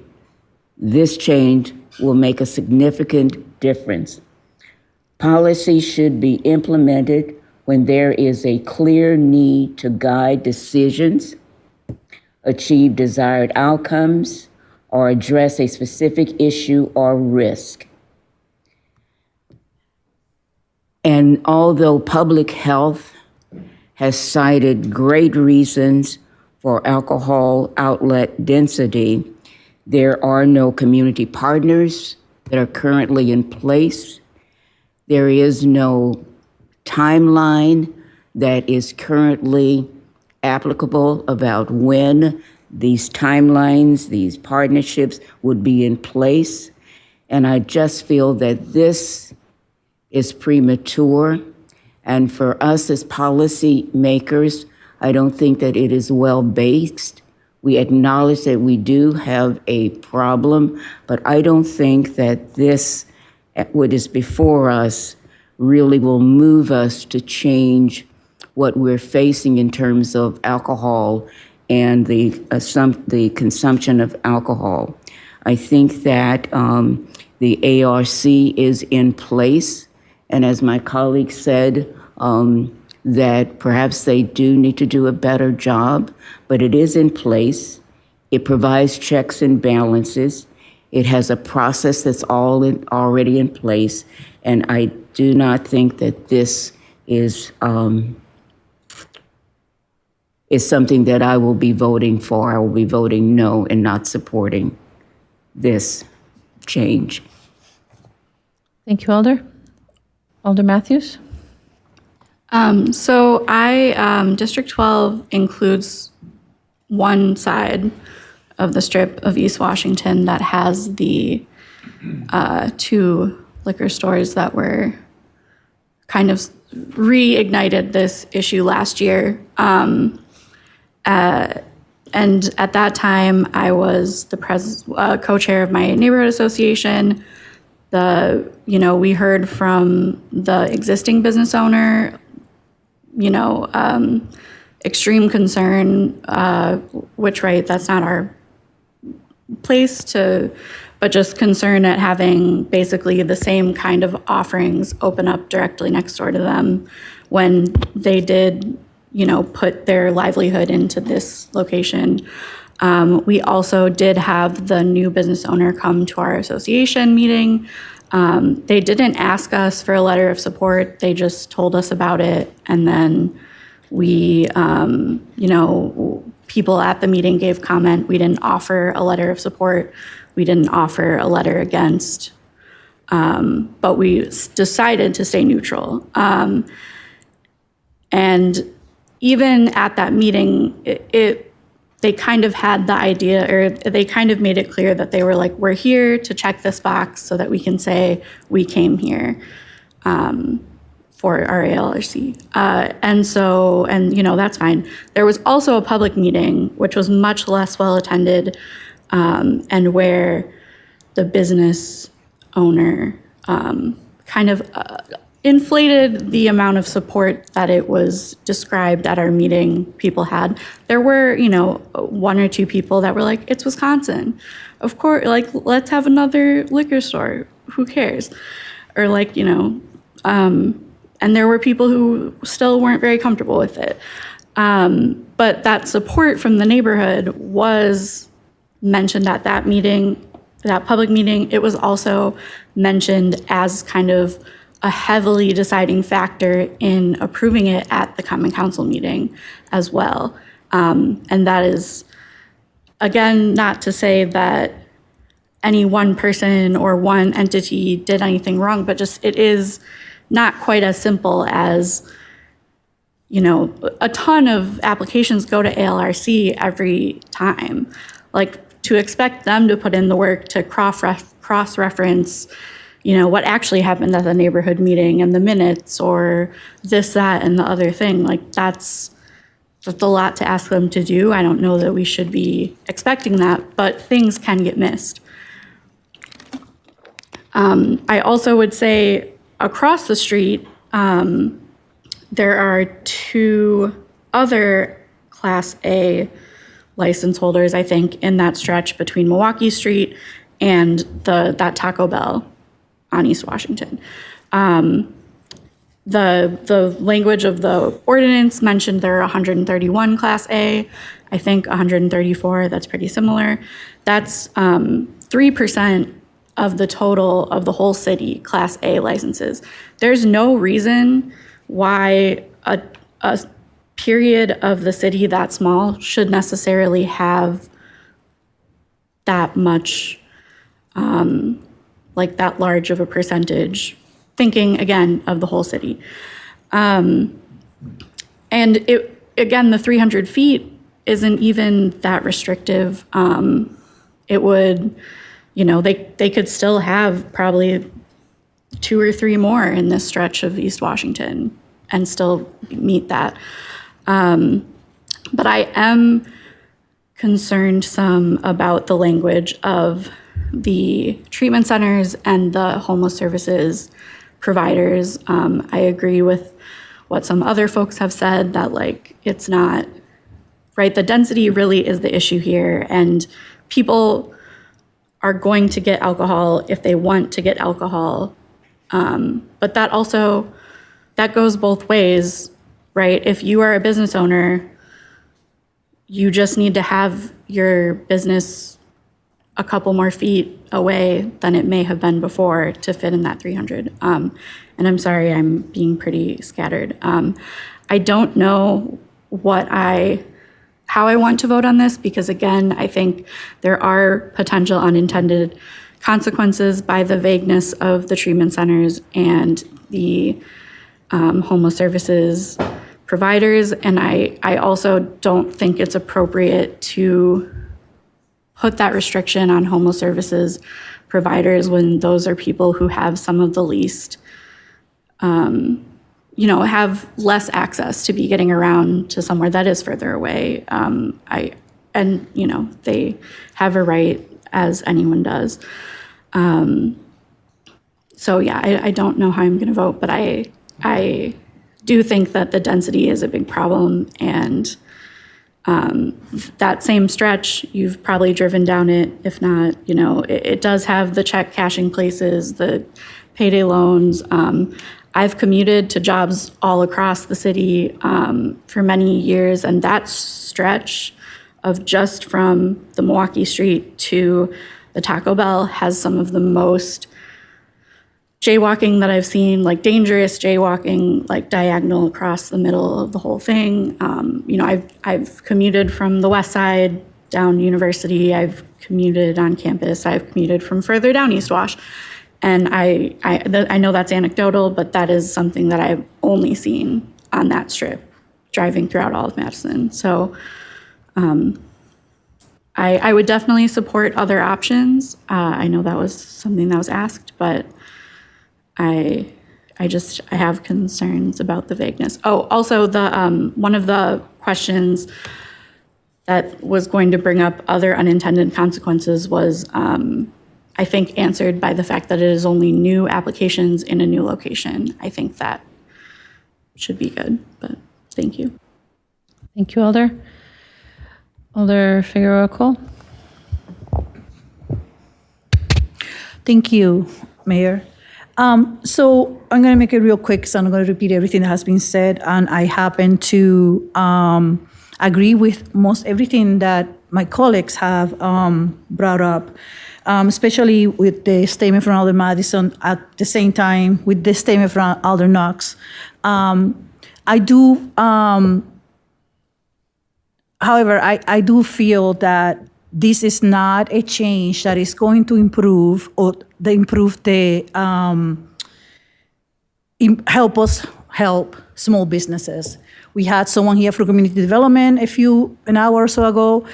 this change will make a significant difference. Policy should be implemented when there is a clear need to guide decisions, achieve desired outcomes, or address a specific issue or risk. And although public health has cited great reasons for alcohol outlet density, there are no community partners that are currently in place. There is no timeline that is currently applicable about when these timelines, these partnerships would be in place. And I just feel that this is premature. And for us as policy makers, I don't think that it is well-based. We acknowledge that we do have a problem, but I don't think that this, what is before us, really will move us to change what we're facing in terms of alcohol and the consumption of alcohol. I think that the ARC is in place, and as my colleague said, that perhaps they do need to do a better job, but it is in place. It provides checks and balances. It has a process that's already in place, and I do not think that this is something that I will be voting for. I will be voting no and not supporting this change. Thank you, Alder. Alder Matthews? So District 12 includes one side of the strip of East Washington that has the 2 liquor stores that were kind of reignited this issue last year. And at that time, I was the co-chair of my neighborhood association. We heard from the existing business owner, extreme concern, which, right, that's not our place to, but just concern at having basically the same kind of offerings open up directly next door to them when they did, put their livelihood into this location. We also did have the new business owner come to our association meeting. They didn't ask us for a letter of support. They just told us about it. And then we, people at the meeting gave comment. We didn't offer a letter of support. We didn't offer a letter against, but we decided to stay neutral. And even at that meeting, they kind of had the idea, or they kind of made it clear that they were like, we're here to check this box so that we can say we came here for our ALRC. And that's fine. There was also a public meeting, which was much less well attended, and where the business owner kind of inflated the amount of support that it was described at our meeting people had. There were, 1 or 2 people that were like, it's Wisconsin. Of course, let's have another liquor store. Who cares? Or and there were people who still weren't very comfortable with it. But that support from the neighborhood was mentioned at that meeting, that public meeting. It was also mentioned as kind of a heavily deciding factor in approving it at the Common Council meeting as well. And that is, again, not to say that any one person or one entity did anything wrong, but just it is not quite as simple as, a ton of applications go to ALRC every time. To expect them to put in the work to cross-reference what actually happened at the neighborhood meeting and the minutes or this, that, and the other thing. That's a lot to ask them to do. I don't know that we should be expecting that, but things can get missed. I also would say across the street, there are 2 other Class A license holders, I think, in that stretch between Milwaukee Street and that Taco Bell on East Washington. The language of the ordinance mentioned there are 131 Class A, I think 134, that's pretty similar. That's 3% of the total of the whole city Class A licenses. There's no reason why a period of the city that small should necessarily have that much, like that large of a percentage, thinking again of the whole city. And again, the 300 feet isn't even that restrictive. It would, they could still have probably 2 or 3 more in this stretch of East Washington and still meet that. But I am concerned some about the language of the treatment centers and the homeless services providers. I agree with what some other folks have said, that it's not, right? The density really is the issue here, and people are going to get alcohol if they want to get alcohol. But that goes both ways, right? If you are a business owner, you just need to have your business a couple more feet away than it may have been before to fit in that 300. And I'm sorry, I'm being pretty scattered. I don't know how I want to vote on this, because again, I think there are potential unintended consequences by the vagueness of the treatment centers and the homeless services providers. And I also don't think it's appropriate to put that restriction on homeless services providers when those are people who have some of the least, have less access to be getting around to somewhere that is further away. They have a right, as anyone does. So yeah, I don't know how I'm going to vote, but I do think that the density is a big problem, and that same stretch, you've probably driven down it. If not, it does have the check cashing places, the payday loans. I've commuted to jobs all across the city for many years, and that stretch of just from the Milwaukee Street to the Taco Bell has some of the most jaywalking that I've seen, like dangerous jaywalking, like diagonal across the middle of the whole thing. I've commuted from the West Side down University. I've commuted on campus. I've commuted from further down East Wash. And I know that's anecdotal, but that is something that I've only seen on that strip, driving throughout all of Madison. So I would definitely support other options. I know that was something that was asked, but I have concerns about the vagueness. Oh, also the one of the questions that was going to bring up other unintended consequences was, I think, answered by the fact that it is only new applications in a new location. I think that should be good, but thank you. Thank you, Alder. Alder Figueroa Cole. Thank you, Mayor. So I'm going to make it real quick, so I'm not going to repeat everything that has been said. And I happen to agree with most everything that my colleagues have brought up, especially with the statement from Alder Madison, at the same time with the statement from Alder Knox. However, I do feel that this is not a change that is going to improve help us help small businesses. We had someone here from community development an hour or so ago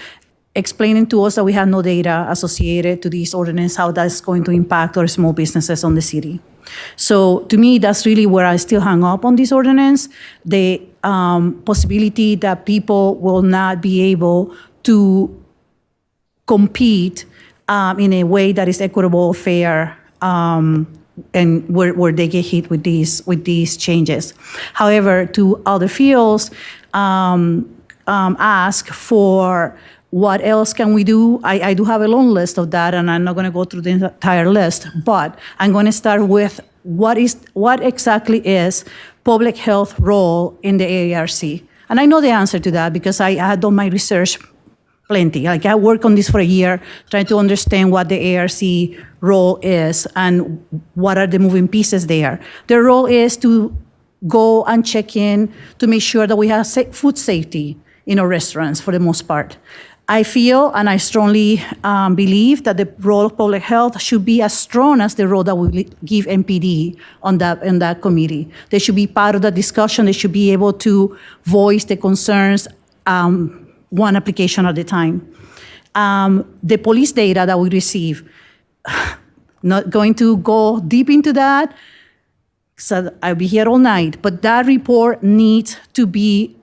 explaining to us that we have no data associated to this ordinance, how that's going to impact our small businesses on the city. So to me, that's really where I still hang up on this ordinance, the possibility that people will not be able to compete in a way that is equitable, fair, and where they get hit with these changes. However, to Alder Fields, ask for What else can we do? I do have a long list of that, and I'm not going to go through the entire list, but I'm going to start with what exactly is public health role in the AARC. And I know the answer to that because I had done my research plenty. Like I worked on this for a year, trying to understand what the AARC role is and what are the moving pieces there. Their role is to go and check in to make sure that we have food safety in our restaurants for the most part. I feel and I strongly believe that the role of public health should be as strong as the role that we give MPD on that committee. They should be part of the discussion. They should be able to voice the concerns one application at a time. The police data that we receive, not going to go deep into that, so I'll be here all night, but that report needs to be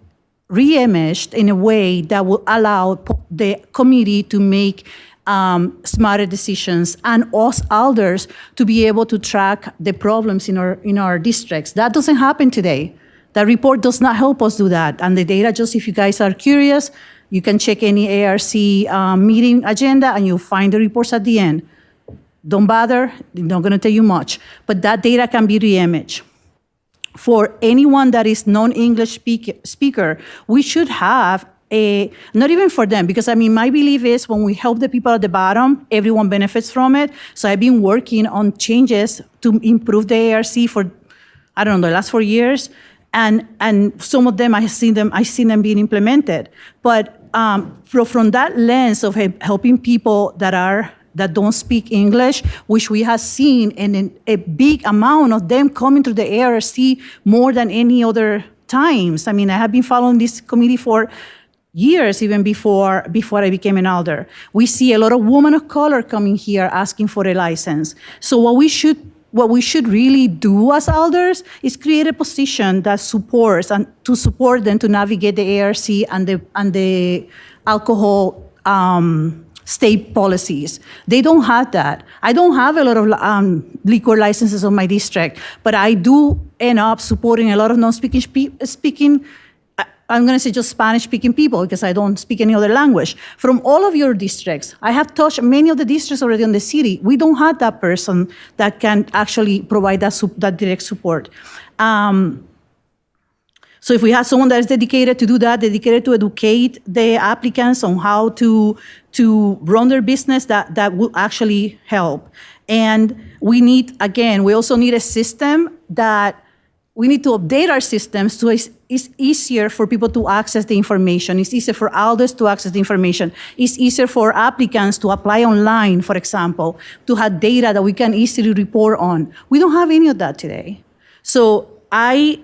re-imaged in a way that will allow the committee to make smarter decisions and us elders to be able to track the problems in our districts. That doesn't happen today. That report does not help us do that. And the data, just if you guys are curious, you can check any ARC meeting agenda and you'll find the reports at the end. Don't bother, they're not going to tell you much. But that data can be re-imaged. For anyone that is non-English speaker, we should have not even for them, because I mean, my belief is when we help the people at the bottom, everyone benefits from it. So I've been working on changes to improve the ARC for, I don't know, the last 4 years. And some of them, I've seen them being implemented. But from that lens of helping people that don't speak English, which we have seen in a big amount of them coming to the ARC more than any other times. I mean, I have been following this committee for years, even before I became an elder. We see a lot of women of color coming here asking for a license. So what we should really do as elders is create a position that supports and to support them to navigate the ARC and the alcohol state policies. They don't have that. I don't have a lot of liquor licenses in my district, but I do end up supporting a lot of non-speaking, I'm going to say just Spanish-speaking people because I don't speak any other language. From all of your districts, I have touched many of the districts already in the city. We don't have that person that can actually provide that direct support. So if we have someone that is dedicated to do that, dedicated to educate the applicants on how to run their business, that will actually help. And we also need a system that we need to update our systems so it's easier for people to access the information. It's easier for elders to access the information. It's easier for applicants to apply online, for example, to have data that we can easily report on. We don't have any of that today. So it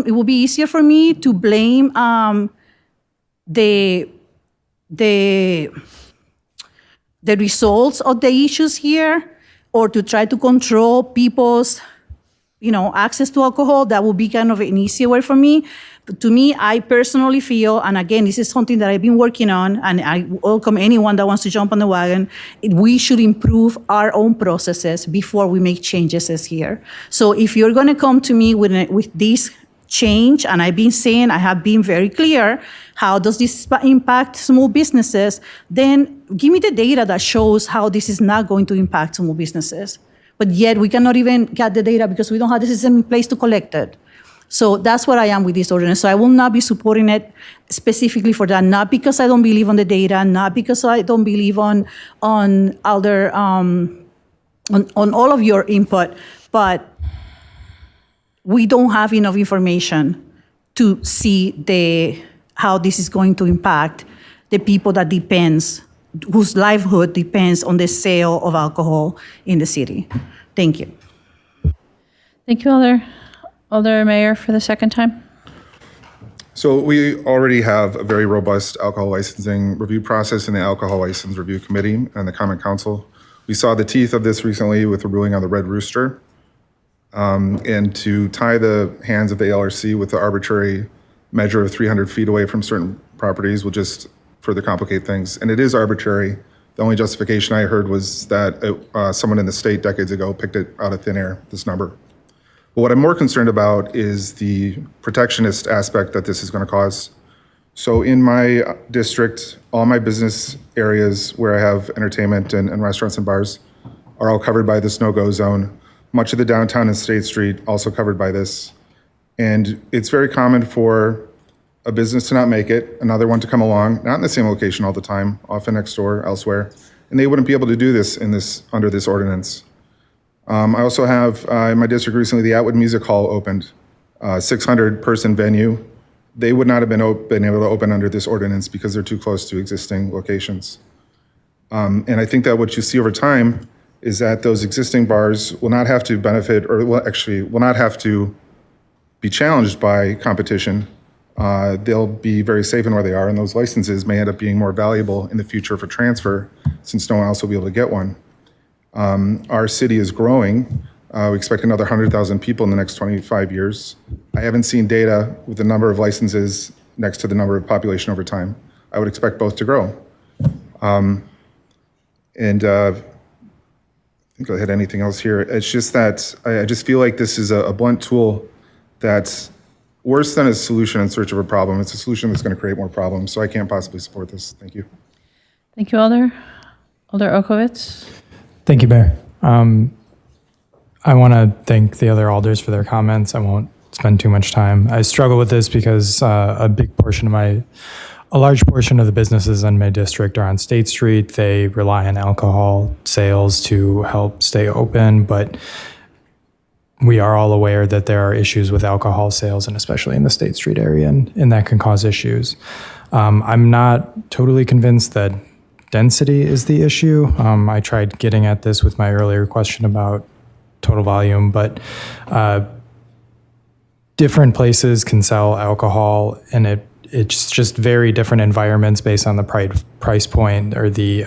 will be easier for me to blame the results of the issues here, or to try to control people's access to alcohol. That would be kind of an easier way for me. But to me, I personally feel, and again, this is something that I've been working on, and I welcome anyone that wants to jump on the wagon, we should improve our own processes before we make changes here. So if you're going to come to me with this change, and I have been very clear, how does this impact small businesses, then give me the data that shows how this is not going to impact small businesses. But yet we cannot even get the data because we don't have the system in place to collect it. So that's what I am with this ordinance. So I will not be supporting it specifically for that, not because I don't believe on the data, not because I don't believe on other on all of your input, but we don't have enough information to see how this is going to impact the people whose livelihood depends on the sale of alcohol in the city. Thank you. Thank you, Alder Mayor, for the second time. So we already have a very robust alcohol licensing review process in the Alcohol License Review Committee and the Common Council. We saw the teeth of this recently with the ruling on the Red Rooster. And to tie the hands of the ALRC with the arbitrary measure of 300 feet away from certain properties will just further complicate things. And it is arbitrary. The only justification I heard was that someone in the state decades ago picked it out of thin air, this number. But what I'm more concerned about is the protectionist aspect that this is going to cause. So in my district, all my business areas where I have entertainment and restaurants and bars are all covered by this no-go zone. Much of the downtown and State Street also covered by this. And it's very common for a business to not make it, another one to come along, not in the same location all the time, often next door, elsewhere, and they wouldn't be able to do this under this ordinance. I also have in my district recently, the Atwood Music Hall opened, 600-person venue. They would not have been able to open under this ordinance because they're too close to existing locations. And I think that what you see over time is that those existing bars will not have to benefit, or will not have to be challenged by competition. They'll be very safe in where they are, and those licenses may end up being more valuable in the future for transfer, since no one else will be able to get one. Our city is growing. We expect another 100,000 people in the next 25 years. I haven't seen data with the number of licenses next to the number of population over time. I would expect both to grow. I think I had anything else here. It's just that I just feel like this is a blunt tool that's worse than a solution in search of a problem. It's a solution that's going to create more problems, so I can't possibly support this. Thank you. Thank you, Alder. Alder Okowitz. Thank you, Mayor. I want to thank the other alders for their comments. I won't spend too much time. I struggle with this because a large portion of the businesses in my district are on State Street. They rely on alcohol sales to help stay open, but we are all aware that there are issues with alcohol sales, and especially in the State Street area, and that can cause issues. I'm not totally convinced that density is the issue. I tried getting at this with my earlier question about total volume, but different places can sell alcohol, and it's just very different environments based on the price point or the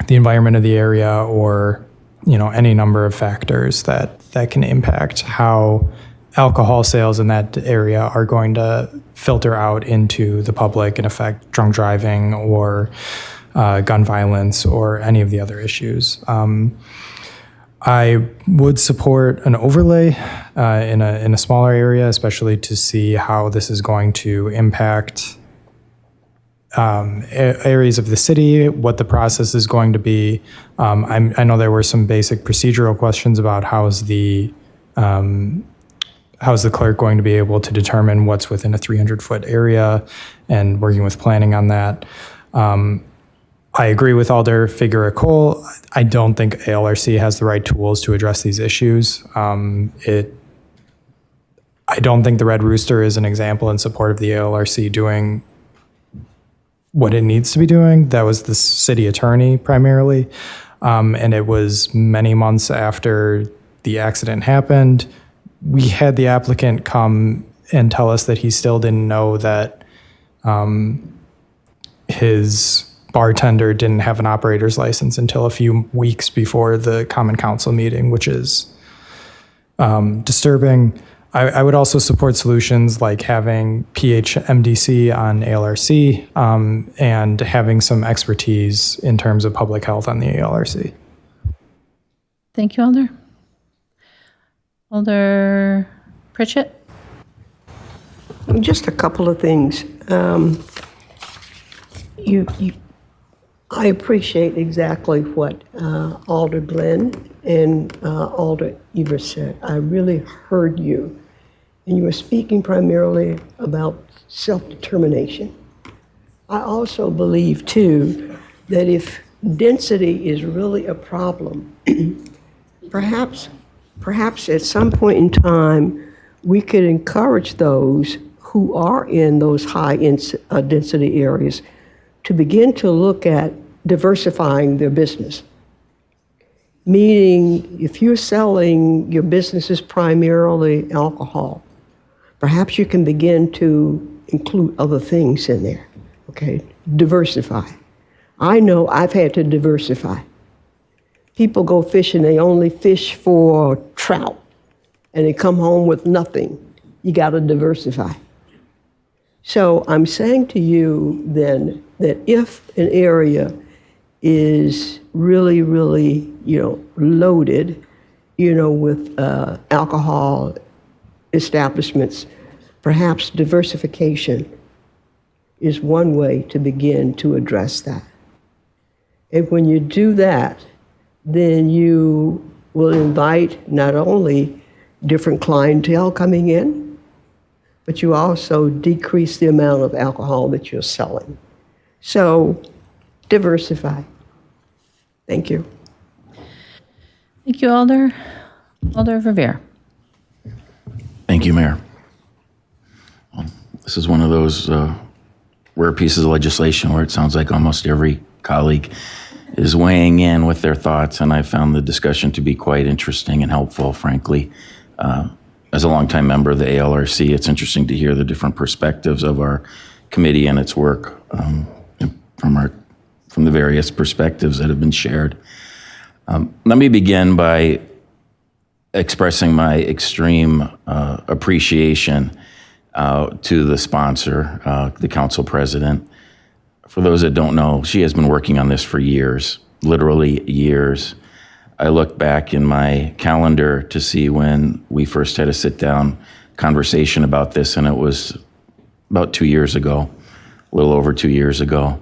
environment of the area, or any number of factors that can impact how alcohol sales in that area are going to filter out into the public and affect drunk driving or gun violence or any of the other issues. I would support an overlay in a smaller area, especially to see how this is going to impact areas of the city, what the process is going to be. I know there were some basic procedural questions about how's the clerk going to be able to determine what's within a 300-foot area, and working with planning on that. I agree with Alder Figueroa-Cole. I don't think ALRC has the right tools to address these issues. I don't think the Red Rooster is an example in support of the ALRC doing what it needs to be doing. That was the city attorney primarily. And it was many months after the accident happened. We had the applicant come and tell us that he still didn't know that his bartender didn't have an operator's license until a few weeks before the Common Council meeting, which is disturbing. I would also support solutions like having PHMDC on ALRC and having some expertise in terms of public health on the ALRC. Thank you, Alder. Alder Pritchett. Just a couple of things. I appreciate exactly what Alder Glenn and Alder Evers said. I really heard you. And you were speaking primarily about self-determination. I also believe, too, that if density is really a problem, perhaps at some point in time, we could encourage those who are in those high density areas to begin to look at diversifying their business. Meaning, if you're selling, your business is primarily alcohol, perhaps you can begin to include other things in there, okay? Diversify. I know I've had to diversify. People go fishing, they only fish for trout, and they come home with nothing. You gotta diversify. So I'm saying to you then that if an area is really, really, loaded, with alcohol establishments, perhaps diversification is one way to begin to address that. And when you do that, then you will invite not only different clientele coming in, but you also decrease the amount of alcohol that you're selling. So diversify. Thank you. Thank you, Alder. Alder Verveer. Thank you, Mayor. This is one of those rare pieces of legislation where it sounds like almost every colleague is weighing in with their thoughts, and I found the discussion to be quite interesting and helpful, frankly. As a longtime member of the ALRC, it's interesting to hear the different perspectives of our committee and its work from the various perspectives that have been shared. Let me begin by expressing my extreme appreciation to the sponsor, the council president. For those that don't know, she has been working on this for years, literally years. I look back in my calendar to see when we first had a sit-down conversation about this, and it was about 2 years ago, a little over 2 years ago.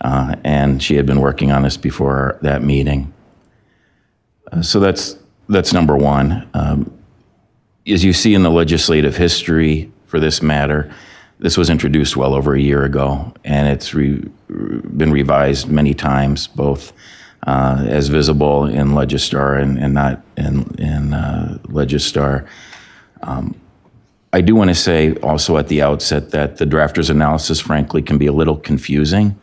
And she had been working on this before that meeting. So that's number one. As you see in the legislative history for this matter, this was introduced well over a year ago, and it's been revised many times, both as visible in Legistar and not in Legistar. I do want to say also at the outset that the drafter's analysis, frankly, can be a little confusing,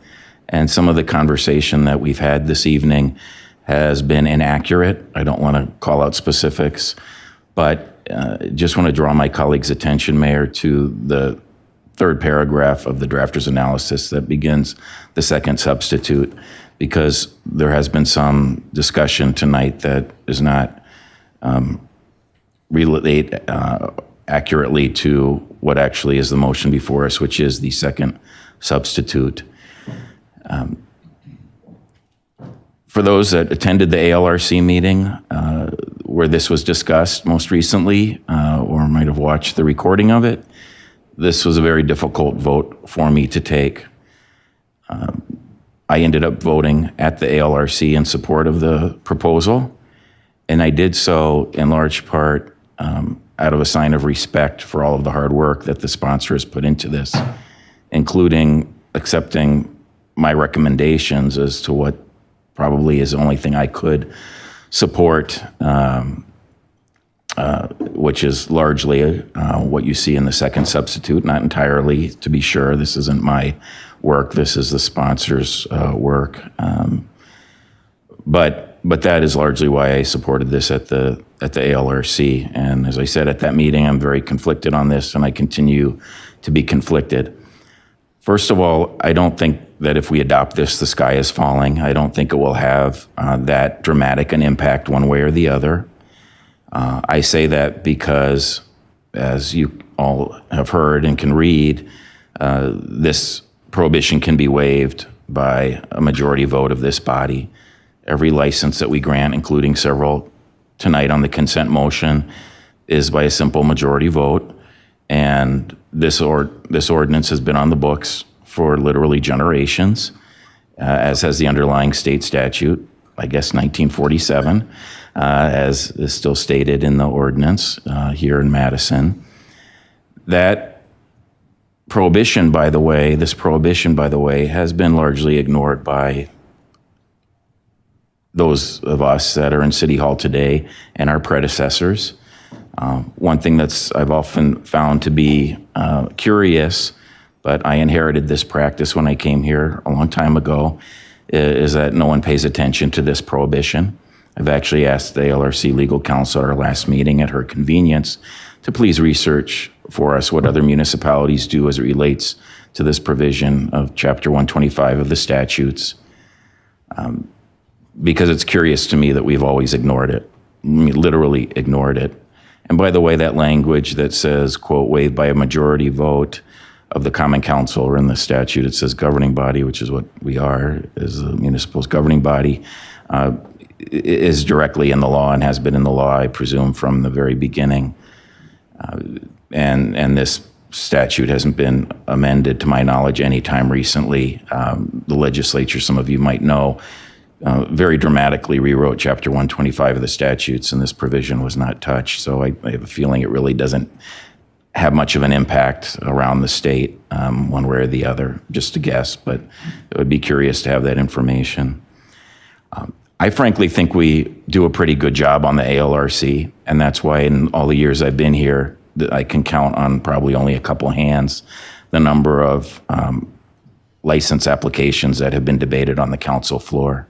and some of the conversation that we've had this evening has been inaccurate. I don't want to call out specifics, but just want to draw my colleagues' attention, Mayor, to the third paragraph of the drafter's analysis that begins the second substitute, because there has been some discussion tonight that is not relate accurately to what actually is the motion before us, which is the second substitute. For those that attended the ALRC meeting where this was discussed most recently, or might have watched the recording of it, this was a very difficult vote for me to take. I ended up voting at the ALRC in support of the proposal, and I did so in large part out of a sign of respect for all of the hard work that the sponsor has put into this, including accepting my recommendations as to what probably is the only thing I could support, which is largely what you see in the second substitute, not entirely, to be sure. This isn't my work. This is the sponsor's work. But that is largely why I supported this at the ALRC. And as I said at that meeting, I'm very conflicted on this, and I continue to be conflicted. First of all, I don't think that if we adopt this, the sky is falling. I don't think it will have that dramatic an impact one way or the other. I say that because, as you all have heard and can read, this prohibition can be waived by a majority vote of this body. Every license that we grant, including several tonight on the consent motion, is by a simple majority vote. And this ordinance has been on the books for literally generations, as has the underlying state statute, I guess 1947, as is still stated in the ordinance here in Madison. That prohibition, by the way, has been largely ignored by those of us that are in City Hall today and our predecessors. One thing I've often found to be curious, but I inherited this practice when I came here a long time ago, is that no one pays attention to this prohibition. I've actually asked the ALRC legal counsel at our last meeting at her convenience to please research for us what other municipalities do as it relates to this provision of Chapter 125 of the statutes, because it's curious to me that we've always ignored it, literally ignored it. And by the way, that language that says, quote, waived by a majority vote of the Common Council, or in the statute, it says governing body, which is what we are, is the municipal's governing body, is directly in the law and has been in the law, I presume, from the very beginning. And this statute hasn't been amended, to my knowledge, anytime recently. The legislature, some of you might know, very dramatically rewrote Chapter 125 of the statutes, and this provision was not touched. So I have a feeling it really doesn't have much of an impact around the state, one way or the other, just a guess, but I would be curious to have that information. I frankly think we do a pretty good job on the ALRC, and that's why in all the years I've been here, I can count on probably only a couple hands the number of license applications that have been debated on the council floor.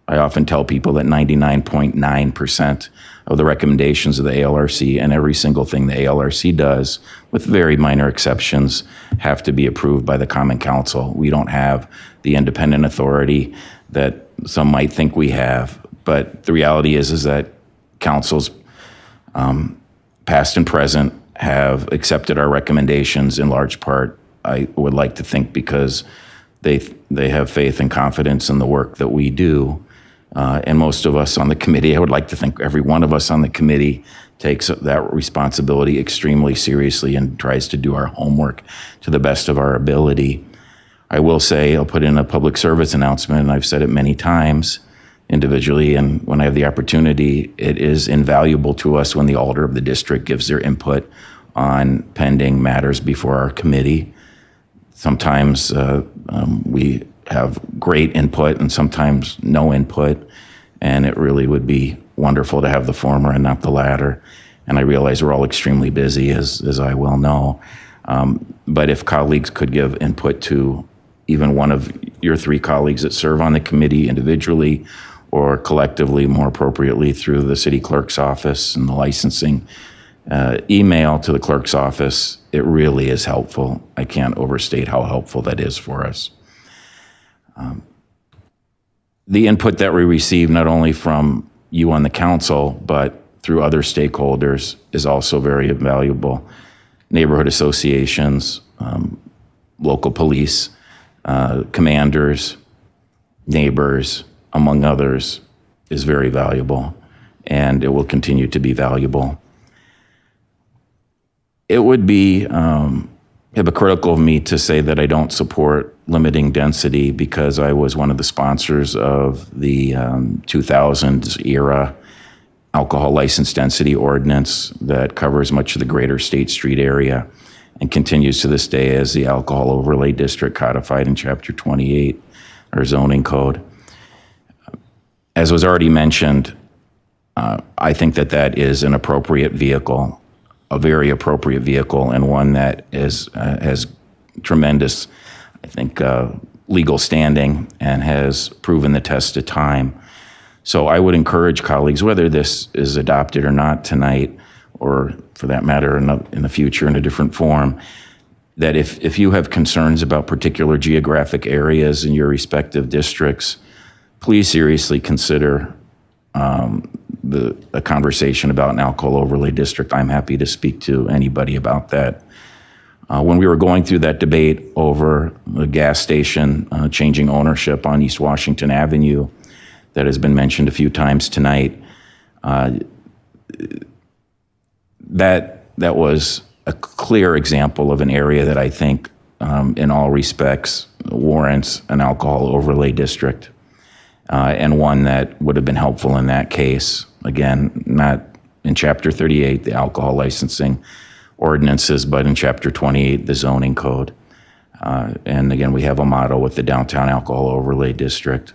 I often tell people that 99.9% of the recommendations of the ALRC and every single thing the ALRC does, with very minor exceptions, have to be approved by the Common Council. We don't have the independent authority that some might think we have, but the reality is that councils, past and present, have accepted our recommendations in large part, I would like to think, because they have faith and confidence in the work that we do. And most of us on the committee, I would like to think every one of us on the committee takes that responsibility extremely seriously and tries to do our homework to the best of our ability. I will say, I'll put in a public service announcement, and I've said it many times individually, and when I have the opportunity, it is invaluable to us when the alder of the district gives their input on pending matters before our committee. Sometimes we have great input and sometimes no input, and it really would be wonderful to have the former and not the latter. And I realize we're all extremely busy, as I well know. But if colleagues could give input to even one of your three colleagues that serve on the committee individually or collectively, more appropriately through the city clerk's office and the licensing email to the clerk's office, it really is helpful. I can't overstate how helpful that is for us. The input that we receive, not only from you on the council, but through other stakeholders, is also very valuable. Neighborhood associations, local police, commanders, neighbors, among others, is very valuable, and it will continue to be valuable. It would be hypocritical of me to say that I don't support limiting density, because I was one of the sponsors of the 2000s era alcohol license density ordinance that covers much of the greater State Street area and continues to this day as the alcohol overlay district codified in Chapter 28, our zoning code. As was already mentioned, I think that that is an appropriate vehicle, a very appropriate vehicle, and one that has tremendous, I think, legal standing and has proven the test of time. So I would encourage colleagues, whether this is adopted or not tonight, or for that matter in the future in a different form, that if you have concerns about particular geographic areas in your respective districts, please seriously consider a conversation about an alcohol overlay district. I'm happy to speak to anybody about that. When we were going through that debate over the gas station changing ownership on East Washington Avenue that has been mentioned a few times tonight, that was a clear example of an area that I think in all respects warrants an alcohol overlay district, and one that would have been helpful in that case. Again, not in Chapter 38, the alcohol licensing ordinances, but in Chapter 28, the zoning code. And again, we have a model with the downtown alcohol overlay district.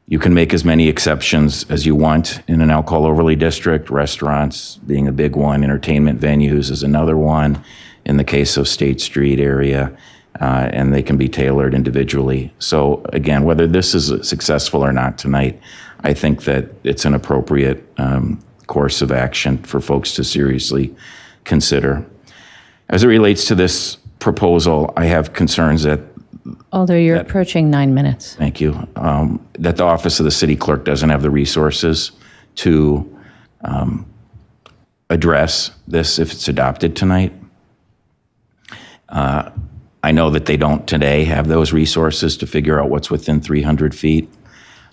You can make as many exceptions as you want in an alcohol overlay district, restaurants being a big one, entertainment venues is another one in the case of State Street area, and they can be tailored individually. So again, whether this is successful or not tonight, I think that it's an appropriate course of action for folks to seriously consider. As it relates to this proposal, I have concerns that Alder, you're approaching 9 minutes. Thank you. That the office of the city clerk doesn't have the resources to address this if it's adopted tonight. I know that they don't today have those resources to figure out what's within 300 feet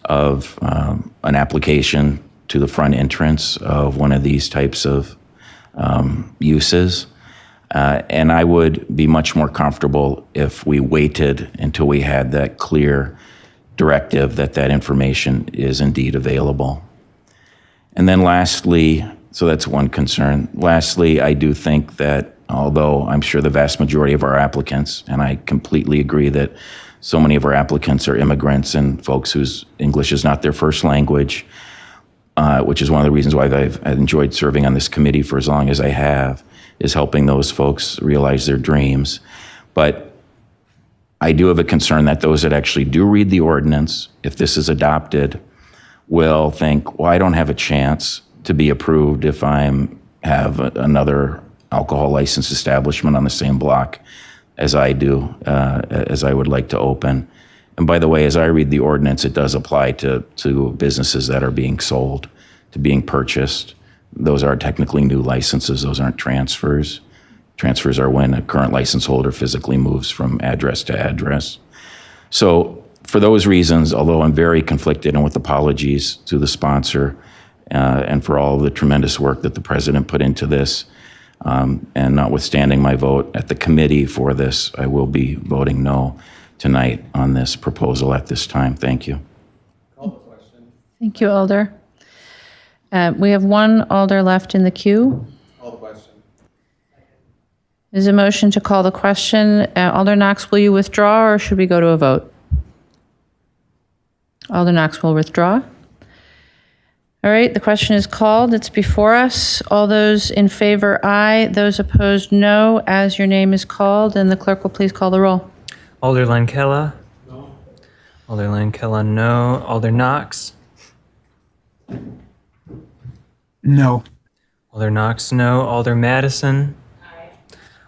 of an application to the front entrance of one of these types of uses. And I would be much more comfortable if we waited until we had that clear directive that that information is indeed available. And then lastly, so that's one concern. Lastly, I do think that although I'm sure the vast majority of our applicants, and I completely agree that so many of our applicants are immigrants and folks whose English is not their first language, which is one of the reasons why I've enjoyed serving on this committee for as long as I have, is helping those folks realize their dreams. But I do have a concern that those that actually do read the ordinance, if this is adopted, will think, well, I don't have a chance to be approved if I have another alcohol license establishment on the same block as I do, as I would like to open. And by the way, as I read the ordinance, it does apply to businesses that are being sold, to being purchased. Those are technically new licenses. Those aren't transfers. Transfers are when a current license holder physically moves from address to address. So for those reasons, although I'm very conflicted, and with apologies to the sponsor and for all of the tremendous work that the president put into this, and notwithstanding my vote at the committee for this, I will be voting no tonight on this proposal at this time. Thank you. Thank you, Alder. We have one Alder left in the queue. Call the question. Is a motion to call the question. Alder Knox, will you withdraw or should we go to a vote? Alder Knox will withdraw. All right, the question is called. It's before us. All those in favor, aye. Those opposed, no. As your name is called, and the clerk will please call the roll. Alder Lankella? No. Alder Lankella, no. Alder Knox? No. Alder Knox, no. Alder Madison? Aye.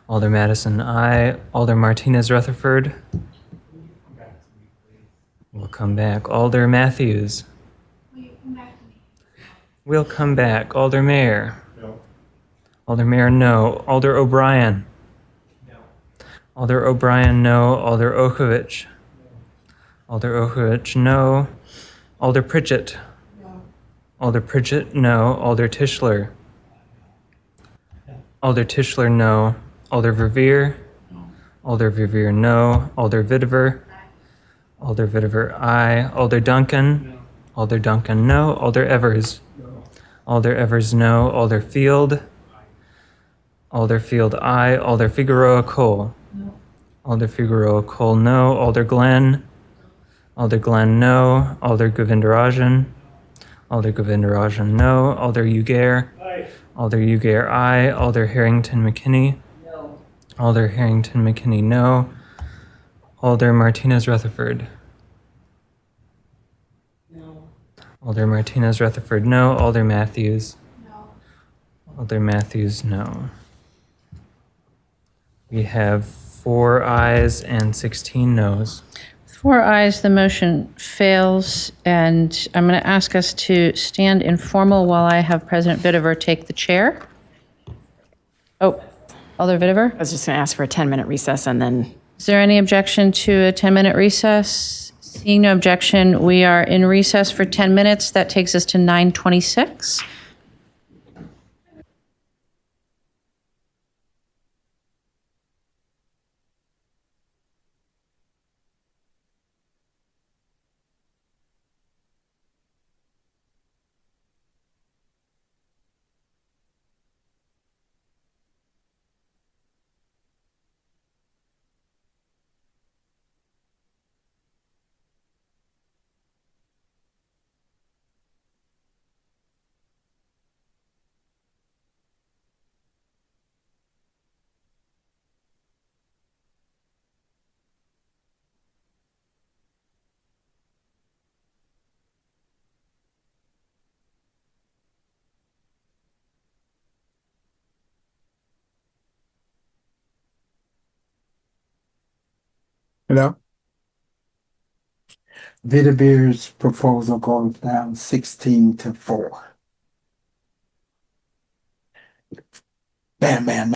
Alder Madison, aye. Alder Martinez Rutherford? We'll come back. Alder Matthews? We'll come back. Alder Mayor? No. Alder Mayor, no. Alder O'Brien? No. Alder O'Brien, no. Alder Okovich? No. Alder Okovich, no. Alder Pritchett? No. Alder Pritchett, no. Alder Tischler? Alder Tischler, no. Alder Verveer? No. Alder Verveer, no. Alder Vitiver? Alder Vitiver, aye. Alder Duncan? No. Alder Duncan, no. Alder Evers? No. Alder Evers, no. Alder Field? Aye. Alder Field, aye. Alder Figueroa Cole? No. Alder Figueroa Cole, no. Alder Glenn? Alder Glenn, no. Alder Govindarajan? Alder Govindarajan, no. Alder Ugair? Aye. Alder Ugair, aye. Alder Harrington McKinney? No. Alder Harrington McKinney, no. Alder Martinez Rutherford? No. Alder Martinez Rutherford, no. Alder Matthews? No. Alder Matthews, no. We have 4 ayes and 16 noes. 4 ayes, the motion fails, and I'm going to ask us to stand informal while I have President Vitiver take the chair. Oh, Alder Vitiver? I was just going to ask for a 10-minute recess and then. Is there any objection to a 10-minute recess? Seeing no objection, we are in recess for 10 minutes. That takes us to 9:26. Hello? Vitabeer's proposal goes down 16-4. Bam.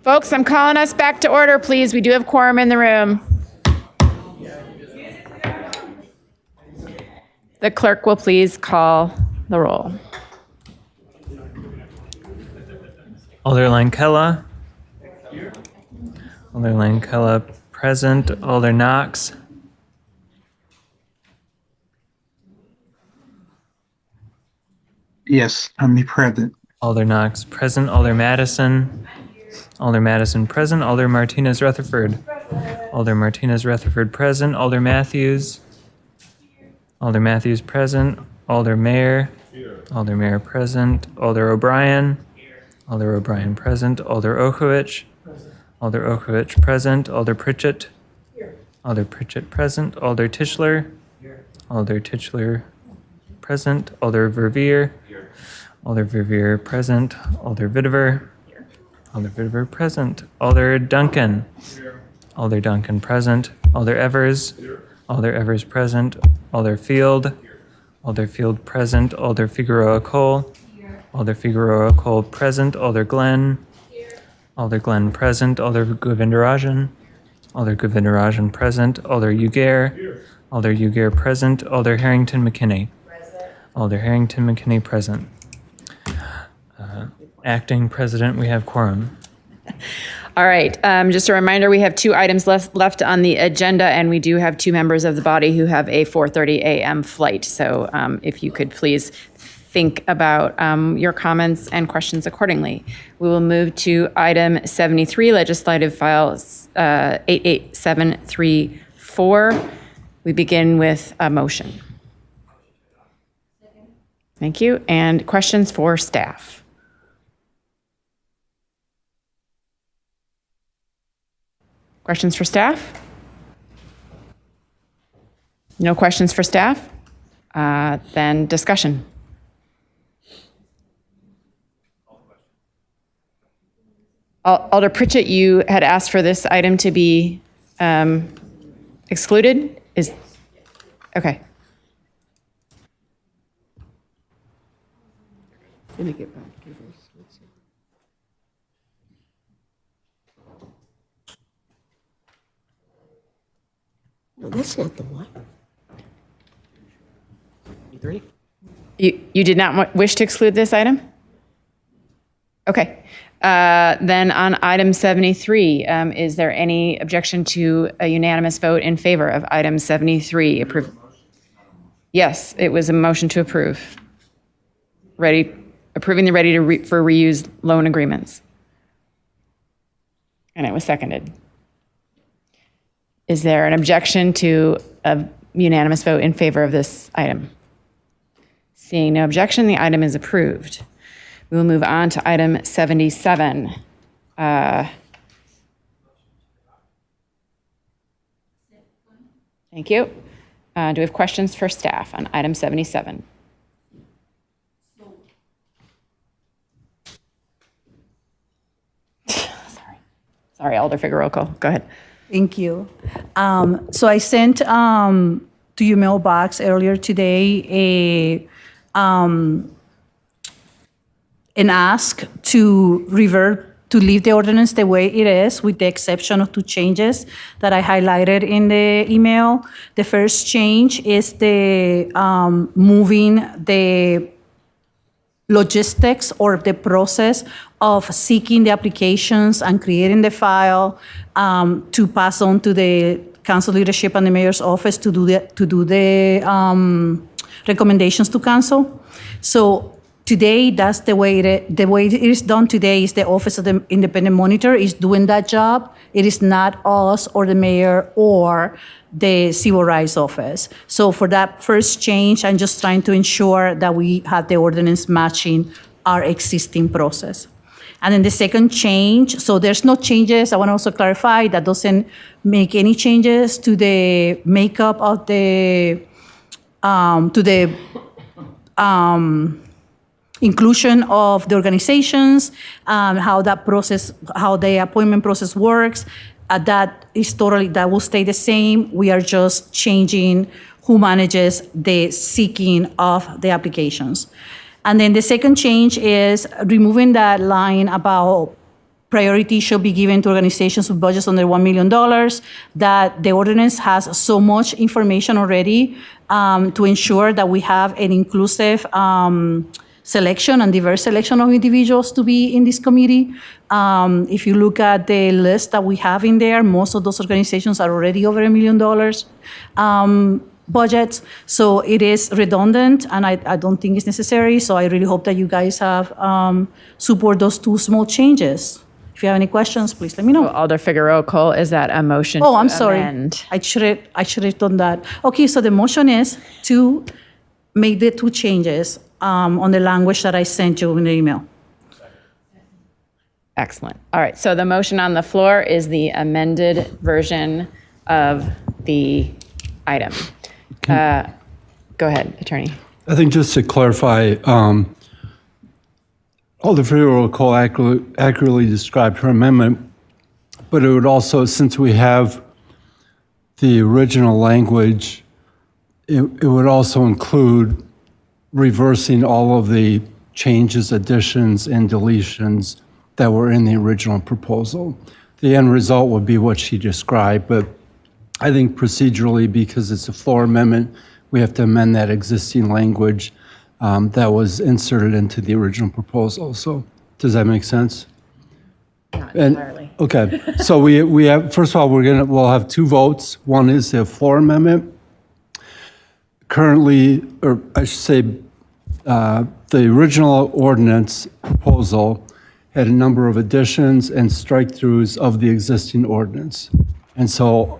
Folks, I'm calling us back to order, please. We do have quorum in the room. The clerk will please call the roll. Alder Lankella. Alder Lankella present. Alder Knox. Yes, I'm present. Alder Knox present. Alder Madison. Alder Madison present. Alder Martinez Rutherford. Alder Martinez Rutherford present. Alder Matthews. Alder Matthews present. Alder Mayor. Alder Mayor present. Alder O'Brien. Alder O'Brien present. Alder Okowicz. Alder Okowicz present. Alder Pritchett. Alder Pritchett present. Alder Tischler. Alder Tischler present. Alder Verveer. Alder Verveer present. Alder Vitiver. Alder Vitiver present. Alder Duncan. Alder Duncan present. Alder Evers. Alder Evers present. Alder Field. Alder Field present. Alder Figueroa Cole. Alder Figueroa Cole present. Alder Glenn. Alder Glenn present. Alder Govindarajan. Alder Govindarajan present. Alder Ugair. Alder Ugair present. Alder Harrington McKinney. Alder Harrington McKinney present. Acting President, we have quorum. All right, just a reminder, we have 2 items left on the agenda, and we do have 2 members of the body who have a 4:30 a.m. flight. So if you could please think about your comments and questions accordingly. We will move to item 73, Legislative File 88734. We begin with a motion. Thank you. And questions for staff? Questions for staff? No questions for staff? Then discussion. Alder Pritchett, you had asked for this item to be excluded? Okay. Let me get back to this. Let's see. No, that's not the one. You did not wish to exclude this item? Okay. Then on item 73, is there any objection to a unanimous vote in favor of item 73? Yes, it was a motion to approve. Approving the for reuse loan agreements. And it was seconded. Is there an objection to a unanimous vote in favor of this item? Seeing no objection, the item is approved. We will move on to item 77. Thank you. Do we have questions for staff on item 77? Sorry, Alder Figueroa. Go ahead. Thank you. So I sent to your mailbox earlier today an ask to leave the ordinance the way it is, with the exception of 2 changes that I highlighted in the email. The first change is the moving the logistics or the process of seeking the applications and creating the file to pass on to the council leadership and the mayor's office to do the recommendations to council. So today, that's the way it is done today. Is the Office of the Independent Monitor is doing that job. It is not us or the mayor or the Civil Rights Office. So for that first change, I'm just trying to ensure that we have the ordinance matching our existing process. And then the second change, so there's no changes. I want to also clarify that doesn't make any changes to the makeup of the inclusion of the organizations, how the appointment process works. That will stay the same. We are just changing who manages the seeking of the applications. And then the second change is removing that line about priority should be given to organizations with budgets under $1 million, that the ordinance has so much information already to ensure that we have an inclusive selection and diverse selection of individuals to be in this committee. If you look at the list that we have in there, most of those organizations are already over $1 million budgets. So it is redundant, and I don't think it's necessary. So I really hope that you guys have support those two small changes. If you have any questions, please let me know. Alder Figueroa Cole, is that a motion? Oh, to I'm sorry. amend? I should have done that. Okay, so the motion is to make the two changes on the language that I sent you in the email. Excellent. All right, so the motion on the floor is the amended version of the item. Go ahead, Attorney. I think just to clarify, Alder Figueroa Cole accurately described her amendment, but it would also, since we have the original language, it would also include reversing all of the changes, additions, and deletions that were in the original proposal. The end result would be what she described, but I think procedurally, because it's a floor amendment, we have to amend that existing language that was inserted into the original proposal. So does that make sense? Not And- entirely. Okay, so we have, first of all, we'll have two votes. One is the floor amendment. Currently, or I should say, the original ordinance proposal had a number of additions and strike-throughs of the existing ordinance. And so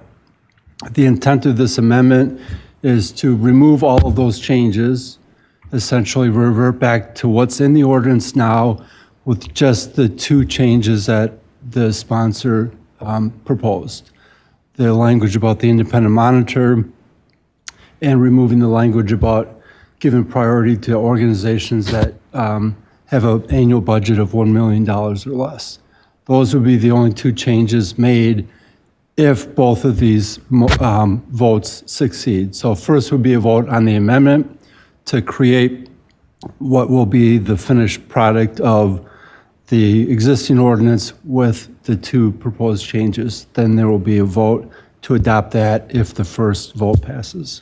the intent of this amendment is to remove all of those changes, essentially revert back to what's in the ordinance now with just the two changes that the sponsor proposed. The language about the independent monitor and removing the language about giving priority to organizations that have an annual budget of $1 million or less. Those would be the only two changes made if both of these votes succeed. So first would be a vote on the amendment to create what will be the finished product of the existing ordinance with the two proposed changes. Then there will be a vote to adopt that if the first vote passes.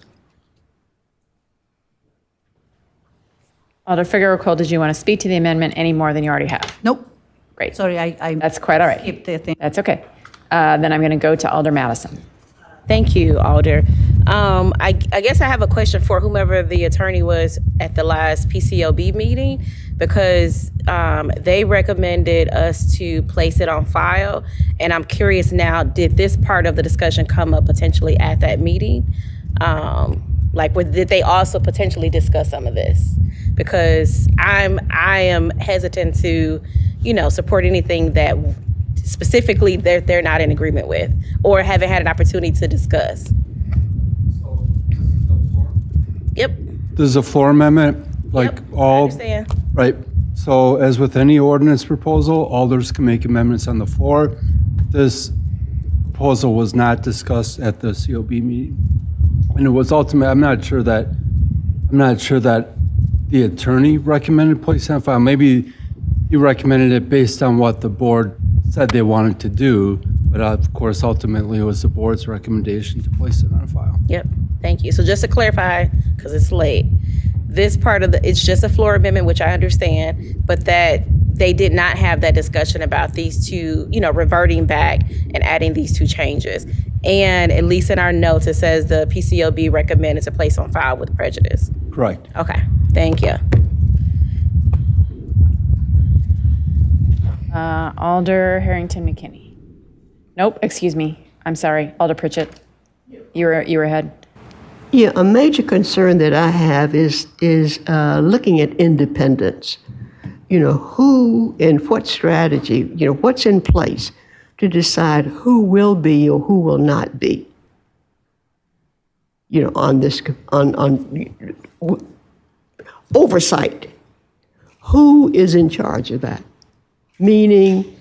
Alder Figueroa Cole, did you want to speak to the amendment any more than you already have? Nope. Great. Sorry, I That's quite all right. skipped the thing. That's okay. Then I'm going to go to Alder Madison. Thank you, Alder. I guess I have a question for whomever the attorney was at the last PCOB meeting, because they recommended us to place it on file. And I'm curious now, did this part of the discussion come up potentially at that meeting? Did they also potentially discuss some of this? Because I am hesitant to, support anything that specifically they're not in agreement with or haven't had an opportunity to discuss. Yep. This is a floor amendment, like I all, understand. right? So as with any ordinance proposal, alders can make amendments on the floor. This proposal was not discussed at the COB meeting. And it was ultimately, I'm not sure that the attorney recommended placing on file. Maybe he recommended it based on what the board said they wanted to do, but of course, ultimately, it was the board's recommendation to place it on file. Yep. Thank you. So just to clarify, because it's late, this part of it's just a floor amendment, which I understand, but that they did not have that discussion about these two, reverting back and adding these two changes. And at least in our notes, it says the PCOB recommended to place on file with prejudice. Correct. Okay. Thank you. Alder Harrington McKinney. Nope, excuse me. I'm sorry. Alder Pritchett. You were ahead. Yeah, a major concern that I have is looking at independence. Who and what strategy, what's in place to decide who will be or who will not be, on this, on oversight. Who is in charge of that? Meaning,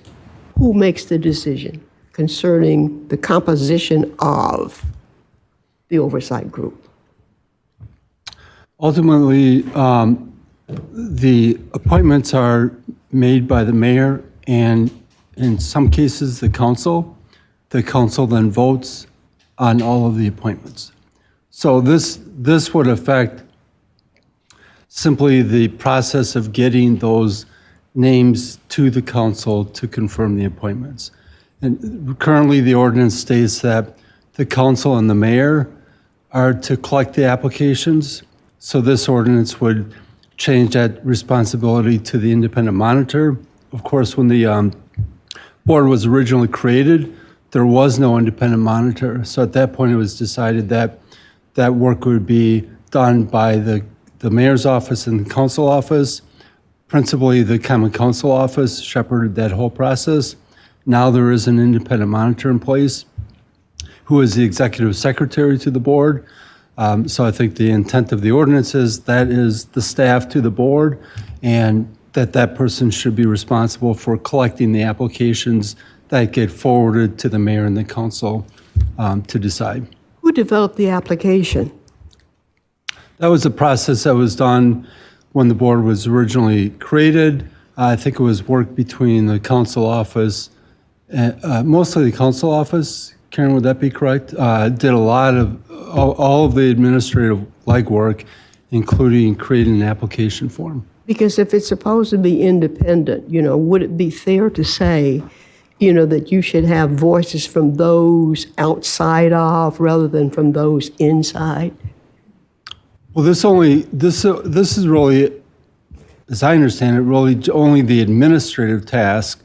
who makes the decision concerning the composition of the oversight group? Ultimately, the appointments are made by the mayor, and in some cases, the council. The council then votes on all of the appointments. So this would affect simply the process of getting those names to the council to confirm the appointments. And currently, the ordinance states that the council and the mayor are to collect the applications. So this ordinance would change that responsibility to the independent monitor. Of course, when the board was originally created, there was no independent monitor. So at that point, it was decided that that work would be done by the mayor's office and the council office. Principally, the common council office shepherded that whole process. Now there is an independent monitor in place who is the executive secretary to the board. So I think the intent of the ordinance is that is the staff to the board, and that person should be responsible for collecting the applications that get forwarded to the mayor and the council to decide. Who developed the application? That was a process that was done when the board was originally created. I think it was work between the council office, mostly the council office. Karen, would that be correct? Did a lot of, all of the administrative legwork, including creating an application form. Because if it's supposed to be independent, would it be fair to say, that you should have voices from those outside of rather than from those inside? Well, this is really, as I understand it, really only the administrative task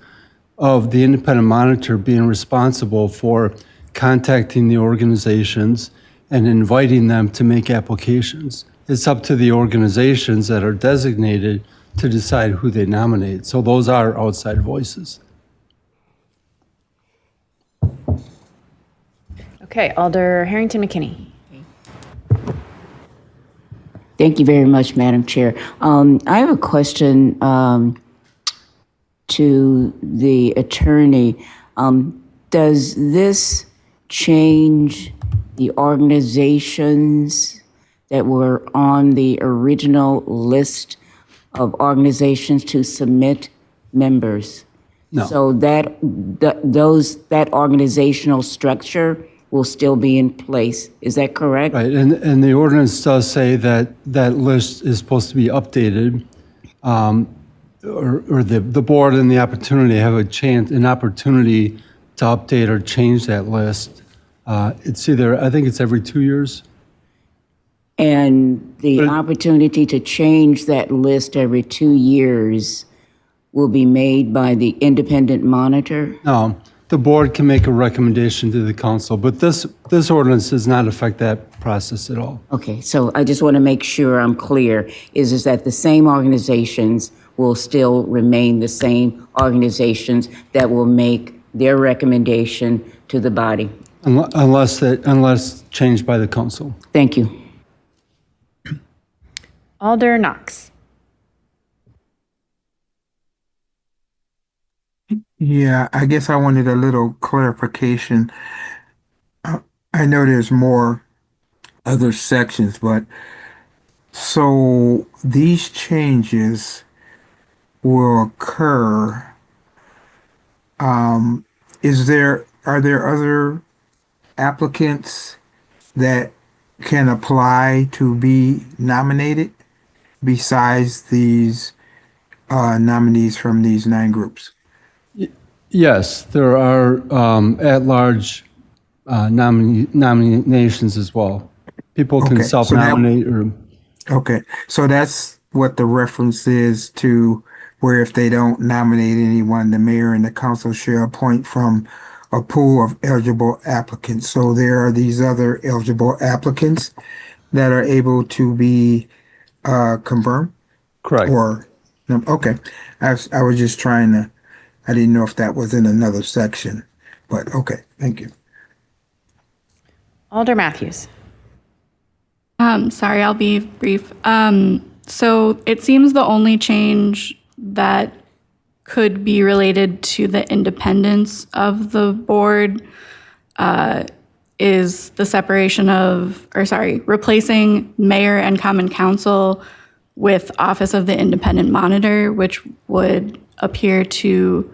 of the independent monitor being responsible for contacting the organizations and inviting them to make applications. It's up to the organizations that are designated to decide who they nominate. So those are outside voices. Okay, Alder Harrington McKinney. Thank you very much, Madam Chair. I have a question to the attorney. Does this change the organizations that were on the original list of organizations to submit members? No. So that organizational structure will still be in place. Is that correct? Right, and the ordinance does say that that list is supposed to be updated, or the board and the opportunity have an opportunity to update or change that list. It's either, I think it's every 2 years. And the opportunity to change that list every 2 years will be made by the independent monitor? No, the board can make a recommendation to the council, but this ordinance does not affect that process at all. Okay, so I just want to make sure I'm clear, is that the same organizations will still remain the same organizations that will make their recommendation to the body? Unless changed by the council. Thank you. Alder Knox. Yeah, I guess I wanted a little clarification. I know there's more other sections, but so these changes will occur. Are there other applicants that can apply to be nominated besides these nominees from these 9 groups? Yes, there are at-large nominations as well. People can Okay, so self-nominate or. Okay, so that's what the reference is to, where if they don't nominate anyone, the mayor and the council shall appoint from a pool of eligible applicants. So there are these other eligible applicants that are able to be confirmed? Correct. Or, no, okay, I was just trying to, I didn't know if that was in another section, but okay, thank you. Alder Matthews. Sorry, I'll be brief. So it seems the only change that could be related to the independence of the board is the separation of, replacing mayor and common council with office of the independent monitor, which would appear to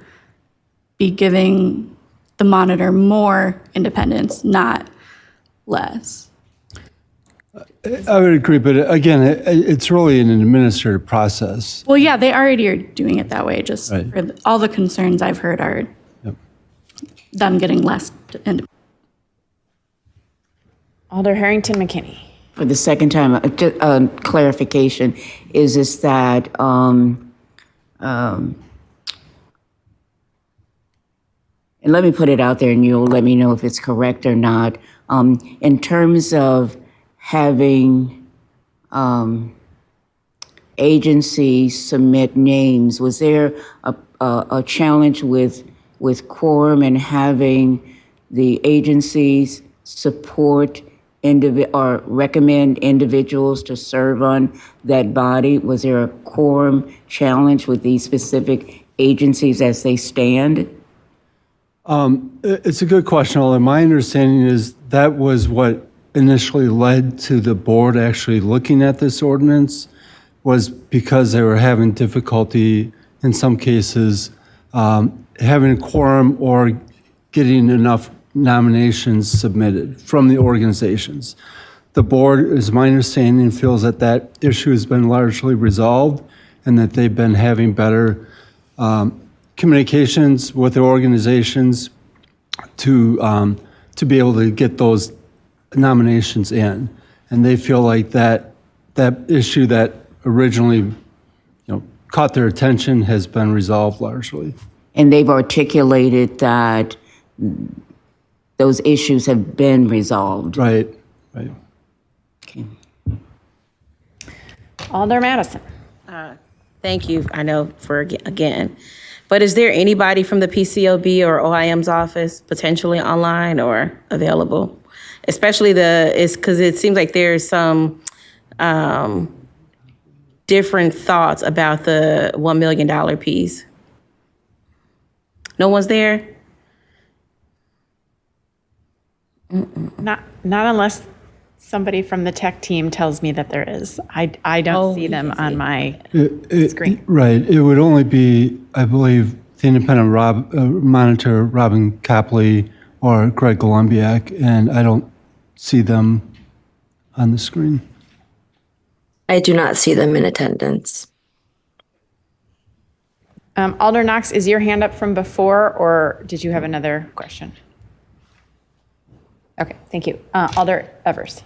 be giving the monitor more independence, not less. I would agree, but again, it's really an administrative process. Well, yeah, they already are doing it that way. Just Right. for all the concerns I've heard are them getting less independent. Alder Harrington McKinney. For the second time, just clarification, is this that, and let me put it out there and you'll let me know if it's correct or not. In terms of having agencies submit names, was there a challenge with quorum and having the agencies support or recommend individuals to serve on that body? Was there a quorum challenge with these specific agencies as they stand? It's a good question, Alden. My understanding is that was what initially led to the board actually looking at this ordinance, was because they were having difficulty, in some cases, having a quorum or getting enough nominations submitted from the organizations. The board, is my understanding, feels that that issue has been largely resolved and that they've been having better communications with the organizations to be able to get those nominations in. And they feel like that issue that originally caught their attention has been resolved largely. And they've articulated that those issues have been resolved. Right. Okay. Alder Madison. Thank you, I know, for again. But is there anybody from the PCOB or OIM's office potentially online or available? Especially because it seems like there's some different thoughts about the $1 million piece. No one's there? Not unless somebody from the tech team tells me that there is. I don't see them on my screen. Right. It would only be, I believe, the independent monitor, Robin Copley or Greg Golumbiak, and I don't see them on the screen. I do not see them in attendance. Alder Knox, is your hand up from before, or did you have another question? Okay, thank you. Alder Evers.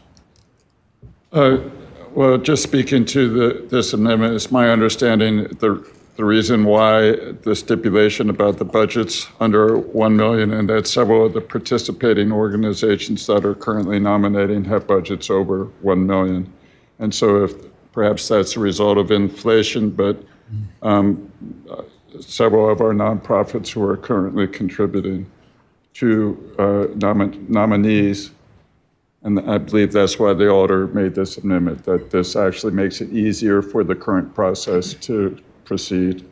Well, just speaking to this amendment, it's my understanding the reason why the stipulation about the budgets under 1 million, and that several of the participating organizations that are currently nominating have budgets over 1 million. And so if perhaps that's a result of inflation, but several of our nonprofits who are currently contributing to nominees, and I believe that's why the alder made this amendment, that this actually makes it easier for the current process to proceed.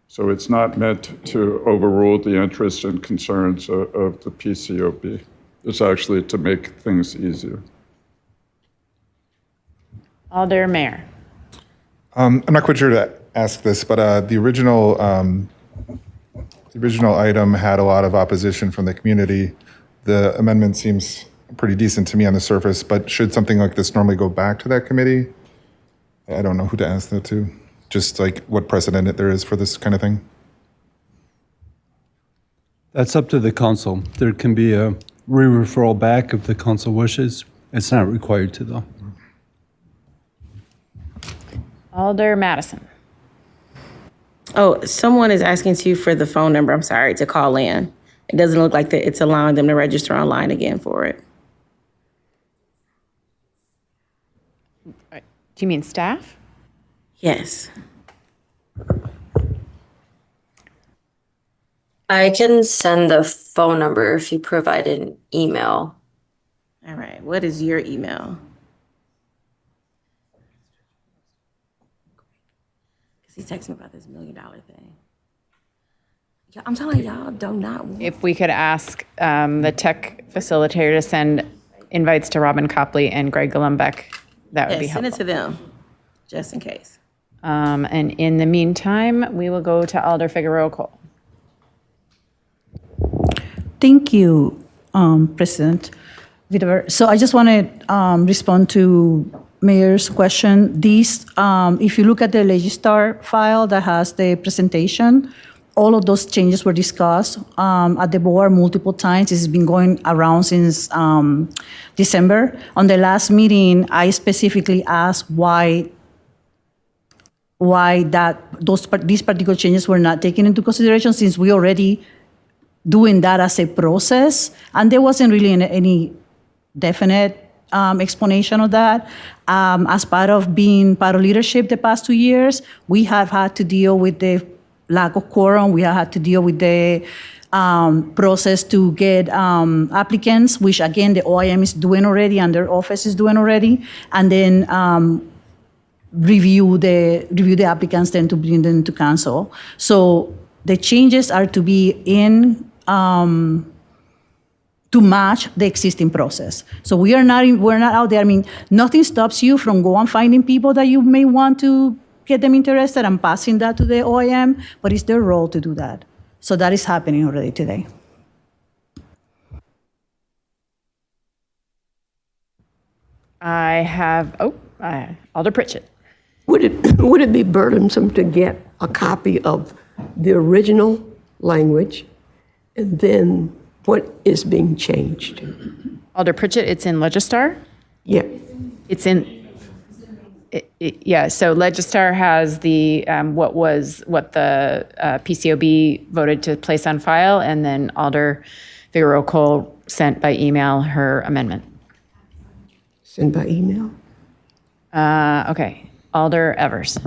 So it's not meant to overrule the interests and concerns of the PCOB. It's actually to make things easier. Alder Mayor. I'm not quite sure to ask this, but the original item had a lot of opposition from the community. The amendment seems pretty decent to me on the surface, but should something like this normally go back to that committee? I don't know who to ask that to. Just like what precedent there is for this kind of thing. That's up to the council. There can be a re-referral back if the council wishes. It's not required to, though. Alder Madison. Oh, someone is asking you for the phone number, I'm sorry, to call in. It doesn't look like it's allowing them to register online again for it. Do you mean staff? Yes. I can send the phone number if you provide an email. All right, what is your email? Because he's texting about this $1 million thing. Yeah, I'm telling y'all, do not. If we could ask the tech facilitator to send invites to Robin Copley and Greg Golumbiak, that would be Send helpful. it to them, just in case. And in the meantime, we will go to Alder Figueroa Cole. Thank you, President Whitaker. So I just want to respond to Mayor's question. These, if you look at the Legistar file that has the presentation, all of those changes were discussed at the board multiple times. This has been going around since December. On the last meeting, I specifically asked why these particular changes were not taken into consideration, since we already doing that as a process, and there wasn't really any definite explanation of that. As part of being part of leadership the past 2 years, we have had to deal with the lack of quorum. We have had to deal with the process to get applicants, which again, the OIM is doing already and their office is doing already, and then review the applicants, then to bring them to council. So the changes are to be in to match the existing process. So we're not out there. I mean, nothing stops you from going finding people that you may want to get them interested and passing that to the OIM, but it's their role to do that. So that is happening already today. I have, Alder Pritchett. Would it be burdensome to get a copy of the original language and then what is being changed? Alder Pritchett, it's in Legistar? Yeah. It's in, yeah, so Legistar has the, what the PCOB voted to place on file, and then Alder Figueroa Cole sent by email her amendment. Sent by email? Okay, Alder Evers.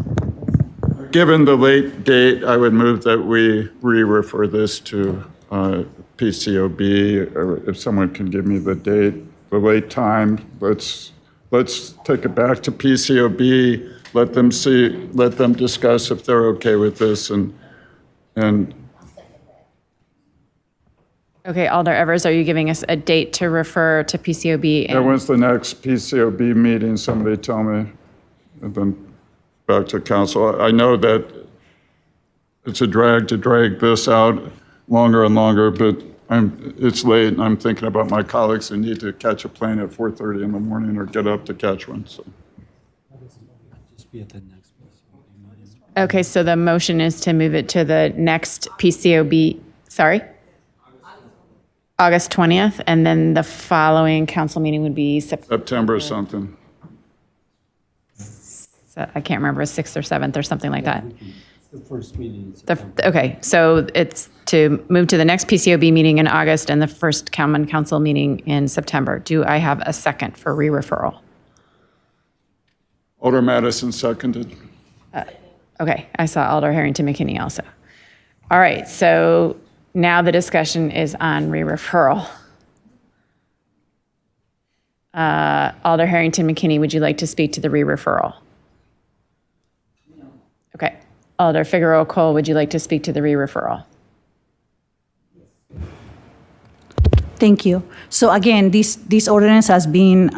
Given the late date, I would move that we re-refer this to PCOB, or if someone can give me the date, the late time, let's take it back to PCOB, let them discuss if they're okay with this, and Okay, Alder Evers, are you giving us a date to refer to PCOB? yeah, when's the next PCOB meeting? Somebody tell me, and then back to council. I know that it's a drag to drag this out longer and longer, but it's late, and I'm thinking about my colleagues who need to catch a plane at 4:30 in the morning or get up to catch one, so. Okay, so the motion is to move it to the next PCOB, sorry? August 20th, and then the following council meeting would be September or something. I can't remember, 6th or 7th or something like that. The first meeting in September. Okay, so it's to move to the next PCOB meeting in August and the first common council meeting in September. Do I have a second for re-referral? Alder Madison seconded. Okay, I saw Alder Harrington McKinney also. All right, so now the discussion is on re-referral. Alder Harrington McKinney, would you like to speak to the re-referral? Okay. Alder Figueroa Cole, would you like to speak to the re-referral? Thank you. So again, this ordinance has been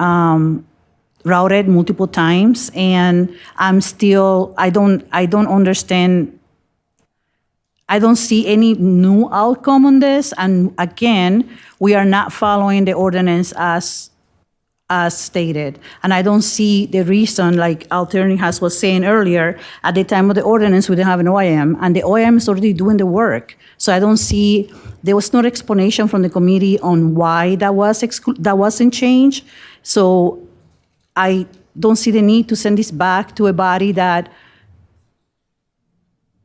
routed multiple times, and I don't understand. I don't see any new outcome on this. And again, we are not following the ordinance as stated. And I don't see the reason, like Attorney Haas was saying earlier, at the time of the ordinance, we didn't have an OIM, and the OIM is already doing the work. So I don't see, there was no explanation from the committee on why that wasn't changed. So I don't see the need to send this back to a body that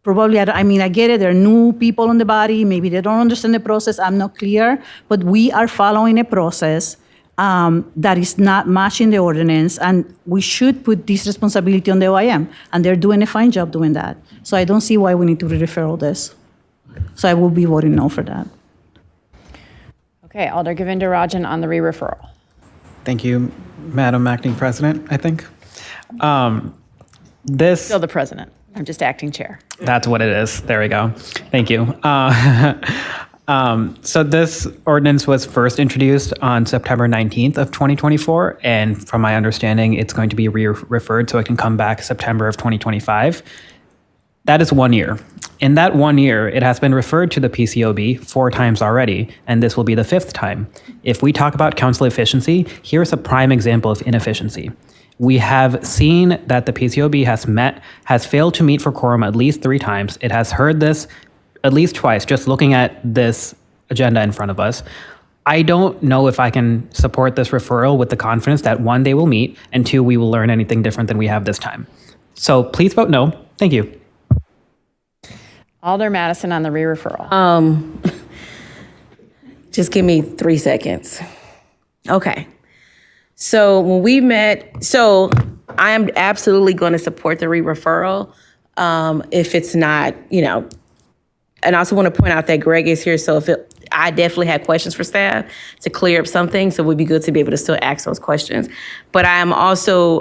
probably, I get it, there are new people on the body, maybe they don't understand the process, I'm not clear, but we are following a process that is not matching the ordinance, and we should put this responsibility on the OIM, and they're doing a fine job doing that. So I don't see why we need to re-refer all this. So I will be voting no for that. Okay, Alder Govindarajan on the re-referral. Thank you, Madam Acting President, I think. Still the president. I'm just acting chair. That's what it is. There we go. Thank you. So this ordinance was first introduced on September 19th of 2024, and from my understanding, it's going to be re-referred so it can come back September of 2025. That is 1 year. In that 1 year, it has been referred to the PCOB 4 times already, and this will be the 5th time. If we talk about council efficiency, here's a prime example of inefficiency. We have seen that the PCOB has failed to meet for quorum at least 3 times. It has heard this at least twice, just looking at this agenda in front of us. I don't know if I can support this referral with the confidence that 1, they will meet, and 2, we will learn anything different than we have this time. So please vote no. Thank you. Alder Madison on the re-referral. Just give me 3 seconds. Okay. So when we met, so I am absolutely going to support the re-referral if it's not, and I also want to point out that Greg is here, so I definitely had questions for staff to clear up something, so it would be good to be able to still ask those questions. But I am also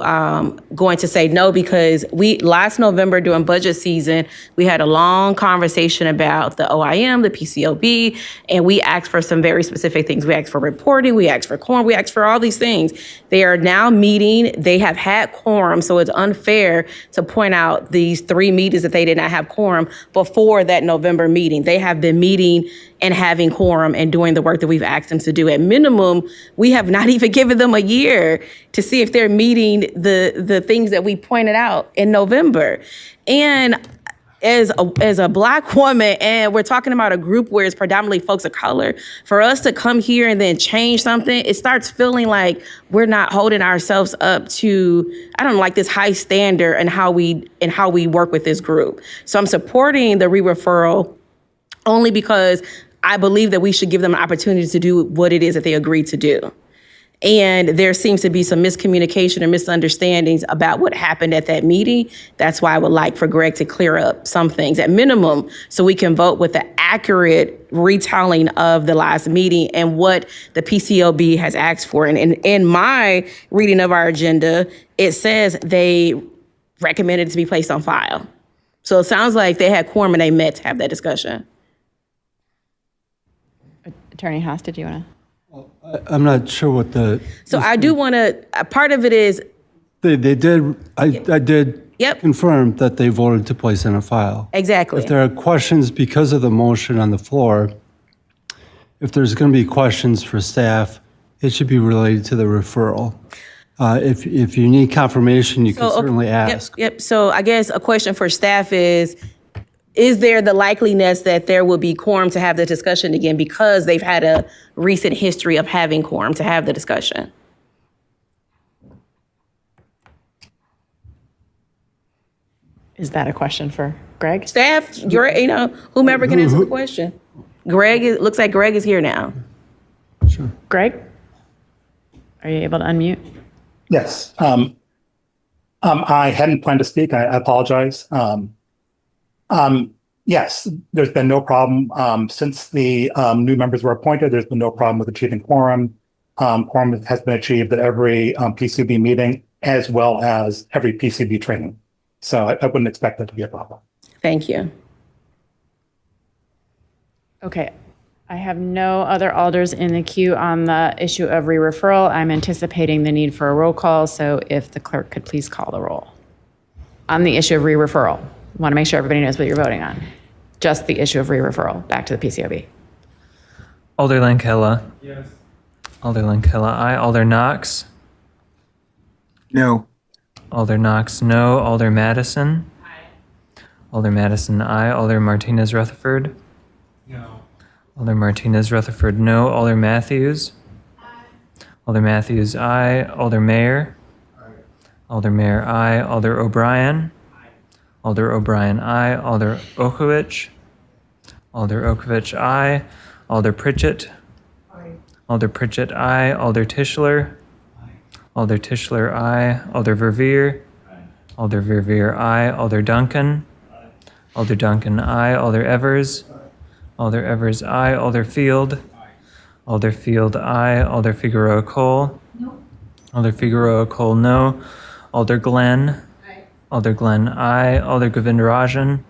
going to say no because last November during budget season, we had a long conversation about the OIM, the PCOB, and we asked for some very specific things. We asked for reporting, we asked for quorum, we asked for all these things. They are now meeting, they have had quorum, so it's unfair to point out these 3 meetings that they did not have quorum before that November meeting. They have been meeting and having quorum and doing the work that we've asked them to do. At minimum, we have not even given them a year to see if they're meeting the things that we pointed out in November. And as a Black woman, and we're talking about a group where it's predominantly folks of color, for us to come here and then change something, it starts feeling like we're not holding ourselves up to, this high standard and how we work with this group. So I'm supporting the re-referral only because I believe that we should give them an opportunity to do what it is that they agreed to do. And there seems to be some miscommunication or misunderstandings about what happened at that meeting. That's why I would like for Greg to clear up some things at minimum so we can vote with the accurate retelling of the last meeting and what the PCOB has asked for. And in my reading of our agenda, it says they recommended it to be placed on file. So it sounds like they had quorum and they met to have that discussion. Attorney Haas, did you want to? I'm not sure what the. So I do want to, part of it is. They did, I did confirm that they voted to place in a file. Exactly. If there are questions because of the motion on the floor, if there's going to be questions for staff, it should be related to the referral. If you need confirmation, you can certainly ask. Yep. So I guess a question for staff is there the likeliness that there will be quorum to have the discussion again because they've had a recent history of having quorum to have the discussion? Is that a question for Greg? Staff, whomever can answer the question. Looks like Greg is here now. Sure. Greg, are you able to unmute? Yes. I hadn't planned to speak. I apologize. Yes, there's been no problem since the new members were appointed. There's been no problem with achieving quorum. Quorum has been achieved at every PCB meeting as well as every PCB training. So I wouldn't expect that to be a problem. Thank you. Okay. I have no other alders in the queue on the issue of re-referral. I'm anticipating the need for a roll call, so if the clerk could please call the roll. On the issue of re-referral, want to make sure everybody knows what you're voting on. Just the issue of re-referral back to the PCOB. Alder Lankella. Yes. Alder Lankella, aye. Alder Knox. No. Alder Knox, no. Alder Madison. Aye. Alder Madison, aye. Alder Martinez Rutherford. No. Alder Martinez Rutherford, no. Alder Matthews. Aye. Alder Matthews, aye. Alder Mayor. Aye. Alder Mayor, aye. Alder O'Brien. Aye. Alder O'Brien, aye. Alder Okowicz. Alder Okowicz, aye. Alder Pritchett. Aye. Alder Pritchett, aye. Alder Tischler. Aye. Alder Tischler, aye. Alder Verveer. Aye. Alder Verveer, aye. Alder Duncan. Aye. Alder Duncan, aye. Alder Evers. Aye. Alder Evers, aye. Alder Field. Aye. Alder Field, aye. Alder Figueroa Cole. No. Alder Figueroa Cole, no. Alder Glenn. Aye. Alder Glenn, aye. Alder Govindarajan. No.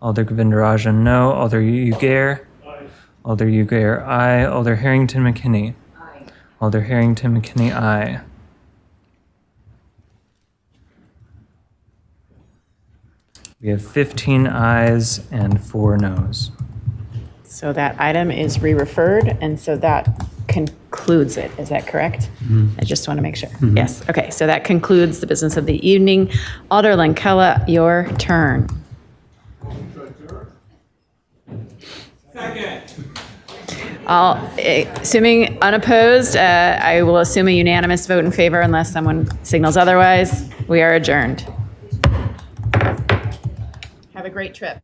Alder Govindarajan, no. Alder Ugair. Aye. Alder Ugair, aye. Alder Harrington McKinney. Aye. Alder Harrington McKinney, aye. We have 15 ayes and 4 noes. So that item is re-referred, and so that concludes it. Is that correct? I just want to make sure. Yes. Okay. So that concludes the business of the evening. Alder Lankella, your turn. Assuming unopposed, I will assume a unanimous vote in favor unless someone signals otherwise. We are adjourned. Have a great trip.